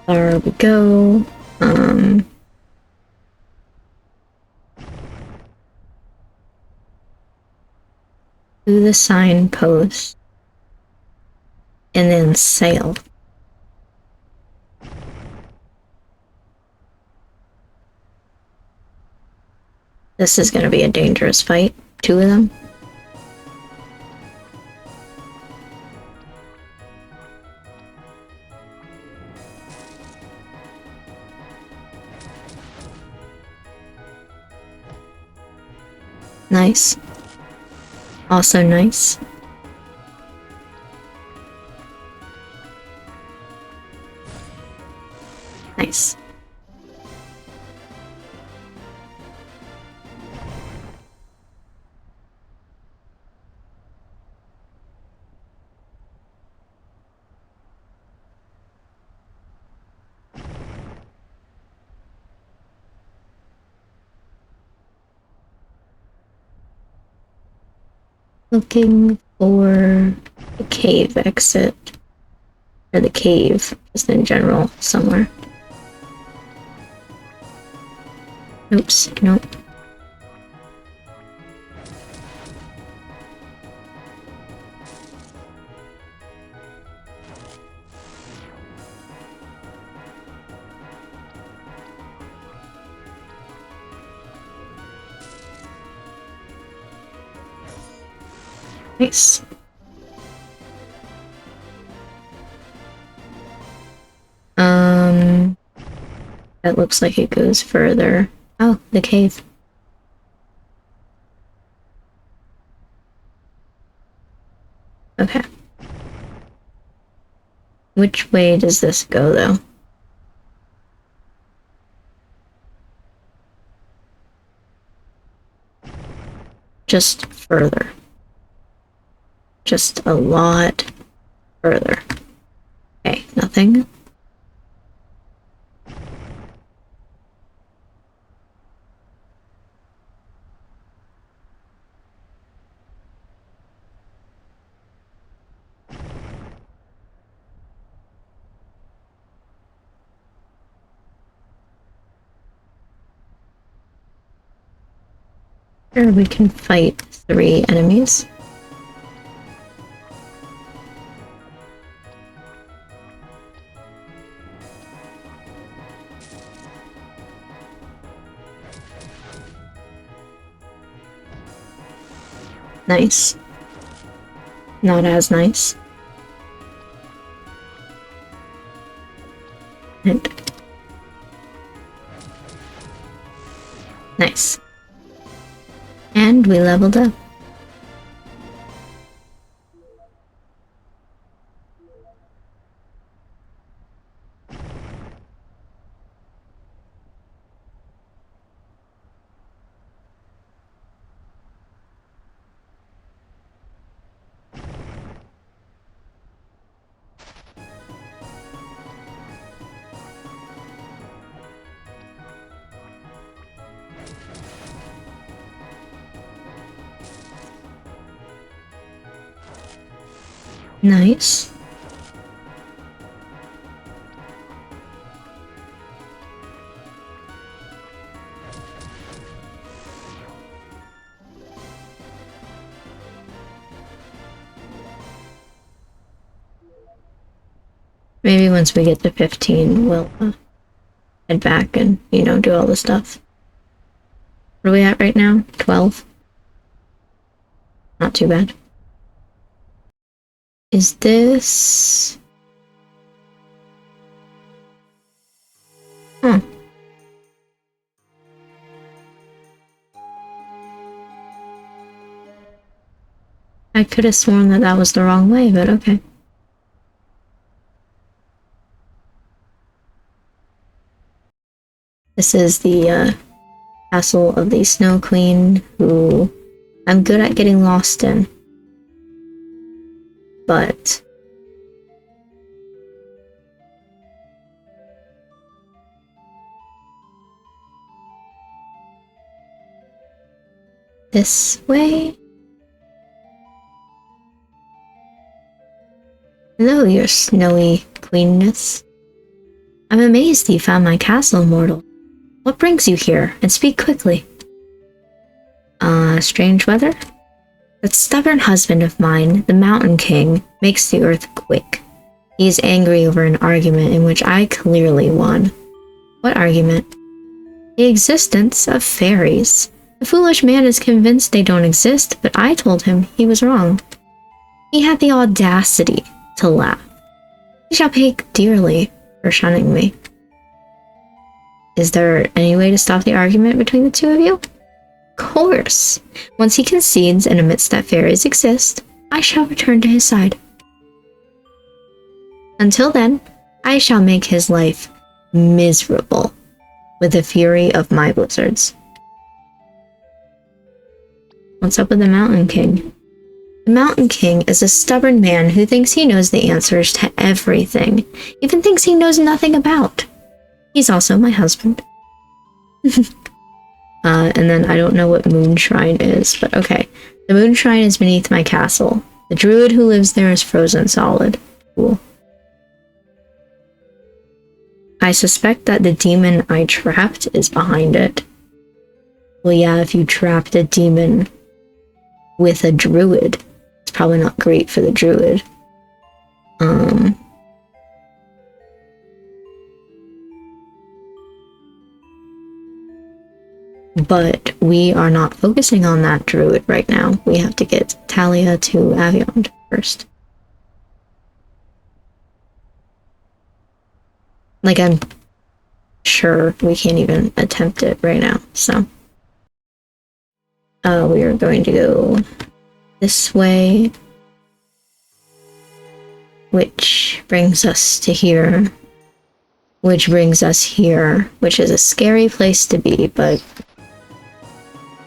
There we go. Do the signpost. And then sail. This is gonna be a dangerous fight. Two of them. Nice. Also nice. Nice. Looking for the cave exit. Or the cave, just in general, somewhere. Oops, nope. Nice. That looks like it goes further. Oh, the cave. Okay. Which way does this go, though? Just further. Just a lot further. Okay, nothing. Sure, we can fight 3 enemies. Nice. Not as nice. And nice. And we leveled up. Nice. Maybe once we get to 15, we'll head back and, you know, do all the stuff. What are we at right now? 12? Not too bad. Is this... Huh. I could have sworn that that was the wrong way, but okay. This is the castle of the Snow Queen, who I'm good at getting lost in. But this way? Hello, your snowy queenness. I'm amazed you found my castle, mortal. What brings you here? And speak quickly. Strange weather? That stubborn husband of mine, the Mountain King, makes the earth quake. He is angry over an argument in which I clearly won. What argument? The existence of fairies. The foolish man is convinced they don't exist, but I told him he was wrong. He had the audacity to laugh. He shall pay dearly for shunning me. Is there any way to stop the argument between the two of you? Of course. Once he concedes and admits that fairies exist, I shall return to his side. Until then, I shall make his life miserable with the fury of my blizzards. What's up with the Mountain King? The Mountain King is a stubborn man who thinks he knows the answers to everything, even things he knows nothing about. He's also my husband. And then I don't know what Moon Shrine is, but okay. The Moon Shrine is beneath my castle. The druid who lives there is frozen solid. Cool. I suspect that the demon I trapped is behind it. Well, yeah, if you trapped a demon with a druid, it's probably not great for the druid. But we are not focusing on that druid right now. We have to get Talia to Aveyond first. Like, I'm sure we can't even attempt it right now, so. We are going to go this way, which brings us to here, which brings us here, which is a scary place to be, but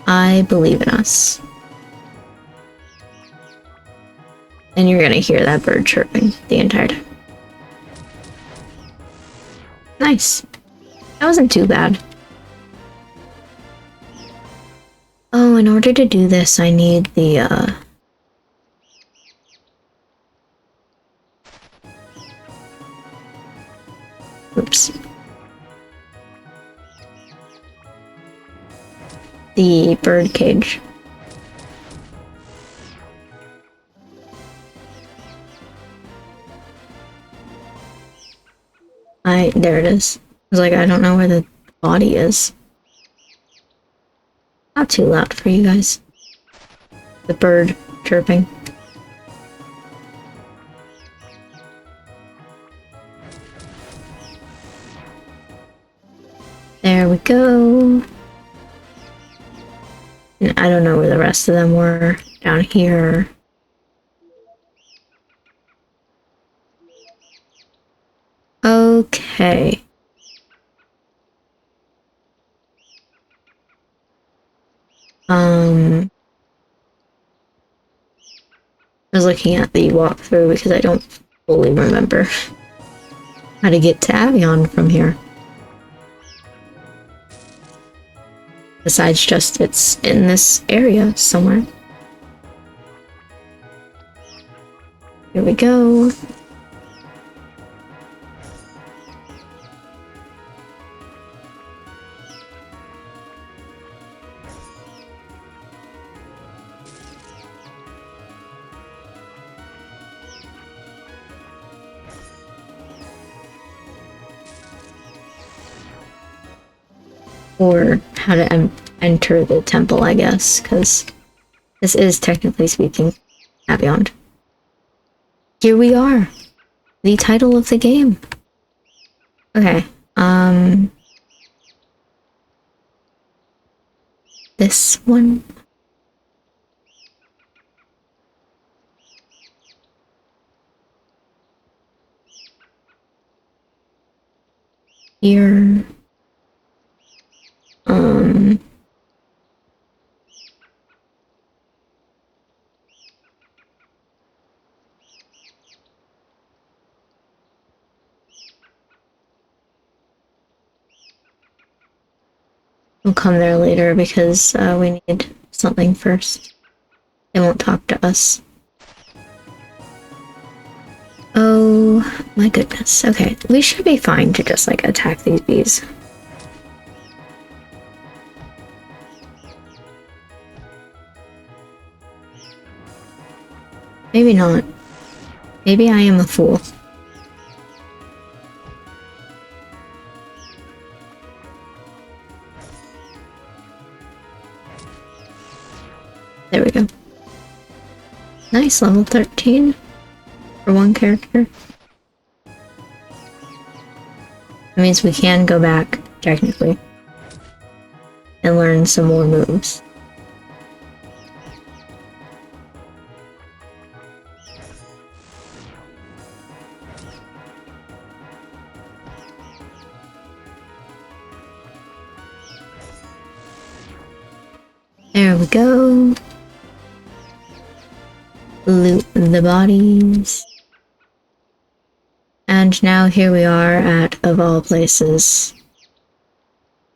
I believe in us. And you're gonna hear that bird chirping the entire time. Nice. That wasn't too bad. Oh, in order to do this, I need the, oops. the bird cage. There it is. I was like, I don't know where the body is. Not too loud for you guys. The bird chirping. There we go. And I don't know where the rest of them were. Down here. Okay. I was looking at the walkthrough because I don't fully remember how to get to Aveyond from here. Besides just it's in this area somewhere. Here we go. Or how to enter the temple, I guess, because this is technically speaking Aveyond. Here we are. The title of the game. Okay, this one. Here. We'll come there later because we need something first. They won't talk to us. Oh my goodness. Okay, we should be fine to just like attack these bees. Maybe not. Maybe I am a fool. There we go. Nice, level 13 for one character. That means we can go back, technically, and learn some more moves. There we go. Loot the bodies. And now here we are at, of all places,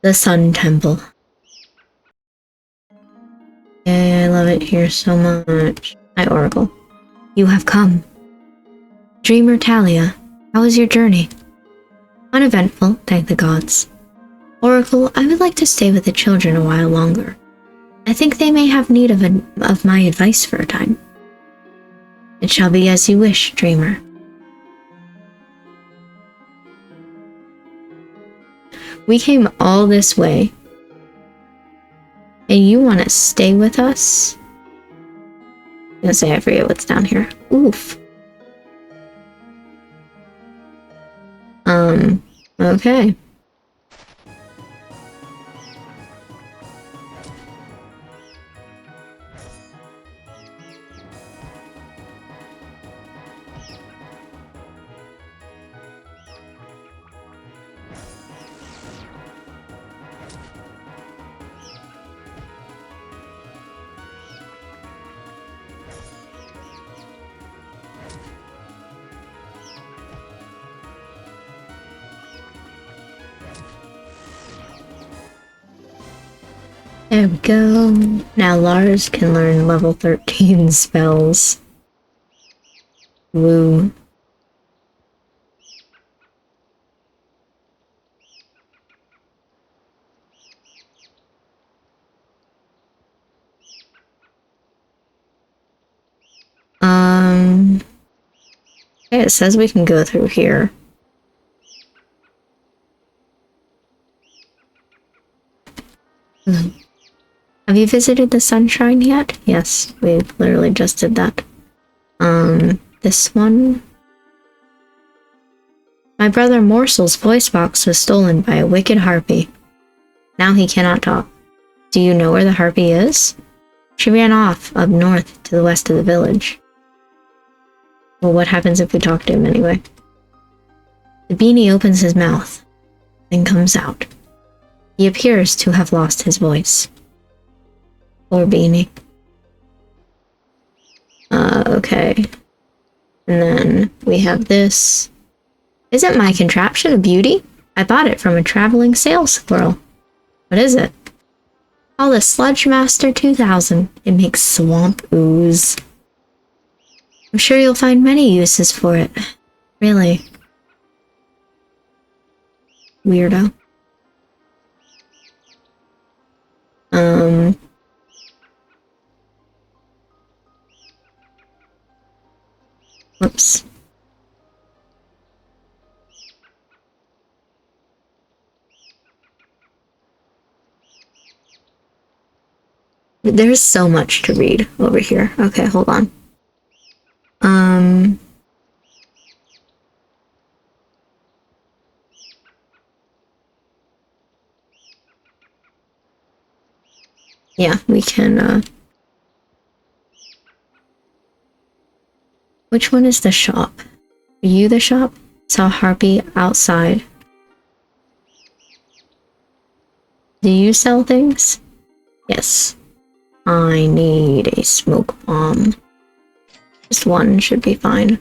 the Sun Temple. Yay, I love it here so much. Hi, Oracle. You have come. Dreamer Talia, how was your journey? Uneventful, thank the gods. Oracle, I would like to stay with the children a while longer. I think they may have need of my advice for a time. It shall be as you wish, Dreamer. We came all this way, and you want to stay with us? I'm gonna say I forget what's down here. Oof. Okay. There we go. Now Lars can learn level 13 spells. Woo. Okay, it says we can go through here. Have you visited the sunshine yet? Yes, we literally just did that. This one? My brother Morsel's voice box was stolen by a wicked harpy. Now he cannot talk. Do you know where the harpy is? She ran off up north to the west of the village. Well, what happens if we talk to him anyway? The beanie opens his mouth, then comes out. He appears to have lost his voice. Poor beanie. Okay. And then we have this. Isn't my contraption a beauty? I bought it from a traveling sales squirrel. What is it? Oh, the Sludge Master 2000. It makes swamp ooze. I'm sure you'll find many uses for it. Really. Weirdo. Whoops. There's so much to read over here. Okay, hold on. Yeah, we can, Which one is the shop? Are you the shop? Saw Harpy outside. Do you sell things? Yes. I need a smoke bomb. Just one should be fine.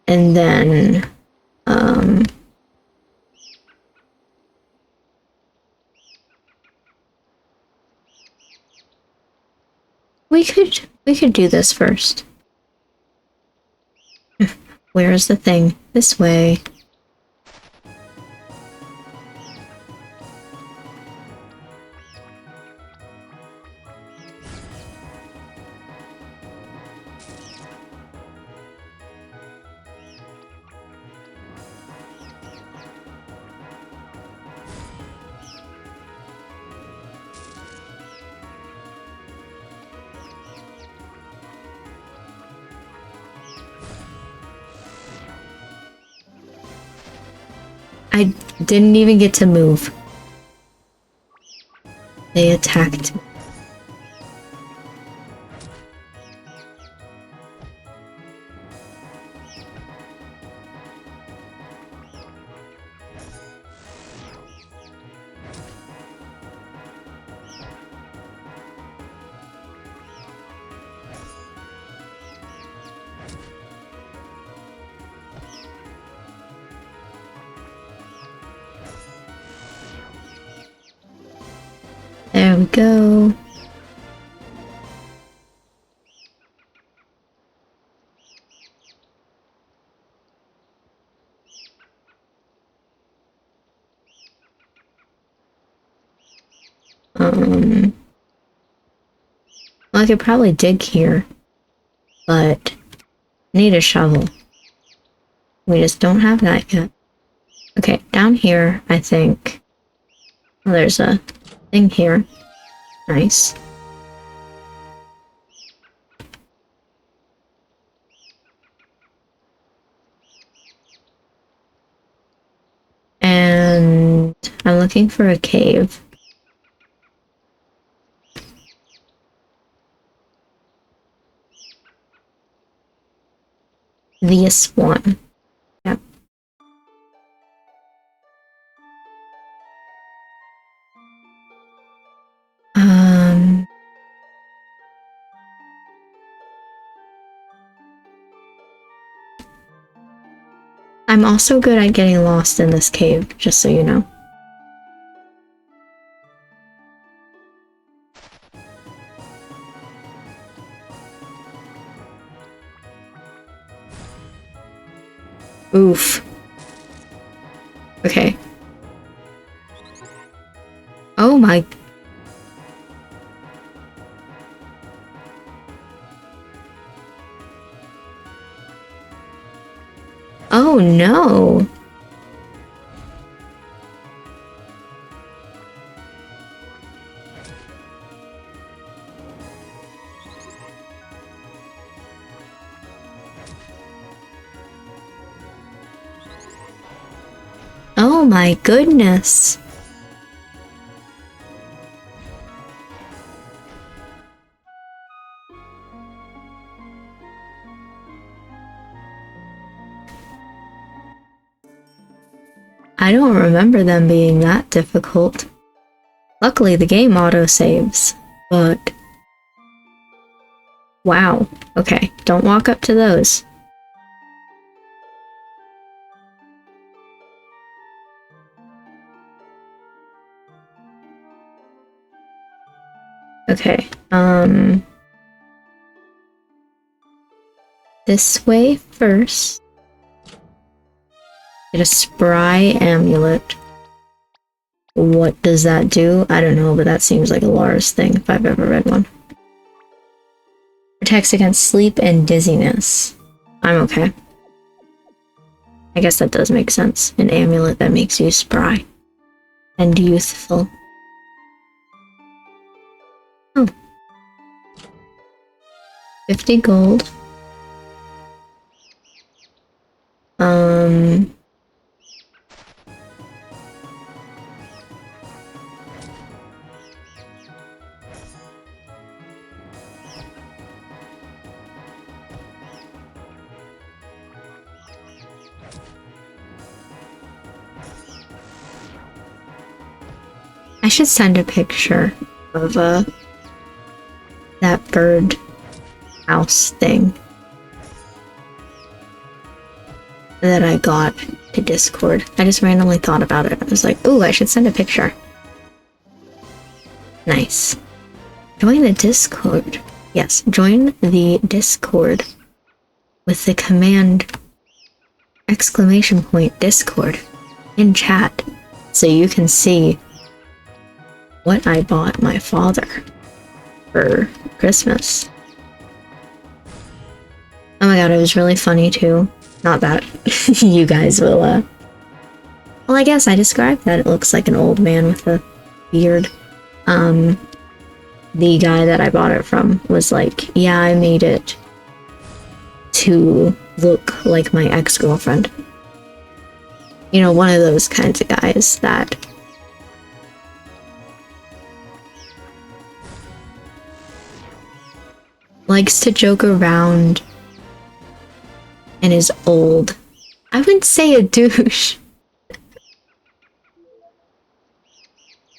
And then, we could do this first. Where is the thing? This way. I didn't even get to move. They attacked me. There we go. Well, I could probably dig here, but I need a shovel. We just don't have that yet. Okay, down here, I think. Oh, there's a thing here. Nice. And I'm looking for a cave. This one. Yep. I'm also good at getting lost in this cave, just so you know. Oof. Okay. Oh my... Oh no! Oh my goodness! I don't remember them being that difficult. Luckily, the game auto-saves, but... Wow. Okay, don't walk up to those. Okay, this way first. Get a spry amulet. What does that do? I don't know, but that seems like a Lars thing if I've ever read one. Protects against sleep and dizziness. I'm okay. I guess that does make sense. An amulet that makes you spry and youthful. Oh. 50 gold. I should send a picture of that bird house thing that I got to Discord. I just randomly thought about it. I was like, ooh, I should send a picture. Nice. Join the Discord. Yes, join the Discord with the command !Discord in chat so you can see what I bought my father for Christmas. Oh my god, it was really funny too. Not that you guys will, well, I guess I described that. It looks like an old man with a beard. The guy that I bought it from was like, yeah, I made it to look like my ex-girlfriend. You know, one of those kinds of guys that likes to joke around and is old. I wouldn't say a douche.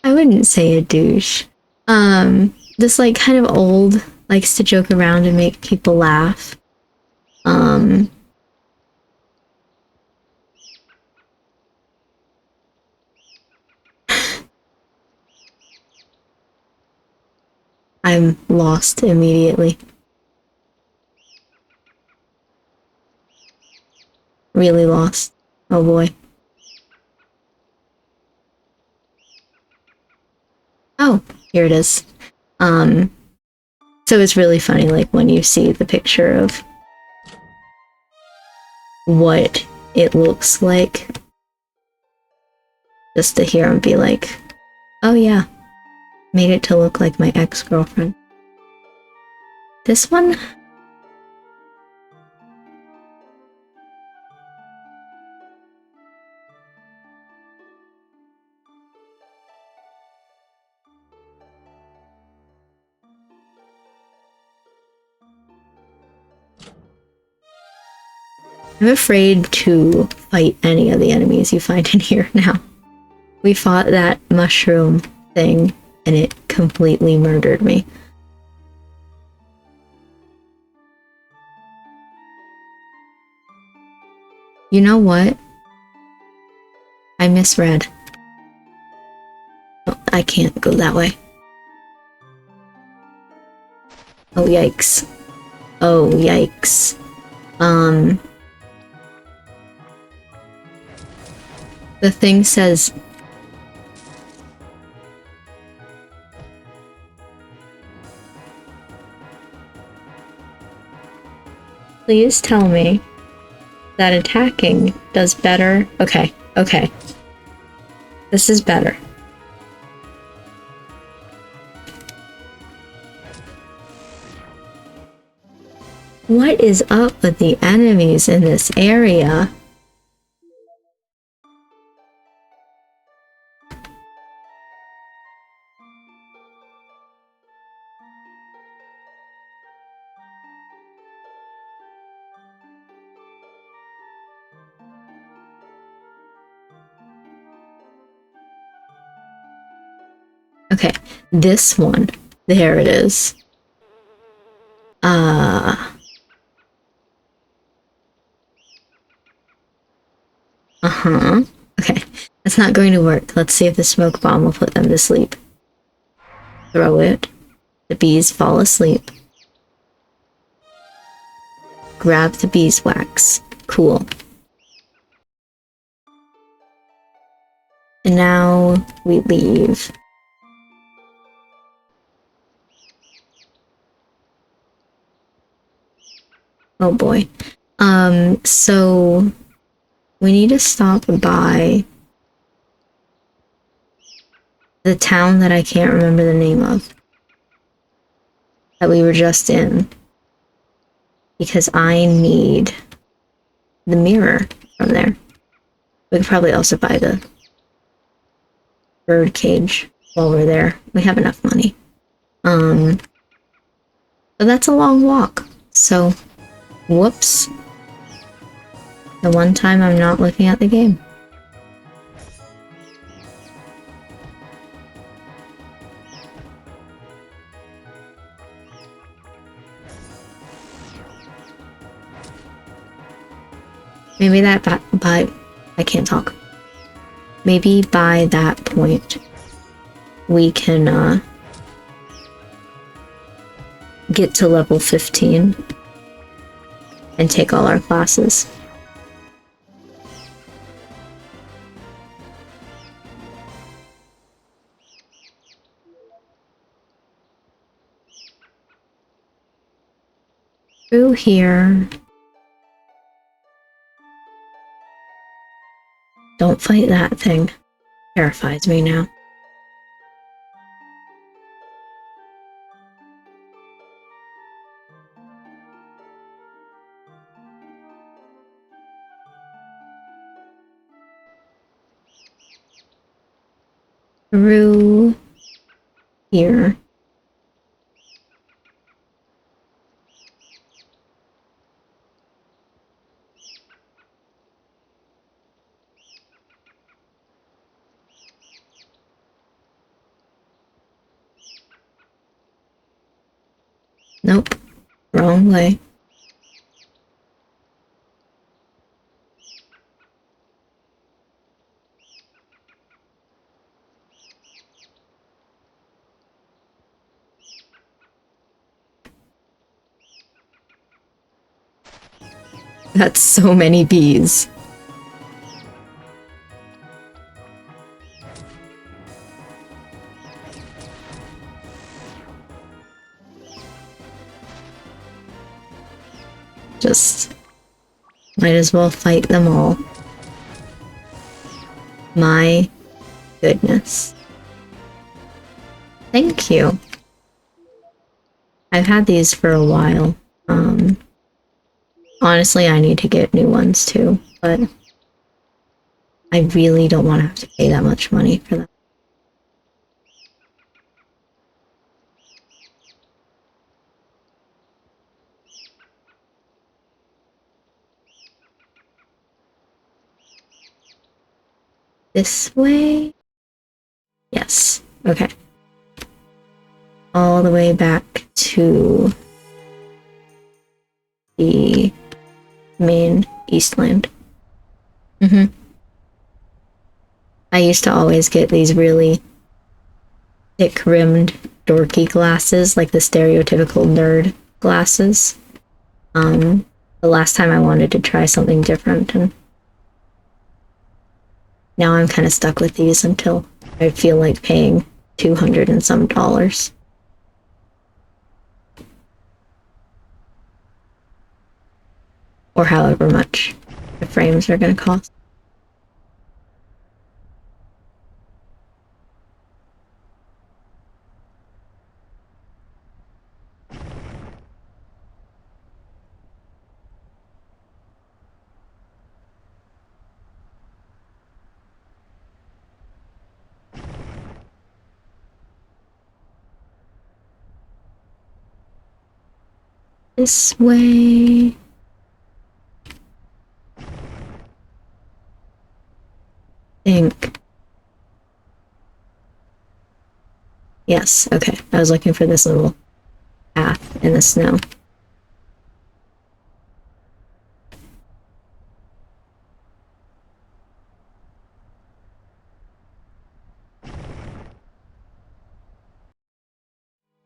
I wouldn't say a douche. This like kind of old, likes to joke around and make people laugh. I'm lost immediately. Really lost. Oh boy. Oh, here it is. So it's really funny, like, when you see the picture of what it looks like, just to hear him be like, oh yeah, made it to look like my ex-girlfriend. This one? I'm afraid to fight any of the enemies you find in here now. We fought that mushroom thing, and it completely murdered me. You know what? I misread. Oh, I can't go that way. Oh, yikes. Oh, yikes. The thing says... Please tell me that attacking does better. Okay, okay. This is better. What is up with the enemies in this area? Okay, this one. There it is. Uh-huh. Okay, that's not going to work. Let's see if the smoke bomb will put them to sleep. Throw it. The bees fall asleep. Grab the beeswax. Cool. And now we leave. Oh boy. So we need to stop by the town that I can't remember the name of, that we were just in, because I need the mirror from there. We could probably also buy the bird cage while we're there. We have enough money. But that's a long walk, so whoops. The one time I'm not looking at the game. Maybe that by I can't talk. Maybe by that point we can get to level 15 and take all our classes. Through here. Don't fight that thing. Terrifies me now. Through here. Nope. Wrong way. That's so many bees. Just might as well fight them all. My goodness. Thank you. I've had these for a while. Honestly, I need to get new ones too, but I really don't want to have to pay that much money for them. This way? Yes. Okay. All the way back to the main Eastland. I used to always get these really thick-rimmed, dorky glasses, like the stereotypical nerd glasses. The last time I wanted to try something different, and now I'm kind of stuck with these until I feel like paying $200 and some. Or however much. the frames are gonna cost. This way. Think. Yes, okay. I was looking for this little path in the snow.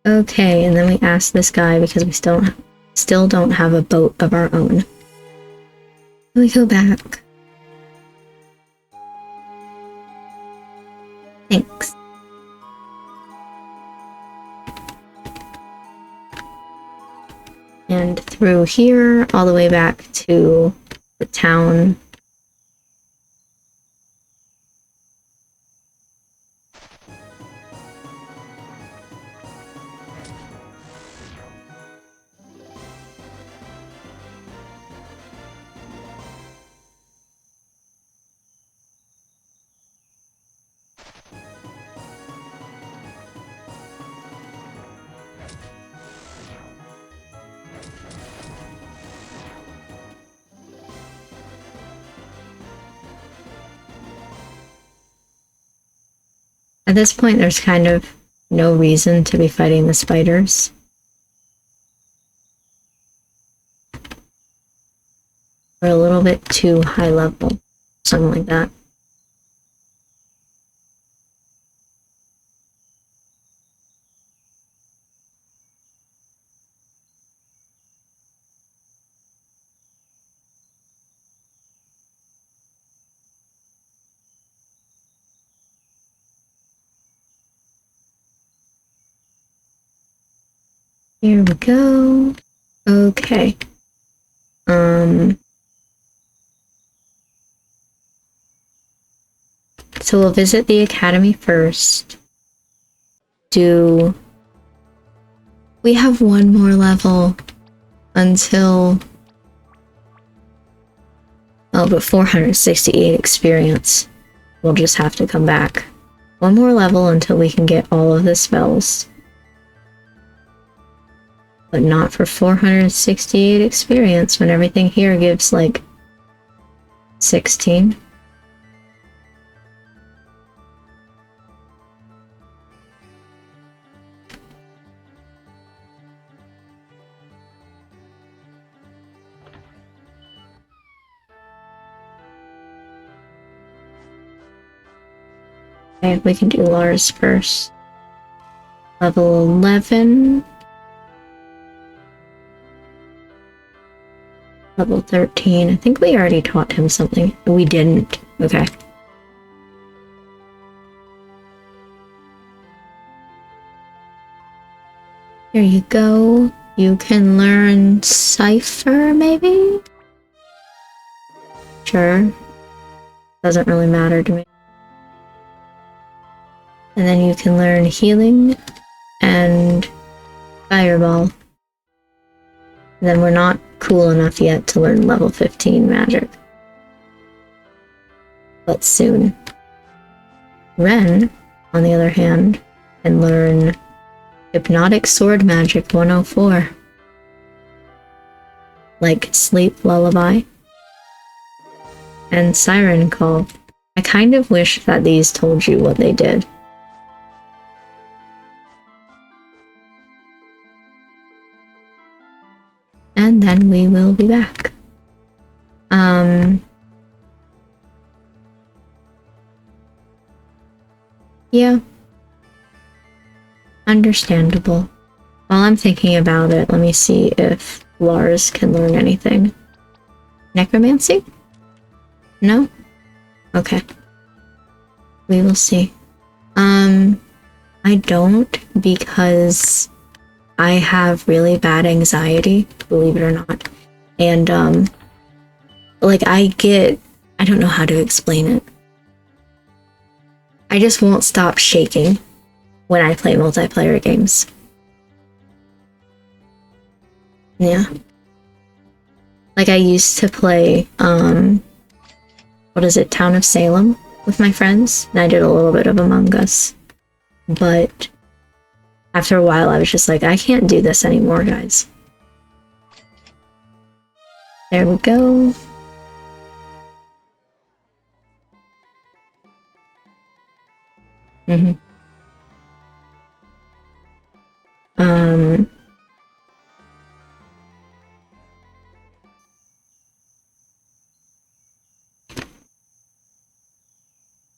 Okay, and then we asked this guy because we still don't have a boat of our own. We go back. Thanks. And through here, all the way back to the town. At this point, there's kind of no reason to be fighting the spiders. We're a little bit too high level, something like that. Here we go. Okay. So we'll visit the academy first. We have one more level until... Oh, but 468 experience. We'll just have to come back. One more level until we can get all of the spells. But not for 468 experience when everything here gives like 16. Okay, we can do Lars first. Level 11. Level 13. I think we already taught him something. We didn't. Okay. Here you go. You can learn Cipher, maybe? Sure. Doesn't really matter to me. And then you can learn Healing and Fireball. And then we're not cool enough yet to learn level 15 magic. But soon. Rhen, on the other hand, can learn Hypnotic Sword Magic 104. Like Sleep Lullaby and Siren Call. I kind of wish that these told you what they did. And then we will be back. Yeah. Understandable. While I'm thinking about it, let me see if Lars can learn anything. Necromancy? No? Okay. We will see. I don't, because I have really bad anxiety, believe it or not. And like, I don't know how to explain it. I just won't stop shaking when I play multiplayer games. Yeah. Like, I used to play, what is it, Town of Salem with my friends, and I did a little bit of Among Us. But after a while, I was just like, I can't do this anymore, guys. There we go.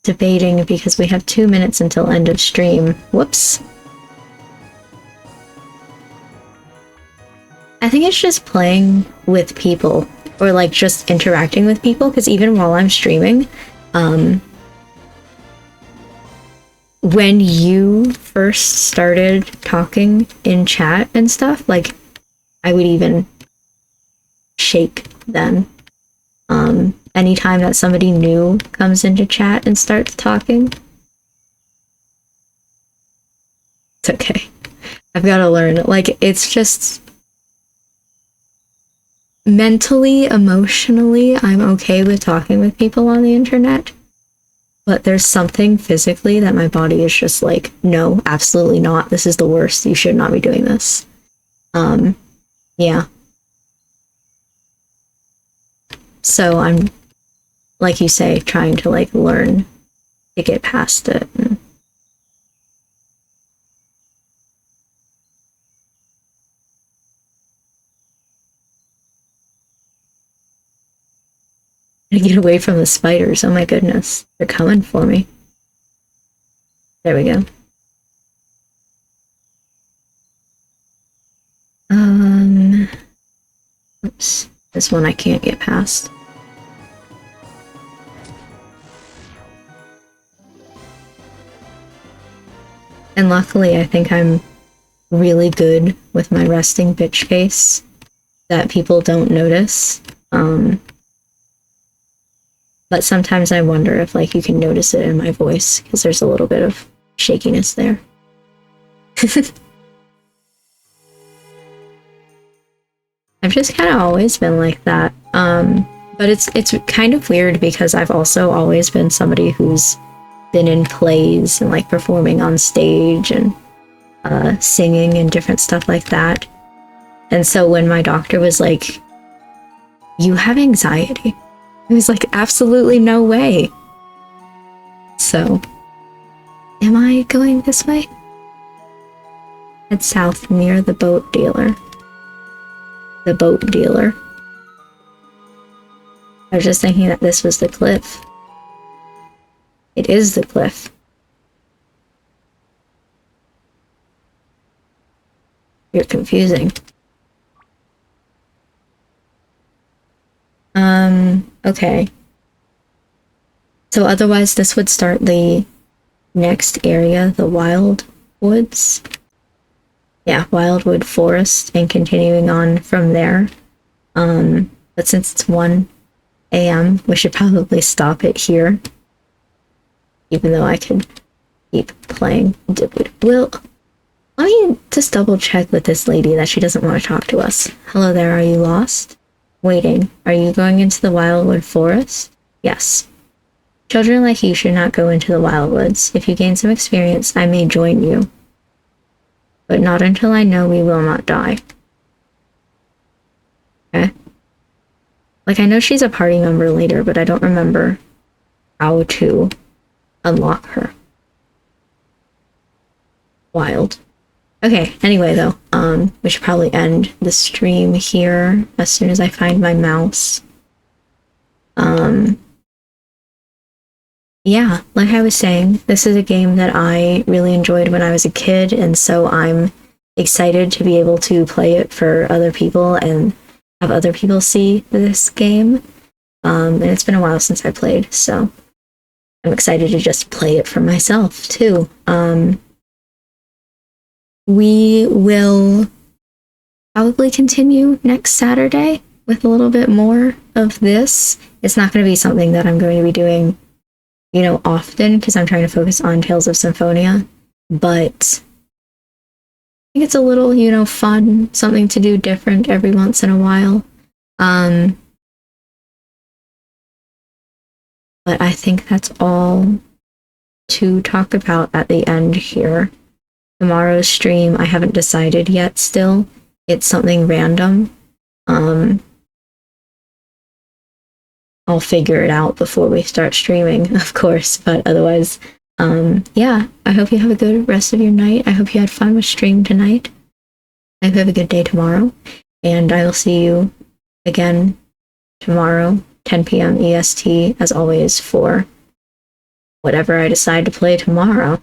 Debating because we have 2 minutes until end of stream. Whoops. I think it's just playing with people, or like just interacting with people, because even while I'm streaming, when you first started talking in chat and stuff, like, I would even shake then. Anytime that somebody new comes into chat and starts talking. It's okay. I've got to learn. Like, it's just... mentally, emotionally, I'm okay with talking with people on the internet. But there's something physically that my body is just like, no, absolutely not. This is the worst. You should not be doing this. Yeah. So I'm, like you say, trying to like learn to get past it. To get away from the spiders. Oh my goodness. They're coming for me. There we go. Oops. This one I can't get past. And luckily, I think I'm really good with my resting bitch face that people don't notice. But sometimes I wonder if, like, you can notice it in my voice, because there's a little bit of shakiness there. I've just kind of always been like that. But it's kind of weird, because I've also always been somebody who's been in plays and like performing on stage and singing and different stuff like that. And so when my doctor was like, you have anxiety, I was like, absolutely no way. So, am I going this way? Head south near the boat dealer. The boat dealer. I was just thinking that this was the cliff. It is the cliff. You're confusing. Okay. So otherwise this would start the next area, the Wild Woods. Yeah, Wildwood Forest, and continuing on from there. But since it's 1 a.m., we should probably stop it here. Even though I could keep playing. Well, let me just double check with this lady that she doesn't want to talk to us. Hello there, are you lost? Waiting. Are you going into the Wildwood Forest? Yes. Children like you should not go into the Wildwoods. If you gain some experience, I may join you. But not until I know we will not die. Okay. Like, I know she's a party member later, but I don't remember how to unlock her. Wild. Okay, anyway though, we should probably end the stream here as soon as I find my mouse. Yeah, like I was saying, this is a game that I really enjoyed when I was a kid, and so I'm excited to be able to play it for other people and have other people see this game. And it's been a while since I played, so I'm excited to just play it for myself too. We will probably continue next Saturday, with a little bit more of this. It's not going to be something that I'm going to be doing, you know, often because I'm trying to focus on Tales of Symphonia, but I think it's a little, you know, fun, something to do different every once in a while. But I think that's all to talk about at the end here. Tomorrow's stream, I haven't decided yet still. It's something random. I'll figure it out before we start streaming, of course, but otherwise, yeah, I hope you have a good rest of your night. I hope you had fun with stream tonight. I hope you have a good day tomorrow, and I will see you again tomorrow, 10 p.m. EST, as always, for whatever I decide to play tomorrow.